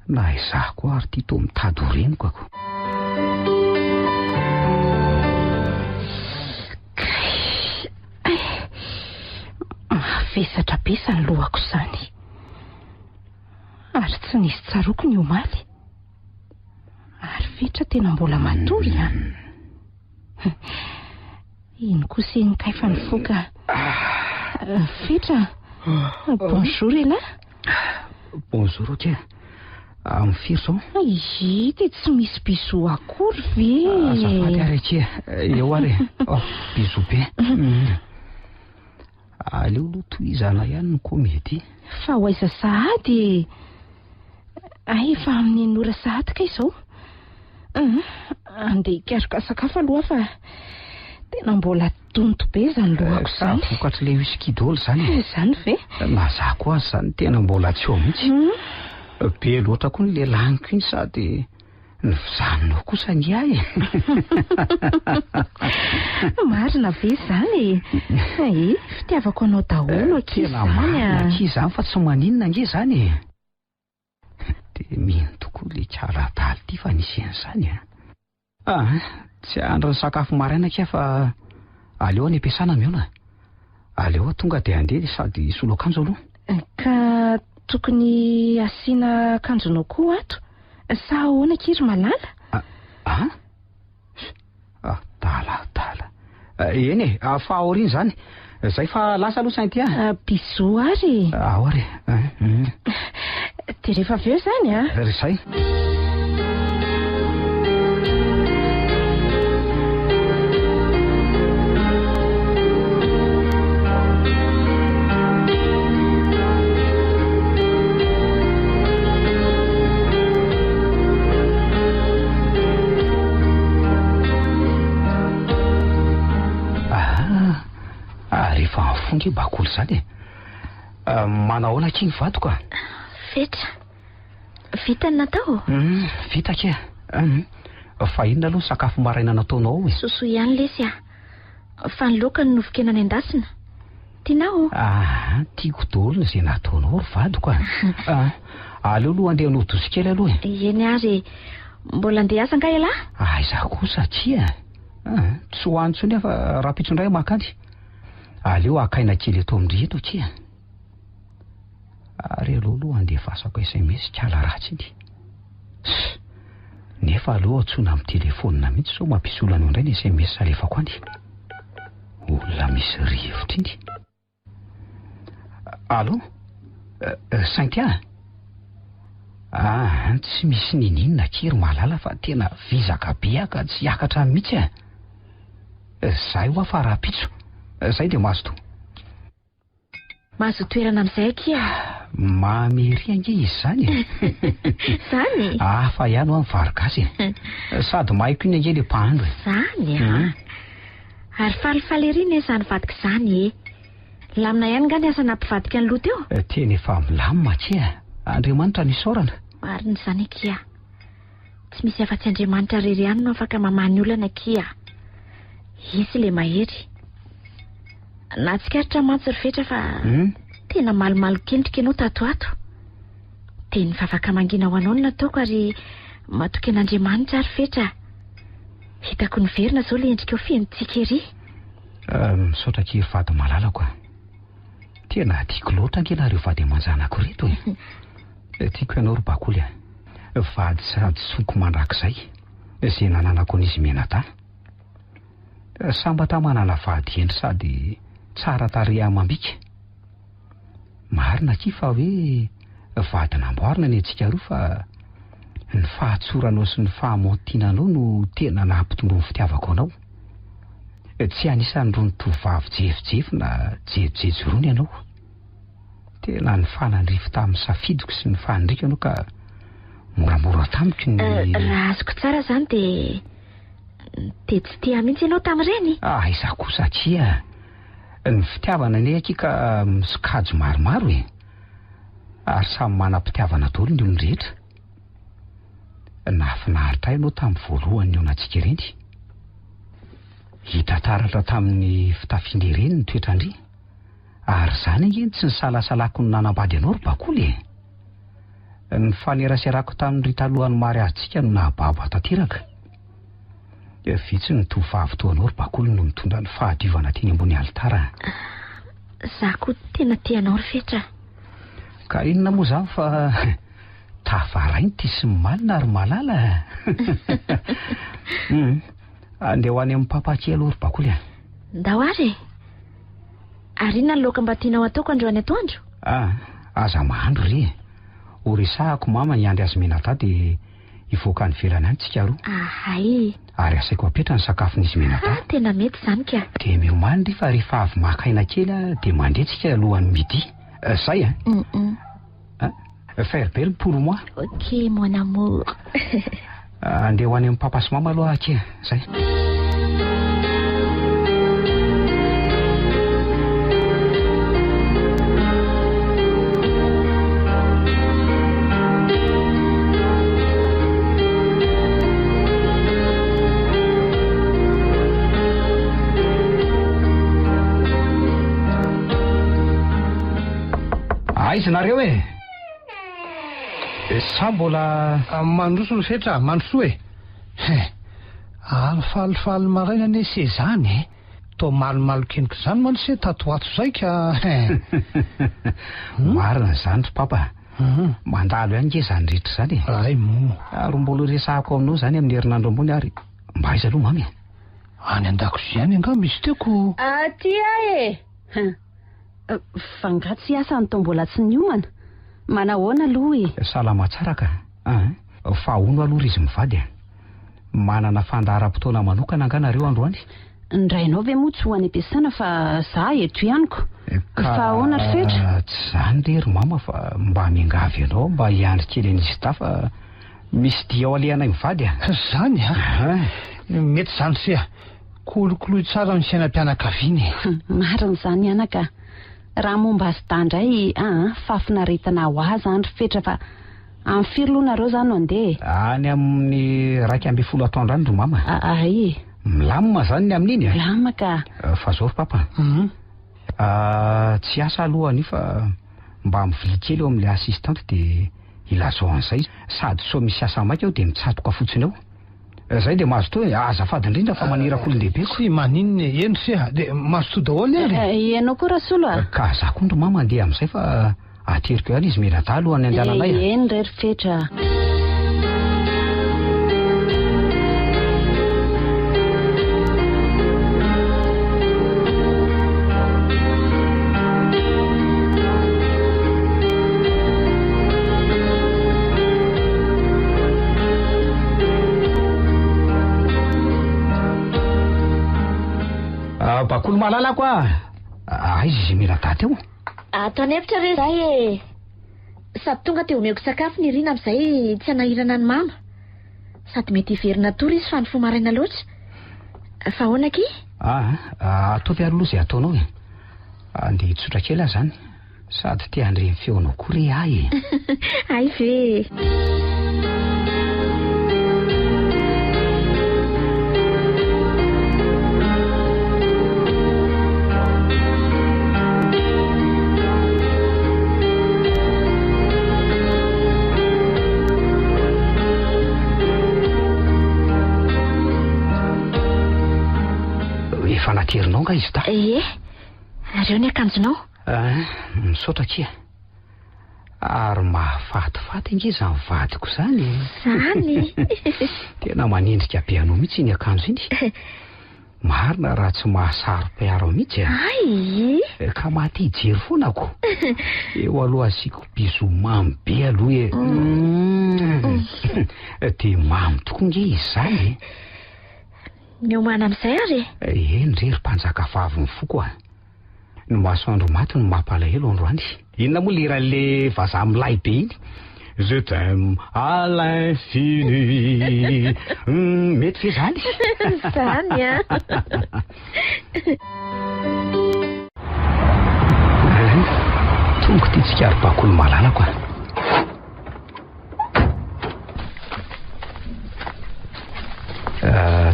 Na izahako ary ty to mitady horeniko ako. Mavesatra be sa ny lohako izany. Ary tsy nisy tsaroko ny omaly. Ary fetra tena mbola matory a. Ino kosa ny kaifa nifoka. Fetra. Bonjour Ela. Bonjour ok. Mifiry zao. Ity tsy misy bisou akory ve. Azafady ary aky. Eo ary. Bisou be. Aleo aloha tohizana ihany ny komedy. Fa ho aiza sahady. Efa amin'ny nora sahady ka izao. Andeha hikaroka sakafo aloha fa tena mbola tonto be izany lohako izany. Vokatry ilay whisky daholo izany. Izany ve? Mazah koa azy izany tena mbola tsy eo mihitsy. Be loatra koa ny lehilahniko iny sady ny fizanonao kosa ny ahy. Marina ve izany? Fitiavako anao daholo ankizy izany. Ankizy izany fa tsy maninona ange izany. Dia mino tokoa ilay karataly ity fa nisy an'izany a. Tsy andro ny sakafo maraina kea fa aleo any am-piasana miona. Aleo tonga dia andeha sady solo akanjo aloha. Ka tokony asiana akanjonao koa ato. Sa ahoana kiry malala? Dala. Eny e, fa aoriana izany. Zay fa lasa aloha sainty a. Bisou ary. Ary. Dia rehefa avy eo izany a. Izay. Rehefa mifongy bakolo izany e. Manahoana kiny vadoka? Fetra. Vita ny natao? Vita ke. Fa inona aloha sakafo maraina nataonao e? Soso ihany lesy a. Fa ny laoka ny novokena any an-dasina. Tianao? Tiako daholo izay nataonao ry vadoka. Aleo aloha andeha hanodosy kely aloha e. Eny ary. Mbola andeha asa nga ela? Izaho kosa satria tsy ho antsony fa rapitro indray makany. Aleo akaina kely eto amin'ny reto kia. Ary aleo aloha andeha fasako SMS kala ratsy iny. Nefa aleo atsoina amin'ny telefonina mihitsy sao mampisolo anao indray ny SMS alefako any. Olona misy rivotra iny. Allo? Saintia? Tsy misy ninina kiry malala fa tena vizaka be aka tsy akatra mihitsy a. Zahay ho afa raha-pitso. Zay dia mahazo to. Mahazo toerana amin'izay kia. Mamery ange izy zany. Zany? Fa ihany ho amin'ny varogasy. Sady mahaiko iny ange le mpahandro. Zany Ary falifaly ery izany vadika izany Lamina ihany nga ny asa nampivadika ny loha teo. Tena efa milamina kia. Andriamanitra nisaorana. Marina izany kia. Tsy misy afa-tsy Andriamanitra rery ihany no afaka mamany olana kia. Izy le mahery. Na tsikaritra mantsy rifetra fa tena malomalo kendrika ianao tatoato. Dia ny vavaka mangina ho anao no nataoko ary matoky an'Andriamanitra rifetra. Hitako ny verina zao le endrika ho fiaintsika ery. Misaotra kiry vady malalako. Tena tiako loatra angenareo vady aman-janako reto tiako ianao ry bakoly vady sady soko mandrakizay izay nananako an'izy menata. Sambata manana vady endry sady tsara tarehy amam-bika. Marina ki fa hoe vady namboarina ny antsika roa fa ny fahatsoranao sy ny fahamontinanao no tena nampitombo ny fitiavako anao. Tsy anisan'ny rony tovavy jefijefy na jejojejorony ianao. Tena ny fanandrify tamin'ny safidiko sy ny fanandrika anao ka moramora tamiko ny... Raha azoko tsara zany dia tsy tia mihitsy ianao tamin'ireny. Izaho kosa kia. Ny fitiavana ny akika misokajy maromaro ary samy manam-pitiavana daholo ny olona rehetra. Nahafinaritra ianao tamin'ny voalohany eo antsika ireny. Hita taratra tamin'ny fitafiana ireny ny toetrandry. Ary izany angeny tsy nisalasalako ny nanambady anao ry bakoly. Ny faneraserako tamin'ny ritalohan'ny mariazitsika no nahababo tanteraka. Vitsy ny tovavy toa anao ry bakoly no mitondra ny fahadiovana teny ambony alitara. Zaho koa tena tianao rifetra. Ka inona moa izany fa tavarainy ty sy malina ary malala. Andeha ho any amin'ny papakely aloha ry bakoly. Ndao ary. Ary inona ny laoka mba tianao ataoko androany atoandro? Aza mahandro ry. Horesahako mama ny andry azy menata dia hivoaka ny velany any tsika roa. Hay. Ary asaiko apetra ny sakafon'izy menata. Tena mety izany ka. Dia miomany ry fa rehefa avy makaina kely dia mandeha tsika alohan'ny midi. Zay faire belle pour moi. Ok mon amour. Andeha ho any amin'ny papa sy mama aloha kia. Zay. Aiza nareo sa mbola mandroso rifetra mandroso alifalifaly maraina ane se zany to malomalo keniko zany mano se tatoato zay ka. Marina zany ry papa. Mandalo ihany nge zany rehetra zany ay mo ary mbola resahako aminao zany amin'ny herinandro ambony ary mba aiza aloha mamy. Any an-dakozia any anga misy teoko. Tia fangatsy asa ny to mbola tsy niomana. Manahoana aloha salama tsara ka. Fahono aloha izy mivady. Manana fandaharam-potoana manokana anganareo androany. Ndrainao ve moa tsy ho any am-piasana fa za eto ihaniko. Fa ahoana rifetra? Tsy zany lery mama fa mba miangavy ianao mba hiandry kely an'izy ta fa misy dia ao alehanay mivady. Zany mety zany se kolokoloy tsara ny fiainam-pianakaviany. Marina zany anaka. Raha momba azy tandray fafinaretana ho azy andro fetra fa amin'ny firy loha nareo zany no andeha? Any amin'ny 12 atoandro any ro mama. Ay. Milamina zany ny amin'iny. Milamina ka. Fa zao ry papa. Tsy asa aloha any fa mba mividy kely eo amin'ilay assistante dia ilazao an'izay sady so misy asa maika eo dia mitsatoka fotsiny eo. Zay dia mahazo to azafady indrindra fa manirako olon-dehibe ko. Tsy maninona eny se dia mahazo to daholo ary. Ianao koa rasolo ka za koa ndro mama andeha amin'izay fa ateriko ihany izy menata alohan'ny andehananay. Eny ry rifetra. bakolo malalako izy mila daty eo. Ataony hevitra re zay e. Sady tonga teo omeko sakafo ny rina amin'izay tsy hanahirana ny mama. Sady mety hiverina tory izy fa ny fomaraina loatra. Fa ahoana ki? Ataovy ary aloha izay ataonao e. Andeha hitsotra kely aho zany. Sady te handre ny feonao kory ahy e. Ay ve. Efa naterinao nga izy ta? Reo ny akanjonao? Misaotra kia. Ary mahafatifaty inge izany vadiko zany. Zany? Tena manendrika be anao mihitsy iny akanjo iny. Marina raha tsy mahasaro-piaro mihitsy Ay. Ka maty hijery foana ako. Eo aloha asiako biso mamy be aloha dia mamy tokoa nge izy zany. Miomana amin'izay ary? Eny rery mpanjaka vavy ny foko a. Ny masoandro maty no mampalahelo androany. Inona moa liran'le vazaha milay be iny? Je t'aime à l'infini. Mety fe zany? Zany a. Tonga ty tsikary bakolo malalako a.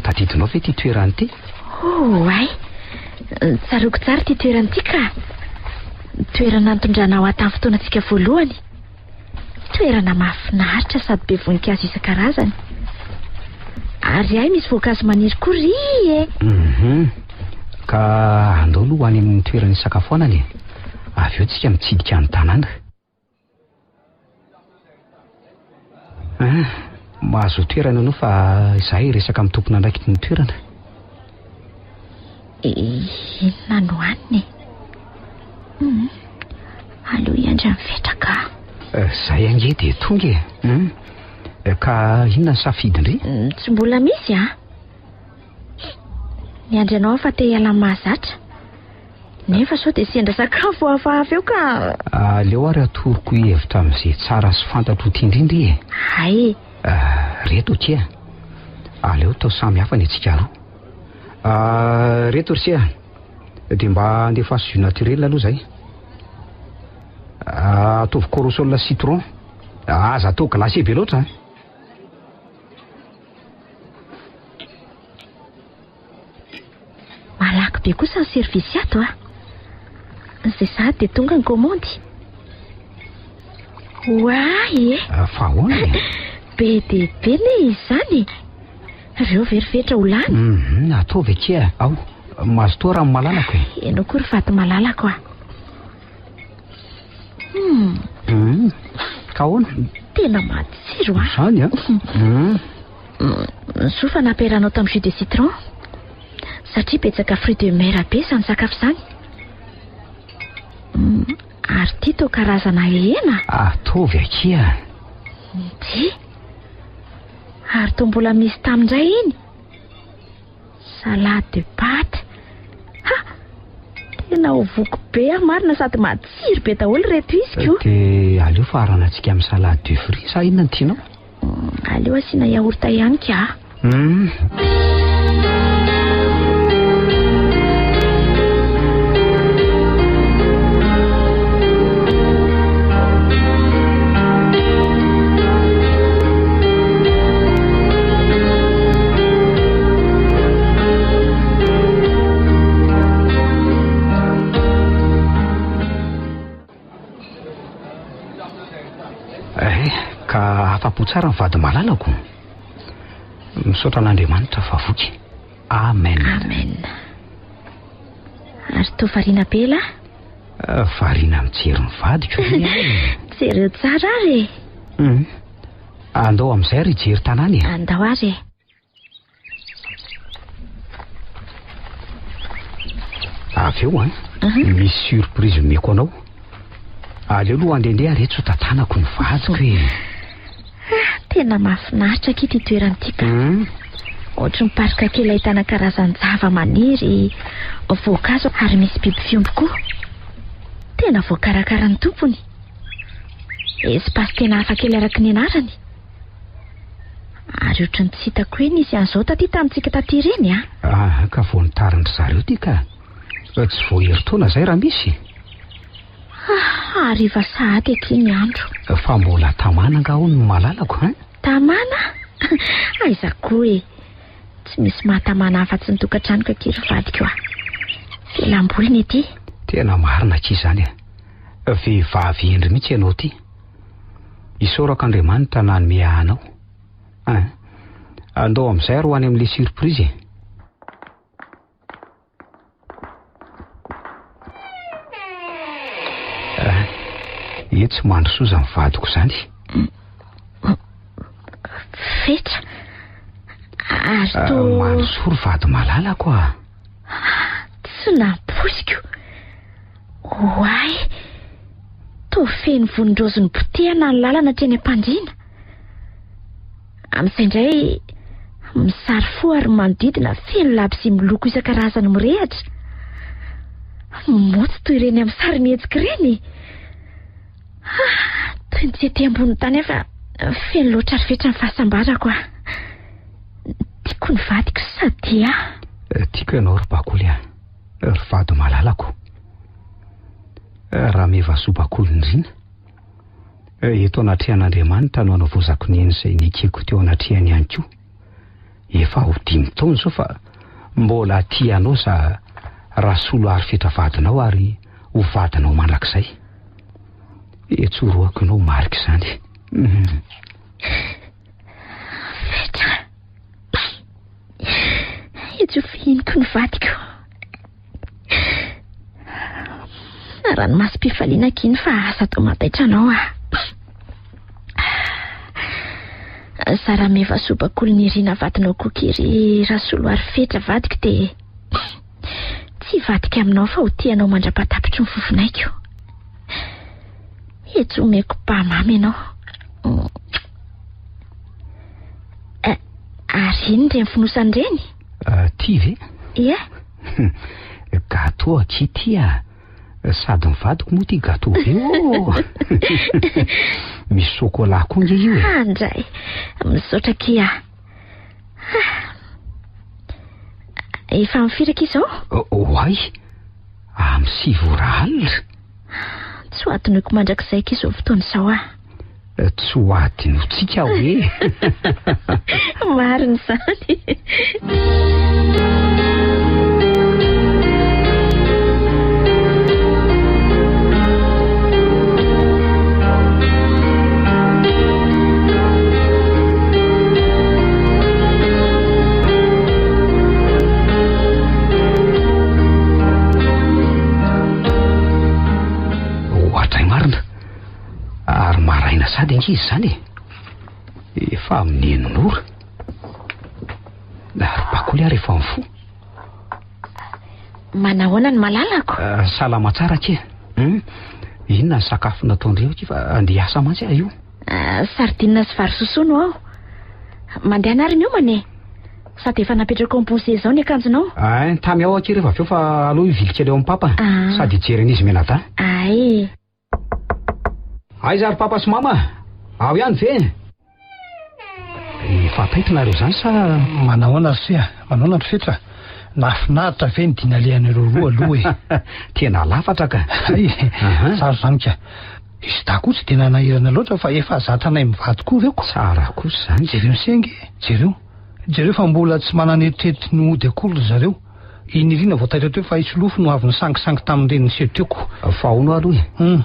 Tadidinao ve ty toerany ty? Ay. Tsaroko tsara ty toerany ty ka. Toerana nitondranao ataminy fotoanantsika voalohany. Toerana mahafinaritra sady be voninkazo isan-karazany. Ary ay misy voankazo maniry kory e. Ka andao aloha any amin'ny toerana isakafoanany. Avy eo tsika mitsidika ny tanàna. Mahazo toerana anao fa izahay resaka amin'ny tompona andraiky ny toerana. Inona no aniny? Aleo iandra mivetraka. Zay ange dia tonga e. Ka inona ny safidindry? Tsy mbola misy a. Niandry anao fa te hiala mahazatra. Nefa sao dia sendra sakafo hafahafa eo ka. Aleo ary atoroko hevitra amin'izay tsara sy fantatro tindrindry e. Ay. Reto tia. Aleo tao samy hafa ny antsika roa. Reto sia. Dia mba andefa jus naturel aloha zay. Ataovy corosol citron. Aza atao glacé be loatra. Malaky be kosa ny service ato a. Izay sady dia tonga ny komandy. Oay e. Fa ahoana e? Be dia be le izy zany. Reo verivetra ho lany. Ataovy akia. Ao, mahazo toa raha malalako e. Enao kory vaty malalako a. Ka ahoana? Tena matsiro a. Zany a. Sofa nampiarahanao tamin'ny jus de citron. Satria betsaka fruit de mer be izany sakafo izany. Ary ty tao karazana hena. Ataovy akia. Ty. Ary toa mbola misy tamindray iny. Salade de pâte. Tena ho voko be marina sady matsiro be daholo reto izy ko. Dia aleo fa aranantsika amin'ny salade de fruits sa inona ny tianao? Aleo asiana yaourt ihany ka. Ka afa-po tsara ny vady malalako. Misaotra an'Andriamanitra fa voky. Amen. Amen. Ary toa variana be la? Variana mijery ny vadiko. Jereo tsara ary. Andao amin'izay ary hijery tanàna e. Andao ary. Avy eo misy surprise omeko anao. Aleo aloha andehandeha rehetra ho tantanako ny vadiko e. Tena mahafinaritra ky ty toerany tika. Ohatry miparika kely ahitana karazany zava-maniry, voankazo ary misy biby fiomby koa. Tena voakarakara ny tompony. Sy pasy tena hafa kely araka ny anarany. Ary ohatry ny tsy hitako hoe nisy an'izao taty tamintsika taty ireny a. Ka voanitariny zareo ty ka. Tsy voahery taona zay raha misy. Hariva sahady aty ny andro. Fa mbola tamana nga ho no malalako ha? Tamana? Aizako e. Tsy misy mahatamana afa-tsy ny tokantranoko kely vadiko a. Fialamboliny ety. Tena marina tsy izany a. Vehivavy endry mihitsy ianao ty. Isaorako Andriamanitra nanome anao. Andao amin'izay ary ho any amin'ilay surprise. Tsy mandrosoza ny vadiko zany. Fetra. Ary mandrosory vady malalako a. Tsy namposiko. Oay. Toa feno vonindrozony potehana ny lalana teny am-pandriana. Amin'izay indray misary fo ary manodidina feno labsy miloko isan-karazany mirehatra. Motsy toy ireny amin'ny sary mihetsika ireny. Toy ny tsy ety ambony tany efa feno loatra ary fetra ny fahasambarako a. Tiako ny vadiko sady a. Tiako ianao ry bakoly a. Ry vady malalako. Raha mevasoa bakoly indrina. Eto anatrehan'Andriamanitra no anavozako ny eny izay nikeko teo anatrehany ihany koa. Efa ho 5 taona zao fa mbola tianao sa rasolo ary fetra vadinao ary ho vadinao mandrakizay. Tsoroako ianao marika izany. Fetra. Etsy fihiniko ny vadiko. Raha ny masom-pifaliana kiny fa asa tao mataitra anao a. Sara mevasoa bakoly ny rina vadinao kokery rasolo ary fetra vadiko dia tsy vadika aminao fa ho tianao mandrapatapitry ny fofonaiko. Etsy omeko mpamamy ianao. Ary iny ireny finosany ireny? Ty ve? Ie. Gato aky ty a. Sady ny vadiko moa ty gato be o. Misy sokola koa nge io e. Andray, misaotra kia. Efa mifiraka izao? Oay, amin'ny 7 ora alina. Tsy ho adinoiko mandrakizay k'izao fotoana izao a. Tsy ho adinotsika hoe. Marina izany. Ary maraina sady ankizy zany e. Efa amin'ny enon'ora. Ary bakoly ary efa mifo. Manahoana ny malalako? Salama tsara kye. Inona ny sakafo nataondreo ky fa andeha asa mantsy io? Sardine sy vary sosono ao. Mandeha anariny io mane. Sady efa napetraka compose zao ny akanjonao? Tamy ao aky rehefa aveo fa aloha ivilika leo amin'ny papa. Sady jeren'izy menata. Ay. Aiza ry papa sy mama? Ao ihany ve? Efa taitinareo zany sa manahoana ry sea? Manahoana ry fetra? Nafinaritra ve ny dinalehan'ireo roa aloha e? Tena lafatra ka. Tsara zany ka. Izy da koa tsy tena nahirana loatra fa efa zatranay mivady koa reo. Tsara kosa zany. Jereo sengy, jereo fa mbola tsy mananeritrerity ny ody akolo zareo. Iny irina vao taitra teo fa isolofo no avy ny sangisangy tamin'ireny seteoko. Fa ono aloha e.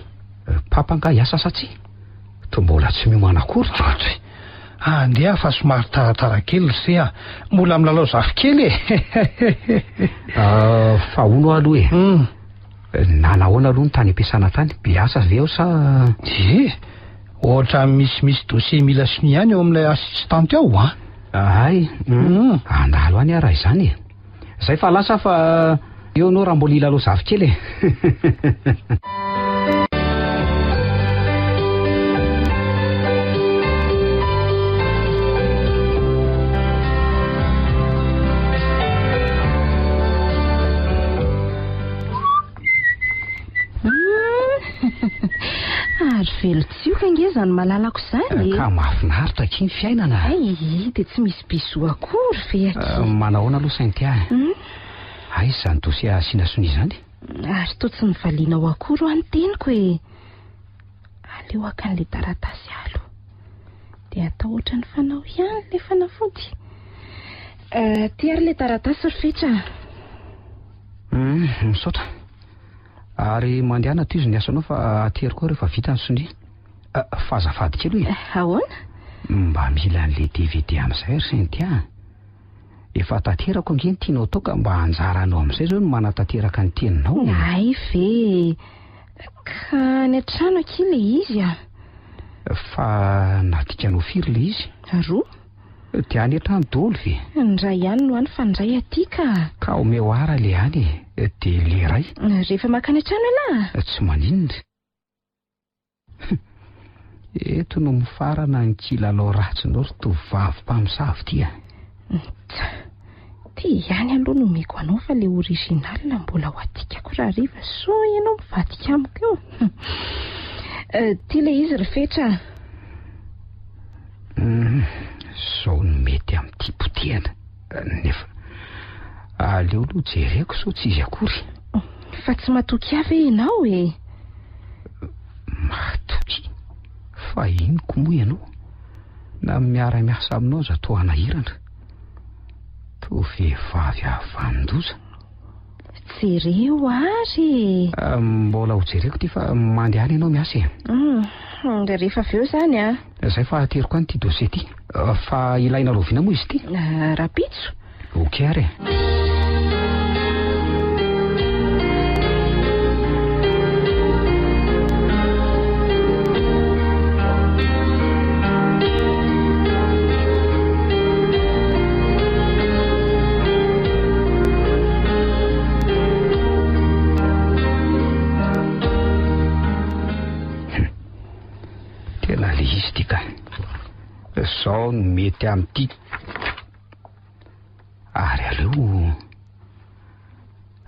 Papa nga hiasa satsia to mbola tsy miomana akory. Andeha fa somary taratara kely se mbola milalao zafy kely e. Fa ono aloha e. Nanahoana aloha ny tany ampiasana tany? Biasa ve ao sa? Ohatra misy dossier mila siny ihany eo amin'ilay assistante ao a. Ay, andalo any ara izany e. Zay fa lasa fa eo anao raha mbola ilalao zafy kely e. velo tsioka nge zany malalako izany ka mahafinaritra kiny fiainana. Ay dia tsy misy biso akory ve aky. Manahoana aloha sainty ahy. Ay izany dosie asiana soni izany. Ary toa tsy nivaliana ao akory ho anoteniko e. Aleo aka an'ilay taratasy alo dia atao ohatra ny fanao ihany ilay fanafody. Ty ary ilay taratasy rofetra. Misaotra. Ary mandehana toy izy ny asanao fa atery koa rehefa vita ny soni. Fazafady kely hoe. Ahoana? Mba mila an'ilay DVD amin'izay ry sainty ahy. Efa tanterako angeny tianao atao ka mba anjaranao amin'izay zao no manatanteraka ny teninao. Ay ve ka any an-trano aky ilay izy fa nadikanao firy ilay izy? Roa. Dia any an-trano daholo ve? Ndray ihany no any fa ndray aty ka omeo ara ilay any dia ilay iray. Rehefa makany an-trano ialahy? Tsy maninona. Eto no mifarana ny kilalao ratsinao ry tovovavy mpamosavy ty. Ty ihany aloha no meko anao fa ilay original mbola ho atikako raha riva so ianao mivadika amiko eo. Ty ilay izy rofetra. Zao no mety amin'ity potehana. Nefa aleo aloha jereko so tsy izy akory. Fa tsy matoky avy ianao e. Matoky? Fa inoko moa ianao? Na miara-miasa aminao za toa hanahirana. Toa vehivavy avandoza. Jereo ary. Mbola ho jereko ty fa mandehana ianao miasa e. Dia rehefa avy eo izany Zay fa ateriko any ty dosie ty. Fa ilaina loviana moa izy ty. Rapitso. Okey ary. Tena le izy ty ka. Zao no mety amin'ity. Ary aleo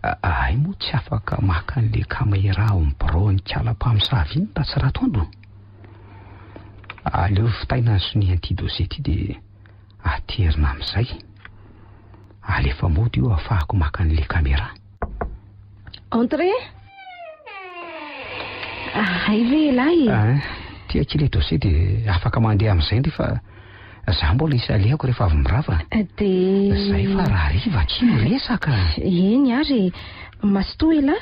ay moa tsy afaka maka an'ilay caméra ao mibro ny kala-mpamosavy iny mba tsy raha toandro. Aleo fitaina ny soni an'ity dosie ty dia aterina amin'izay. Alefa mody io ahafahako maka an'ilay caméra. Entrée. Ay ve lahy. Ty akilay dosie dia afaka mandeha amin'izay ndry fa za mbola isalehako rehefa avy mirava. Dia zay fa raha riva kino resaka. Eny ary masotoa elahy.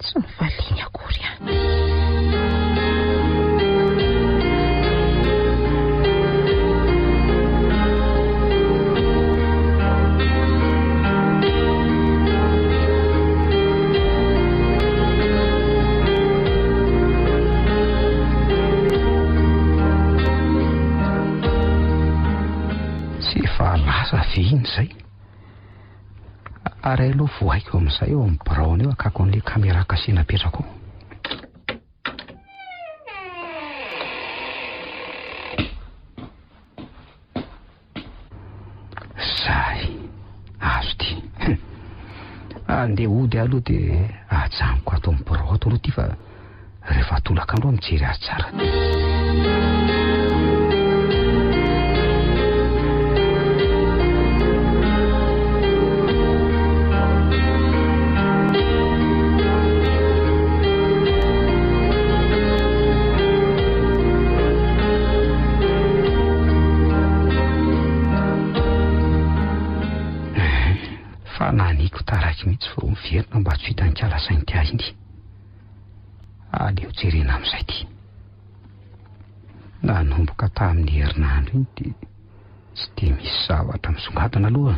Tsy mivaliany akory lasa ve iny zay. Ary aloha voaiko amin'izay eo amin'ny braony eo akako an'ilay caméra kasina apetrako. Zay azo ty. Andeha ody aloha dia ajanoko ato amin'ny brao ato aloha ty fa rehefa atolaka andro mijery azy tsara. Naniko taraky mihitsy vao miverina mba tsy hitany kalasainty ahy iny. Aleo jerena amin'izay ty. Nanomboka tamin'ny herinandro iny dia tsy dia misy zavatra misongadina aloha.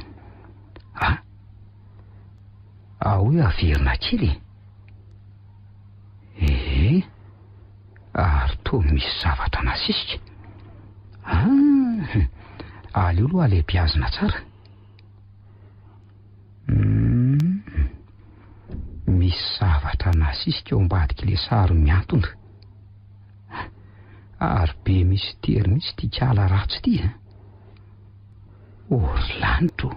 Hoe averina kely. Ary toa misy zavatra nasisika. Aleo aloha alehibiazina tsara. Misy zavatra nasisika eo ambadika ilay sary miantona. Ary be misy tery mihitsy ity kala ratsy ity. Ory lanitro.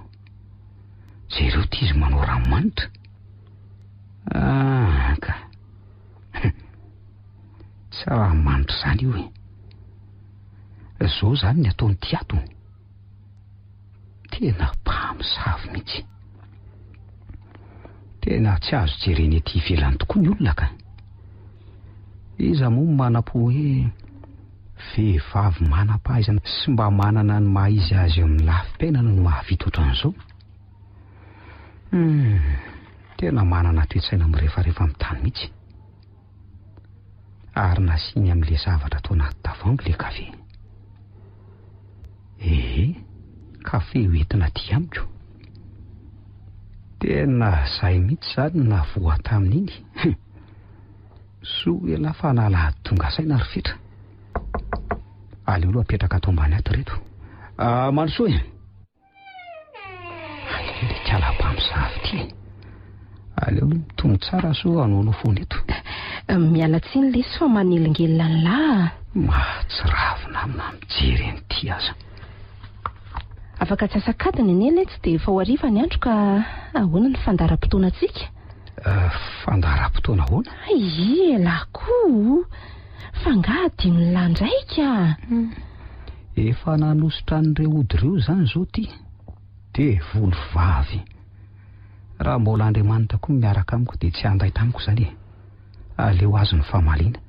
Jereo ty izy manao ranomanitra. Ka Tsy raha manitra izany io e. Zao izany ny ataony tiato. Tena mpamosavy mihitsy. Tena tsy azo jereny ety ivelany tokoa ny olona ka. Iza moa manam-po hoe vehivavy manam-pahaizana sy mba manana ny maha-izy azy eo amin'ny lafim-piainana no mahavita ohatran'izao. Tena manana toe-tsaina mirehefarehefa amin'ny tany mihitsy. Ary nasiany amin'ile zavatra tao anaty tavoahangy le kafe. Kafe hoentina dia amiko. Tena izay mihitsy izany na voa tamin'iny. Soa ela fa nalahady tonga saina ary fetra. Aleo aloha apetraka ato ambany ato reto. Manosoa e. Aleo kala-mpamosavy ty. Aleo mitombo tsara so anono foana eto. Miala tsiny lesy fa manelingelina ny lahy. Mahatsiravina amina mijery an'ity aza. Afaka tsasakadiny eny tsy dia efa ho hariva ny andro ka ahoana ny fandaram-potoana antsika? Fandaram-potoana ahoana? Lakoa. Fangadiny landraika. Efa nanositra an'ireo ody ireo izany zao ty. Dia volo vavy. Raha mbola Andriamanitra koa miaraka amiko dia tsy handay tamiko izany e. Aleo azy ny famaliana.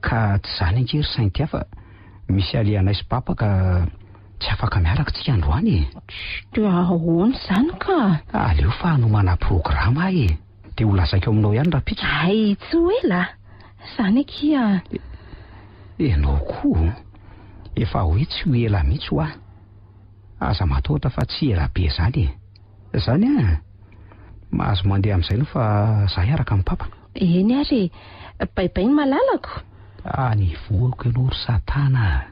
Ka tsy izany ankery sainty hafa. Misy alianay sy papa ka tsy afaka miaraka tsika androany e. Ahoana izany ka? Aleo fa hanomana programa e. Dia ho lazaiko aminao ihany raha pitsy. Tsy hoe la. Izany akia. Enao koa. Efa hoe tsy ho ela mihitsy ho aho. Aza matahotra fa tsy ela be izany e. Izany mahazo mandeha amin'izay no fa izahay araka amin'ny papa. Eny ary, baibay ny malalako. Ny voako ianao ry satana.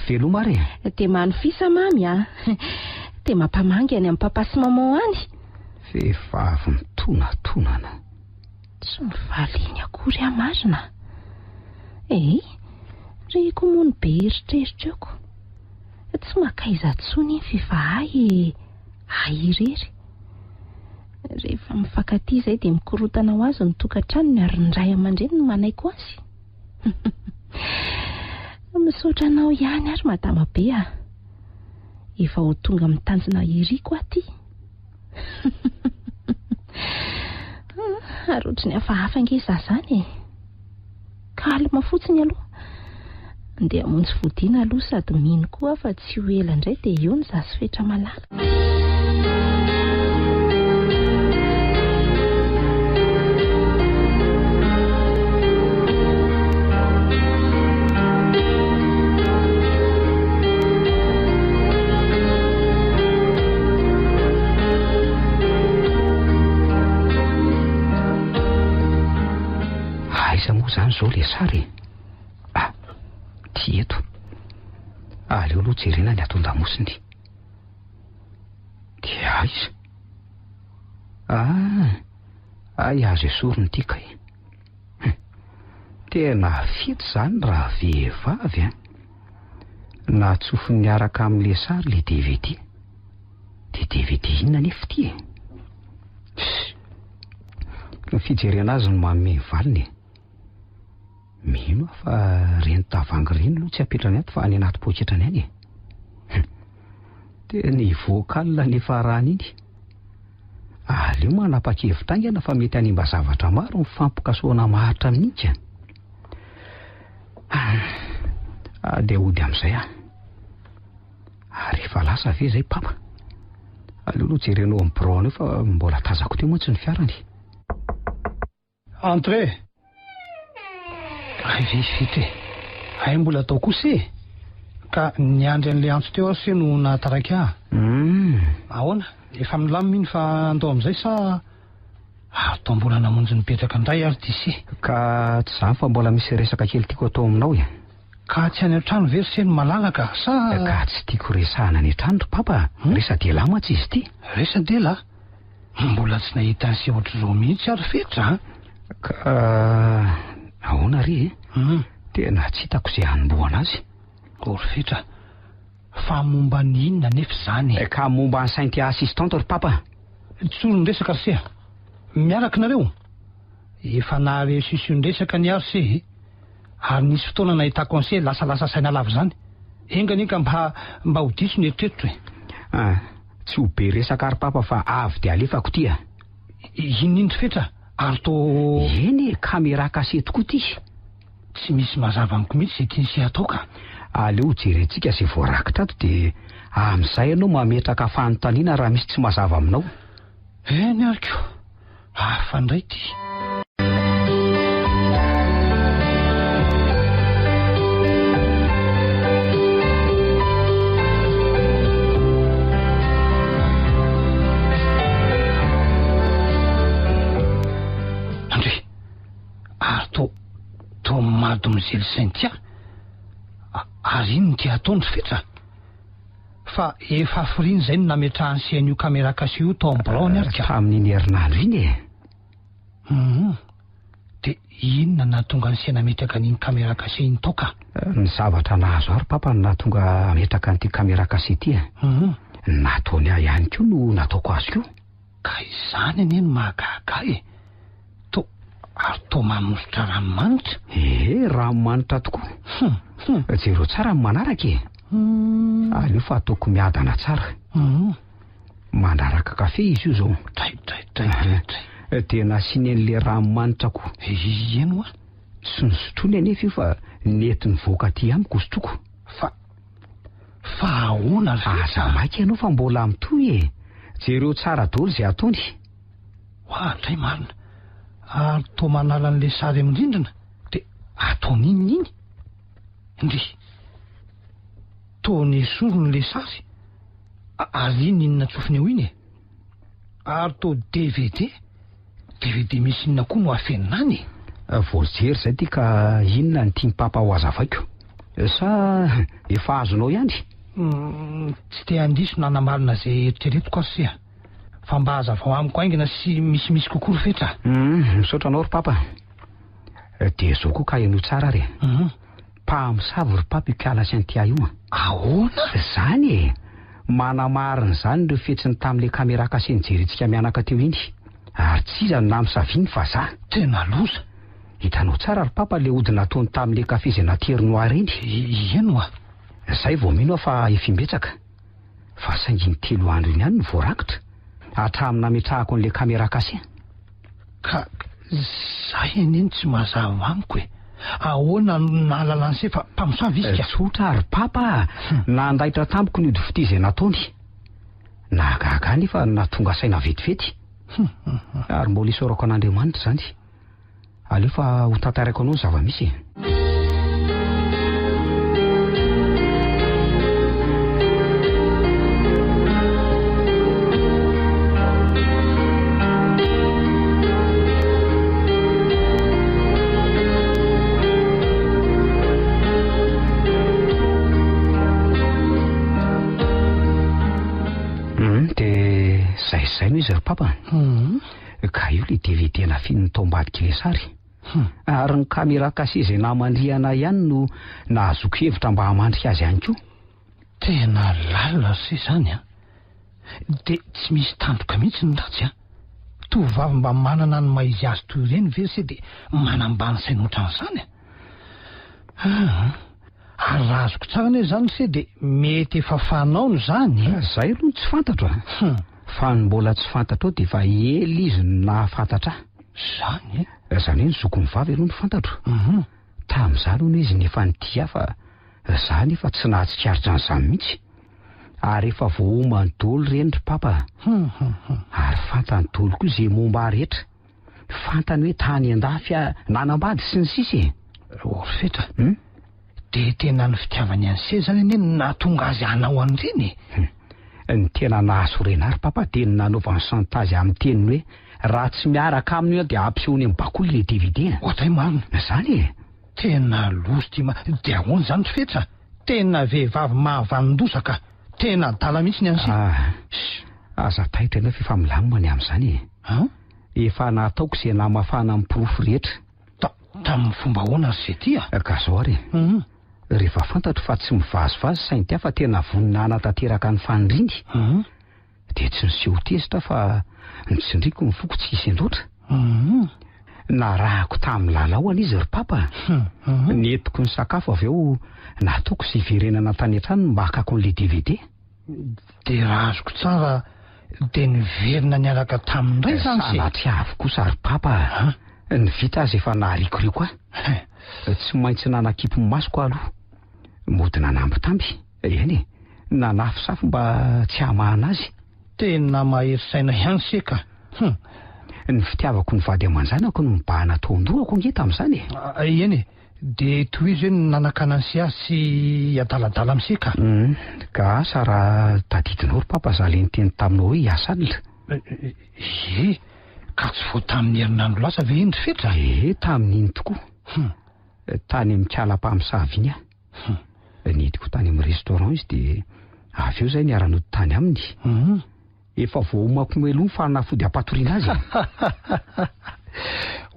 Veloma ary. Dia manofisa mamy dia mampamangy any amin'ny papa sy mama any. Vehivavy mitonantonana. Tsy mivaliany akory amarina. Reko moa ny be eritreritra eoko. Tsy makaiza tsony iny fivahay irery. Rehefa mifankatia izay dia mikorotana ho azy ny tokantranony ary ny ray aman-dreny no manaiko azy. Misaotra anao ihany ary madama be efa ho tonga mitanjona iriko aty. Arotry ny hafahafa ngeza izany e. Kalma fotsiny aloha. Andeha hamonjy fodiana aloha sady mino koa fa tsy ho ela indray dia eo ny zazo fetra malala. Aiza moa izany izao le sary? Ty eto. Aleo aloha jerena ny ato an-damosiny. Dia aiza? Azo esoriny ity kay. Tena fety izany raha vehivavy na tsofiny niaraka amin'ile sary le DVD. Dia DVD inona nefa ity e? Ny fijerena azy no manome valiny. Mino fa reny tavangy reny aloha tsy apetrany ato fa any anaty poketrany any e. Dia ny voakalina nefa rany iny. Aleo manapa-kevitra aingana fa mety hanimba zavatra maro mifampikasoana maharitra amin'ika. Dia hody amin'izay Ary efa lasa ve izay papa? Aleo aloha jerenao amin'ny braon fa mbola tazako teo mantsy ny fiarany. Entrée. Vifity. Mbola atao kosa e. Ka niandry an'ilay antso teo se no nahataraka ahoana? Efa milamina fa andao amin'izay sa atao mbola namonjy nipetraka indray ary tisy. Ka tsy izany fa mbola misy resaka kely tiako atao aminao e. Ka tsy any an-trano ve ry seny malalaka sa? Ka tsy tiako resahana ny trano ry papa. Resa-dela mantsy izy ity. Resa-dela? Mbola tsy nahita an'izay ohatr'izao mihitsy ary fetra. Ka ahoana ry e? Tena tsy hitako izay hanomboana azy. Ory fetra. Fa momba ny inona nefa izany? Ka momba ny sainty assistante ry papa. Tsolo ny resaka ry se. Miaraka nareo? Efa nahare sisy ny resaka ny ary se. Ary nisy fotoana nahitako an'se lasalasa saina lava zany. Enganika mba ho diso ny eritreritro e. Tsy ho be resaka ary papa fa avy de alefako ty a. Inindry fetra ary to eny caméra kasety koa ty. Tsy misy mazava amiko mihitsy izay tiany sy atao ka. Aleo jerentsika izay voarakitra ato de amin'izay ianao mametraka fanontaniana raha misy tsy mazava aminao. Eny ariko. Fandray ty. Andre, ary to mado mizely saintia. Ary iny ty ataondry fetra. Fa efa afriny zay no nametrahany sy an'io caméra kasy io tao am'blaony arika. Tamin'iny herinandro iny e. De inona nahatonga ny sy nametraka an'iny caméra kasy iny tao ka? Ny zavatra nahazo ary papa no nahatonga ametraka an'ity caméra kasy ity e. Nataony ahy ihany koa no nataoko azy koa. Ka izany anie no mahagaga e. Ary to manositra ranomanitra. Ranomanitra tokoa. Jero tsara ny manaraka e. Aleo fa ataoko miadana tsara. Mandaraka kafe izy io zao. Tray. Tena siny an'le ranomanitra ko. Eno a? Tsy nisotroany anefa io fa nentiny voaka ty amiko sotoko. Fa ahoana aza maika ianao fa mbola mitoy e. Jereo tsara daholo izay ataony. Tray marina. Ary to manala an'le sary amindrindrina de ataon'iny. Indry to ny sorony le sary. Ary inona tsofiny eo iny e. Ary to DVD misy inona koa no afenina. Voajery zay ty ka inona ny tiany papa ho azavaiko. Sa efa azonao ihany? Tsy te handiso nanamarina zay eritreretiko azy sea. Fa mba hazavao amiko aingana sy misy kokory fetra. Misaotra anao ry papa. De zao koa ka ianao tsara re. Mpamosavy ry papa ikala sy anty io. Ahoana? Zany e. Manamarina zany ireo fetsiny tamin'le caméra kasy nijerentsika mianaka teo iny. Ary tsy iza no namosaviny fa za. Tena loza. Hitanao tsara ry papa le ody nataony tamin'le kafe izay natery noir iny. Ino a? Zay vao mino fa efimbetsaka. Fa saingy ny 3 andro iny ihany no voarakitra. Hatramin'ny nametrahako an'le caméra kasy. Ka zay eneny tsy mazava amiko e. Ahoana nahalala an'se fa mpamosavy izy ka? Tsotra ry papa. Nandaitra tampoko ny ody fity izay nataony. Nahagaga nefa nahatonga saina vetivety. Ary mbola isaorako an'Andriamanitra zany. Aleo fa ho tantarako anao ny zava-misy. Zay no izy ry papa. Ka io le DVD na film tombadika le sary. Ary ny caméra kasy izay namandriana ihany no nahazoko hevitra mba hamandrika azy ihany koa. Tena lalina se zany a. De tsy misy tandroka mihitsy ny ratsy a. Tovavy mba manana ny maizy azy toy ireny ve se de manambany saina ohatran'izany a. Ary raha azoko tsara ne zany se de mety efa fanaony zany. Zay aloha tsy fantatro a. Fa ny mbola tsy fantatro de fa ely izy nahafantatra. Zany e. Zany hoe ny zokony vavy aloha ny fantatro. Tamin'izany hono izy nefa nitia fa za nefa tsy nahatsikaritra an'izany mihitsy. Ary efa voaomany daholo reny ry papa. Ary fantany daholo koa izay momba rehetra. Fantany hoe tany an-dafy nanambady sy ny sisy. Ory fetra. De tena ny fitiavany an'se zany anie nahatonga azy hanao an'ireny. Ny tena nahasorena ary papa de nanaovany chantage amin'ny teniny hoe raha tsy miaraka aminy de ampisehoany amin'ny bakoly le DVD. Ohatray marina. Zany e. Tena lozy ty de ahoana zany fetra. Tena vehivavy mahavanondosaka. Tena dala mihitsy ny an'si. Aza taitra ianao fa milamina ny amin'izany e. Efa nataoko izay namafana amin'ny pirofo rehetra. Tamin'ny fomba ahoana ry ty a? Ka zao ary. Rehefa fantatro fa tsy mivazivazy saingy tia fa tena voninahana tanteraka ny fanindrindy. De tsy niseho tezitra fa nitsindriko ny foko tsy hisy loatra. narahako tamin'ny lalao an izy ry papa. Netiko ny sakafo avy eo nataoko sy iverenana tany an-trano mba hakako an'le DVD. De raha azoko tsara de niverina niaraka tamin'indray zany sanatria kosa ry papa. Ny vita azy efa naharikoriko tsy maintsy nanakipo masoko aloha mody nanamby tamby. Eny nanafisafo mba tsy hamahana azy. Tena mahery-saina ihany seka. Ny fitiavako ny vady aman-janako no mibahana taondohako nge tamin'izany. Eny de toy izy hoe nanakana sy azy sy adaladala miseka. Ka asa raha tadidinao ry papa za le niteny taminao hoe hiasa alina. Ka tsy vo tamin'ny herinandro lasa ve indry fetra? Tamin'iny tokoa. Tany amin'ny kala-mpamosavy iny nidiko tany amin'ny restaurant izy de avy eo zay niara-nody tany aminy. Efa voamako meloa fa nafody ampatoriana azy.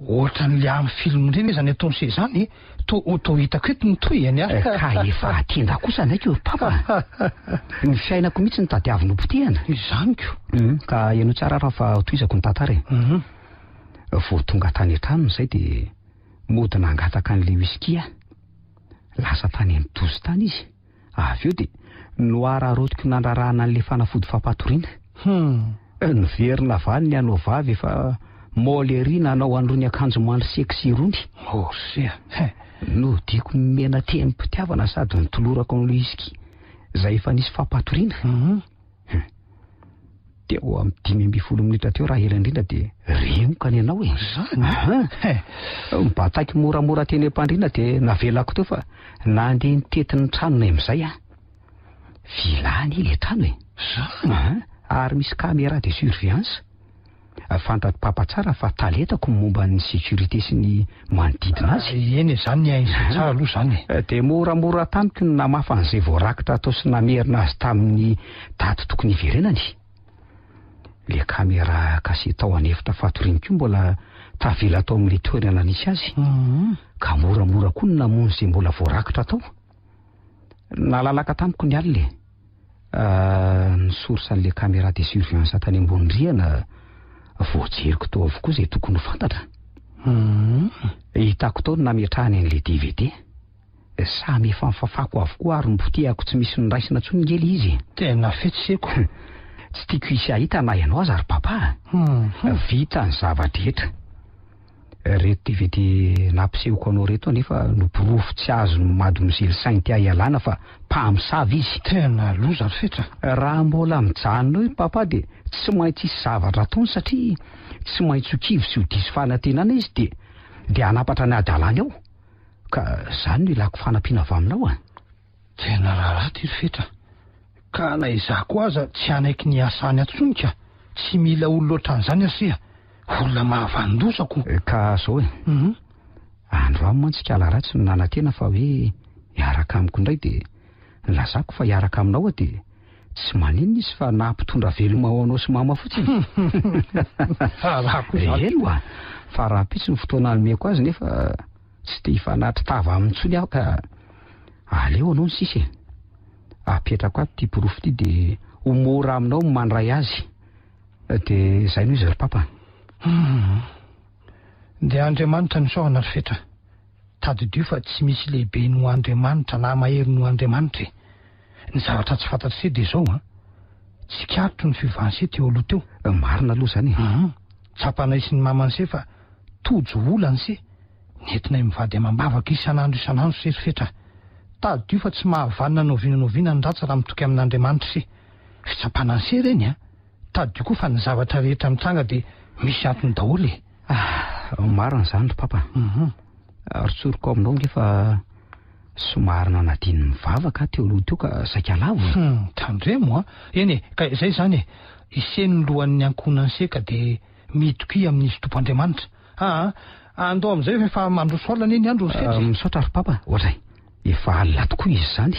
Ohatran'le amin'ny film ndreny zany ataony se zany to hitako eto ny toy any ka efa atenda kosa naiko papa. Ny fiainako mihitsy ny tadiaviny opotehana izanyko. Ka ianao tsara raha fa toizako ny tantara. Vao tonga tany an-tranony zay de mody nangataka an'le whisky lasa tany amin'ny dozy tany izy. Avy eo de noararotiko nandrarahana an'le fanafody fampatoriana. Niverina vany ny anao vavy efa molery nanao androny akanjo mandry seksy rony. No diako mena tem-pitiavana sady nitolorako an'le whisky zay efa nisy fampatoriana. Teo amin'ny 5-10 minitra teo raha ela indrindra de remoka ny anao mbataiky moramora teny am-pandriana de navelako teo fa nandeha nitetin'ny tranonay amin'izay vilany le trano ary misy caméra de surveillance. Fantatro papa tsara fa taletako momba ny sécurité sy ny manodidina azy. Eny zany tsara aloha zany. De moramora tamiko ny namafa an'izay voarakitra atao sy namerina azy tamin'ny daty tokony iverenany. Le caméra kasety ao anefitra fatoriany koa mbola tavela tao amin'le toerana nisy azy. Ka moramora koa ny namono izay mbola voarakitra tao. Nalalaka tamiko ny alina ny source an'le caméra de surveillance tany ambony rihana voajeriko tao avokoa izay tokony ho fantatra. Hitako tao ny nametrahany an'le DVD. Samy efa mifafako avokoa ary nipotehako tsy misy niraisina tsony ngely izy. Tena fetseko. Tsy tiako hisy ahita na ianao aza ry papa. Vita ny zavadrehetra. Reto DVD nampisehoko anao reto anefa noporofo tsy azo mady mizely sainy tia ialana fa mpamosavy izy. Tena loza ry fetra. Raha mbola mijanona io papa de tsy maintsy isy zavatra ataony satria tsy maintsy ho kivy sy ho diso fanantenana izy de hanapatra ny adalany ao. Ka zany no ilako fanampiana avy aminao Tena rahaty ry fetra. Ka na izako aza tsy anaiky ny asany atsonika. Tsy mila olona ohatran'izany asia. Olona mahavandosako. Ka zao andro amin'ny mantsika ratsy no nanantena fa hoe hiaraka amiko indray de nilazako fa hiaraka aminao de tsy maninona izy fa nampitondra veloma ao anao sy mama fotsiny. Fa raha pitsy ny fotoana nomeko azy nefa tsy te hifanatry tava amin'ntsony aho ka aleo anao ny sisy. Apetrako ato ty porofo ty de homora aminao mandray azy. De zay no izy ry papa. De Andriamanitra ny sohana ry fetra. Tadidio fa tsy misy lehibe no Andriamanitra na mahery no Andriamanitra. Ny zavatra tsy fantatry se de zao tsy karitro ny fivanse teo aloha teo. Marina aloha zany. Tsapanay sy ny mamany se fa tojo olany se nentinay mivady amam-bavaka isanandro se ry fetra. Tadidio fa tsy mahavanina noviana ny ratsy raha mitoky amin'Andriamanitra se. Fitsapana ny se reny tadidio koa fa ny zavatra rehetra mitranga de misy antony daholo. Marina zany ry papa. Ritsoriko aminao ngefa somary nanadiny mivavaka teo aloha teo ka saika lavo. Tandremo eny ka izay zany iseny lohan'ny ankonany seka de midiko amin'izy tompoandriamanitra. Andao amin'izay efa mandroso alina eny andro fetra. Misaotra ry papa. Ohatray efa alina tokoa izy zany.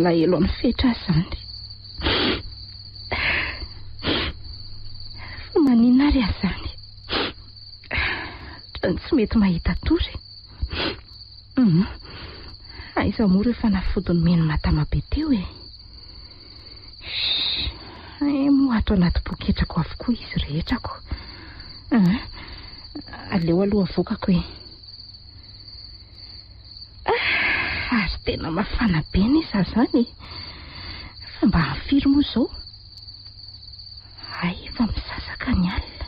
malahelo amin'ny fetra zany. Fa maninona ary azy zany? Trany tsy mety mahita tory. Aiza moa ireo fanafodiny meno matama be teo e? Moato anaty poketrako avokoa izy rehetrako. Aleo aloha avokako e. Ary tena mafana be ny iza zany. Fa mba hafiry moa izao. Efa misasaka ny alina.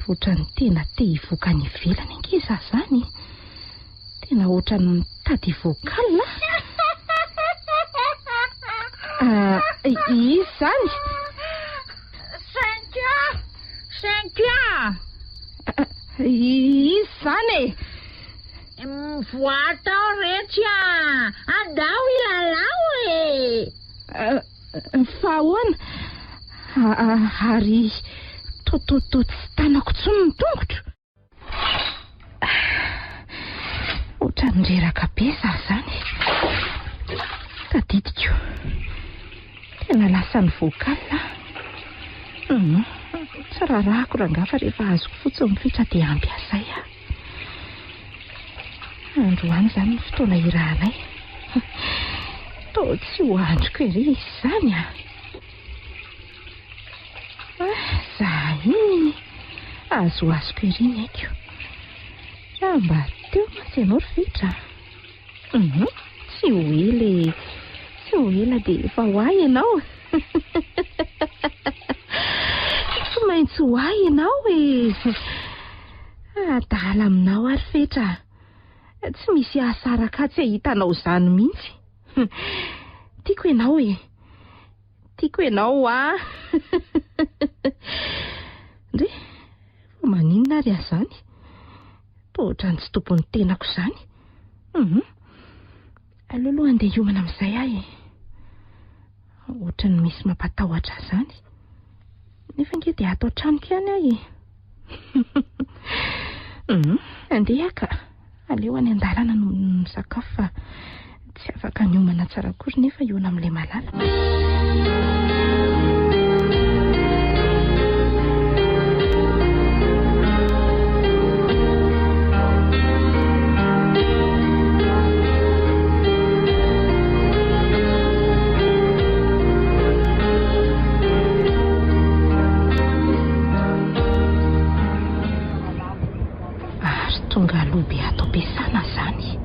Ohatrany tena te hivoaka ny ivelany ange za zany. Tena ohatrany mitady voakala. Izy zany? Cynthia! Izy zany e? Voatao rehetra, andao ilalao e. Fa ahoana? Ary toto tsy tanako tsony ny tongotra. Ohatrany reraka be za zany. Tadidiko. Tena lasa ny voakala. Tsy rarahako rangafa rehefa azoko fotsiny mifitra dia ampy asay aho. Androany zany ny fotoana irahanay. Toa tsy ho androko ery izy zany a. Iny azoazoko ery ny aiko. Mba teo mantsy ianao ry fitra. Tsy ho ela dia efa ho ahy ianao. Tsy maintsy ho ahy ianao e. Adala aminao ary fetra. Tsy misy ahasaraka tsy hitanao zany mihitsy. Tiako ianao e. Tiako ianao Ndre, maninona ary azy zany? Ohatrany tsy tompony tenako zany. Aloha andeha hiomana amin'izay ahy e. Ohatrany misy mampatahotra zany. Nefa nge dia ato an-tranoko ihany ahy e. Andeha ka. Aleo any an-dalana no misakafo fa tsy afaka niomana tsara akory nefa iona amin'ilay malala. Tonga alobe ato ampiasana zany.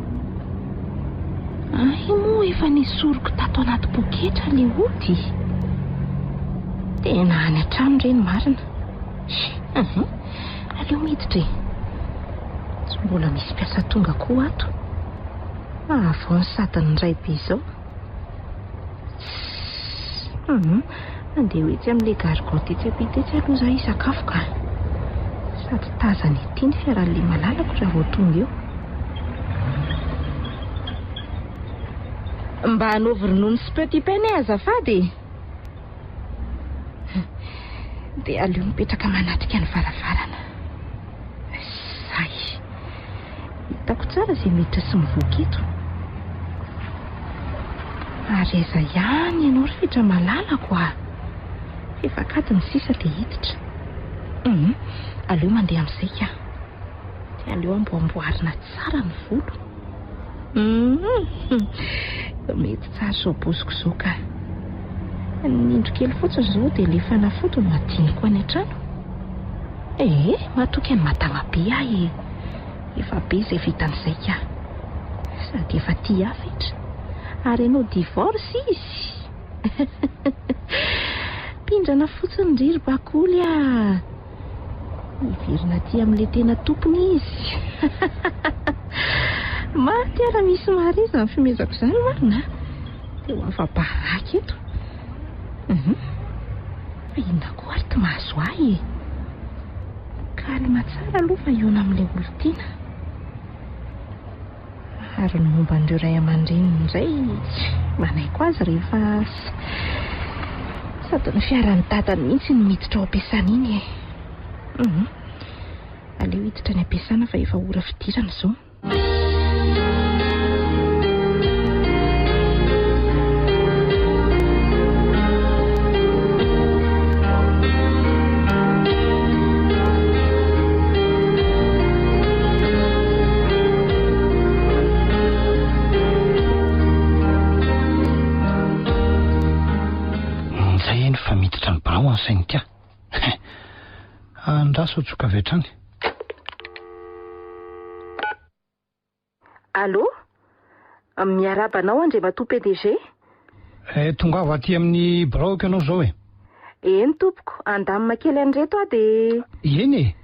Moa efa nisoroko tato anaty poketra le ody. Tena any an-trano ireny marina. Aleo miditra e. Tsy mbola misy mpiasa tonga koa ato. Vao ny sadiny iray be izao. Andeha hoetsy amin'ilay gargoty etsy ampita etsy aloha izaho hisakafo ka. Sady tazana ity ny fiaran'ilay malalako raha vao tonga eo. Mba hanaovy ronono sy petit pain azafady. Dia aleo mipetraka manatrika ny varavarana. Zay. Hitako tsara izay miditra sy mivoaka eto. Ary eza ihany ianao ry fitra malalako efa kady ny sisa dia hiditra. Aleo mandeha amin'izay ka. Dia aleo amboarina tsara ny volo. Mety tsara izao bosiko izao ka. Nindro kely fotsiny izao dia ilay fanafody no madiniko any an-trano. Matoky ny matama be ahy. Efa be izay vitan'izay ka. Sady efa tia afitra. Ary ianao divorce izy. Pindrana fotsiny riry bakoly Iverina ty amin'ilay tena tompony izy. Maty ara misy mariza ny fimezako izany marina. Dia ho afa-bahaka eto. Fa inona koa ary ty mahazo ahy e. Kalma tsara aloha fa iona amin'ilay olon-tiana. Ary ny momba an'ireo ray aman-dreny indray manaiko azy rehefa sady ny fiaran'ny dadany mihitsy ny miditra ao am-piasana iny e. Aleo hiditra ny am-piasana fa efa ora fidirana izao. Efa miditra ny birao any sainy tia. Andraso tsoka avy hatrany. Allô? Miarabanao Andriamatoa PDG? Tonga avy aty amin'ny braoko ianao zao e. Eny tompoko, andamina kely an'reto aho dia... Eny e,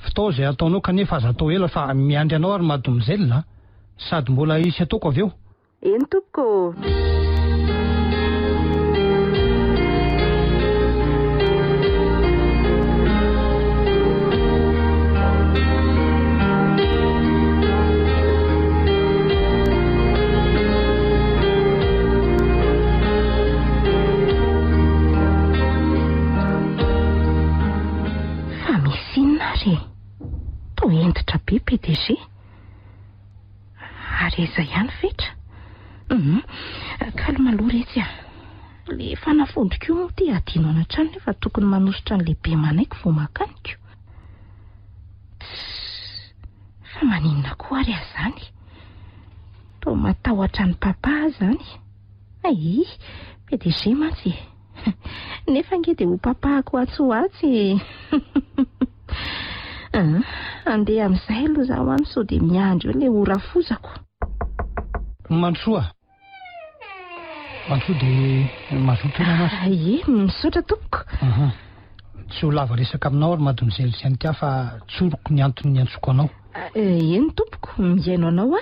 fitao izay ataonao kanefa aza atao ela fa miandry anao ary madomizela, sady mbola isy ataoko avy eo. Eny tompoko. Entitra be PDG ary eza ihany fetra. Kalma aloha retsy le fanafondriko moa ty adino anatrany nefa tokony manositra ny lehibe manaiko vao makaniko. Fa maninona koa ary azany? Toa matahotra ny papa zany. Ai, PDG mantsy. Nefa nge dia ho papako atsoatsy. Andeha amin'izay aloha zaho any sao dia miandry hoe le ora fozako. Mantsoa dia mazoto ena Ie, misaotra tompoko. Tsy ho lava resaka aminao ary madomizely sy antia fa tsoroko ny antony ny antsoko anao. Eny tompoko, miaino anao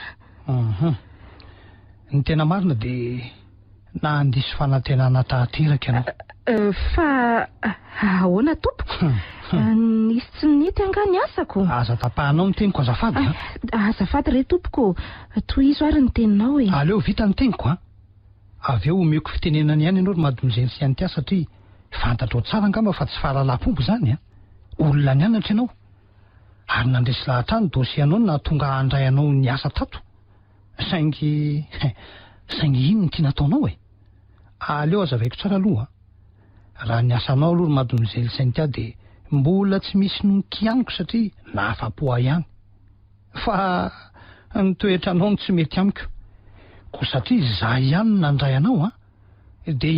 Ny tena marina dia na andiso fanantenana tahateraka ianao. Fa ahoana tompoko? Nisy tsy nety anga ny asako. Aza tapahanao ny teniko azafady. Azafady re tompoko, tohizo ary ny teninao e. Aleo vita ny teniko avy eo omeko fitenenana ihany ianao ry madomizely sy antia satria fantatrao tsara angamba fa tsy fahalalam-pombo zany olona nianatra ianao ary nandresy lahatrany dosianao na tonga handray anao ny asa tato. Saingy ino ny tiana ataonao e. Aleo azavaiko tsara aloha raha ny asanao aloha ry madomizely sy antia dia mbola tsy misy nonkianiko satria nahafa-po ihany. Fa ny toetranao no tsy mety amiko. Ko satria za ihany nandray anao dia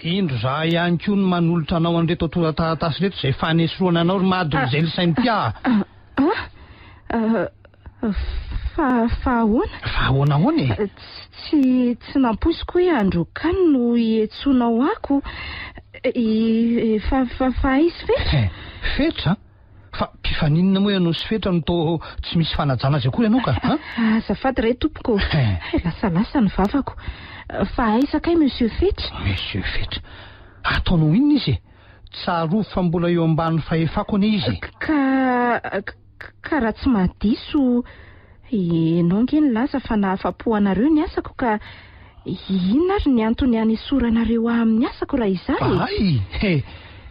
indro za ihany koa no manolotra anao an'reto atorataratasy reto izay fanesoroana anao ry madomizely sy antia. Fa ahoana e? Tsy nampoisiko hoe androkany no ietsonao ako. Fa izy fetra? Fetra? Fa mpifaninona moa ianao sy fetra no to tsy misy fanajana azy akory ianao ka? Azafady re tompoko. Lasalasa ny vavako. Fa aisakay Monsieur Fetra? Monsieur Fetra? Ataonao inona izy? Tsaroa fa mbola eo ambany fahefako ane izy. Ka raha tsy mahadiso ianao nge nilaza fa nahafa-po anareo ny asako ka inona ary ny antony hanesoranareo amin'ny asako raha izay? Ay,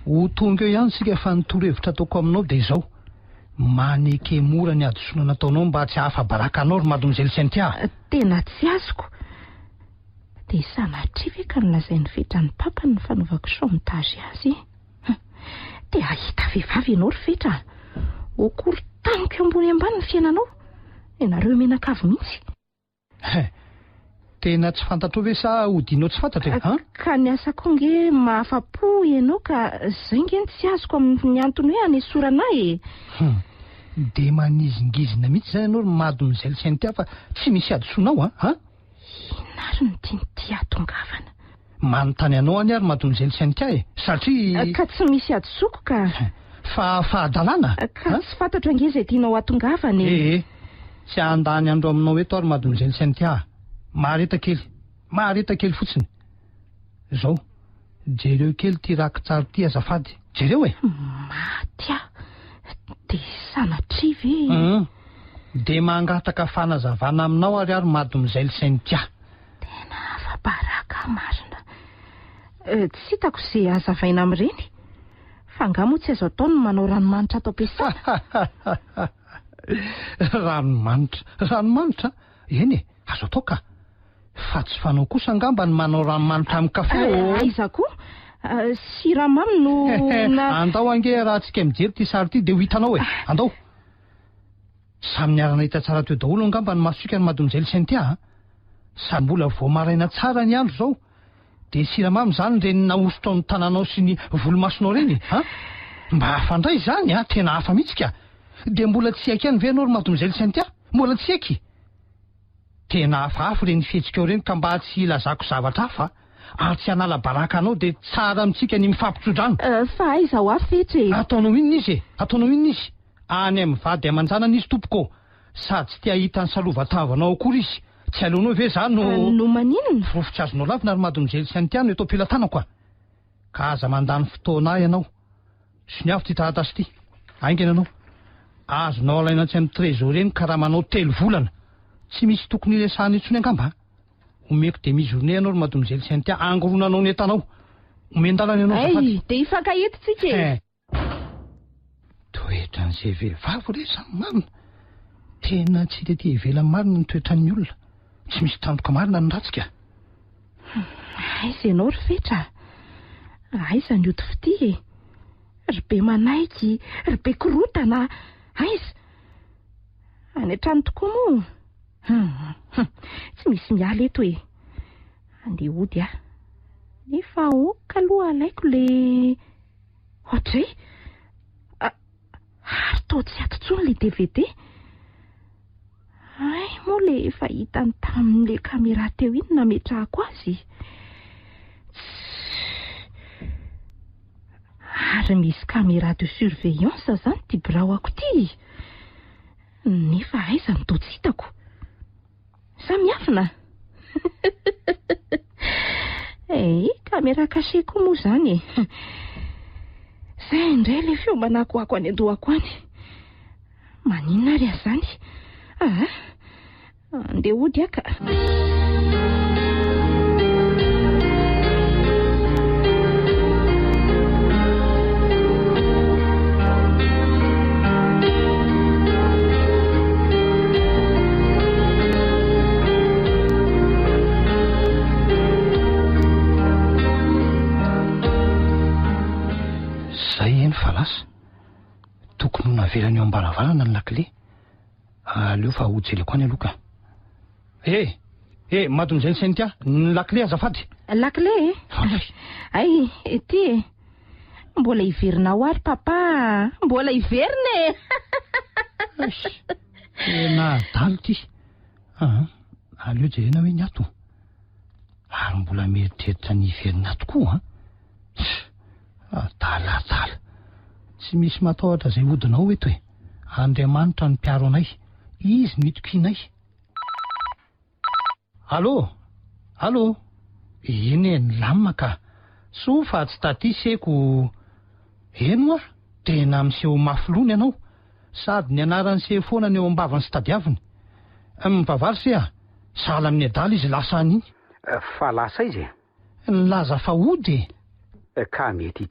ho tonga eo ihany sika fa nitoro-hevitra ataoko aminao dia izao maneke mora ny adisoana nataonao mba tsy hahafa-baraka anao ry madomizely sy antia. Tena tsy azoko. Dia sanatria ve ka nolazain'ny Fetra ny papa ny fanaovako saomitazy azy? Dia ahita vehivavy ianao ry Fetra. Okory taniko ambony ambany ny fiainanao. Ianareo menakavy mihitsy. Tena tsy fantatrao ve sa hodinao tsy fantatra? Ka ny asako nge mahafa-po ianao ka zay nge tsy azoko amin'ny antony hoe hanesorana e. Dia manizingizina mihitsy zay ianao ry madomizely sy antia fa tsy misy adisoanao Inona ary ny tiany atongavana? Manontany anao any ary madomizely sy antia satria... Ka tsy misy adisoko ka... Fa fahadalana? Ka tsy fantatra nge izay tianao atongavana e. Tsy andany andro aminao eto ary madomizely sy antia. Mahareta kely fotsiny. Zao, jereo kely ty raka tsara ty azafady. Jereo Matya, dia sanatria ve? Dia mangataka fanazavana aminao ary madomizely sy antia. Tena afa-baraka marina. Tsy hitako izay hazavaina amin'ireny. Fa nga moa tsy azo atao no manao ranomanitra ato am-piasana. Ranomanitra? Eny azo atao ka. Fa tsy fanao kosa angamba ny manao ranomanitra amin'ny kafe. Aiza koa? Siramamy no... Andao ange raha tsika mijery ty sary ty dia ho hitanao andao. Samy niarana hita tsara teo daholo angamba ny masika ny madomizely sy antia. Samy mbola vao maraina tsara ny andro zao dia siramamy izany reny naosotro ny tananao sy ny volomasonao reny a mba hafandray izany a tena hafa mihitsy ka dia mbola tsy aiky any ve anao ry mademoiselle Cynthia mbola tsy aiky tena hafahafa reny fihetsika reny ka mba tsy ilazako zavatra hafa ary tsy hanala baraka anao dia tsara amintsika ny mifampitsodrano fa aizaho afetra e ataonao inona izy ataonao inona izy any amin'ny vady aman-janana izy tompoko sady tsy tia hita ny salova-tavanao akory izy tsy aleonao ve zany no maninona vofotsy azonao lavina ary mademoiselle Cynthia no eto am-pelantanako ka aza mandany fotoana ianao sy ny avy ty taratasy ity aingana anao azonao alaina tsy amin'ny trésor eny ka raha manao 3 volana tsy misy tokony ilesahana intsony angamba omeko dia mijourné ianao ry mademoiselle Cynthia angoronanao ny entanao omendalana ianao ay dia ifankahetotsika e toetra n'izay vehivavy re samy marina tena tsy dia tia ivelany marina ny toetran'ny olona tsy misy tandoka marina ny ratsika aiza ianao ry fetra aiza ny oto-fity e ry be manaiky ry be korotana aiza any an-trano tokoa moa tsy misy miala eto e andeha ody a nefa oka aloha alaiko le ohatra ary tao tsy ato intsony le DVD ay moa le efa hitany tamin'le caméra teo iny nametrahako azy ary misy caméra de surveillance zany ty biraoako ty nefa aiza ny tao tsy hitako samiafina caméra caché koa moa zany e zay indray le fiomanako ako any andohako any maninona ary azany andeha ody aka falasa tokony ho navelany eo ambaravarana ny lakile aleo fa hojeleko any aloha ka mademoiselle Cynthia ny lakile azafady lakile ay ety mbola iverinao ary papa mbola iverina e tena adaly ty aleo jerena hoe ny ato ary mbola mieritreritra ny iverina tokoa adala tsy misy matahotra izay hodinao eto e Andriamanitra ny mpiaro anay izy nitokinay allo eny ny lamina ka sofa tsy tatiseko eno tena miseho mafilony ianao sady ny anarany seho foana ny eo ambavany sy tadiaviny mivavary se sahala amin'ny adala izy lasa an'iny fa lasa izy ny laza fa ody ka mety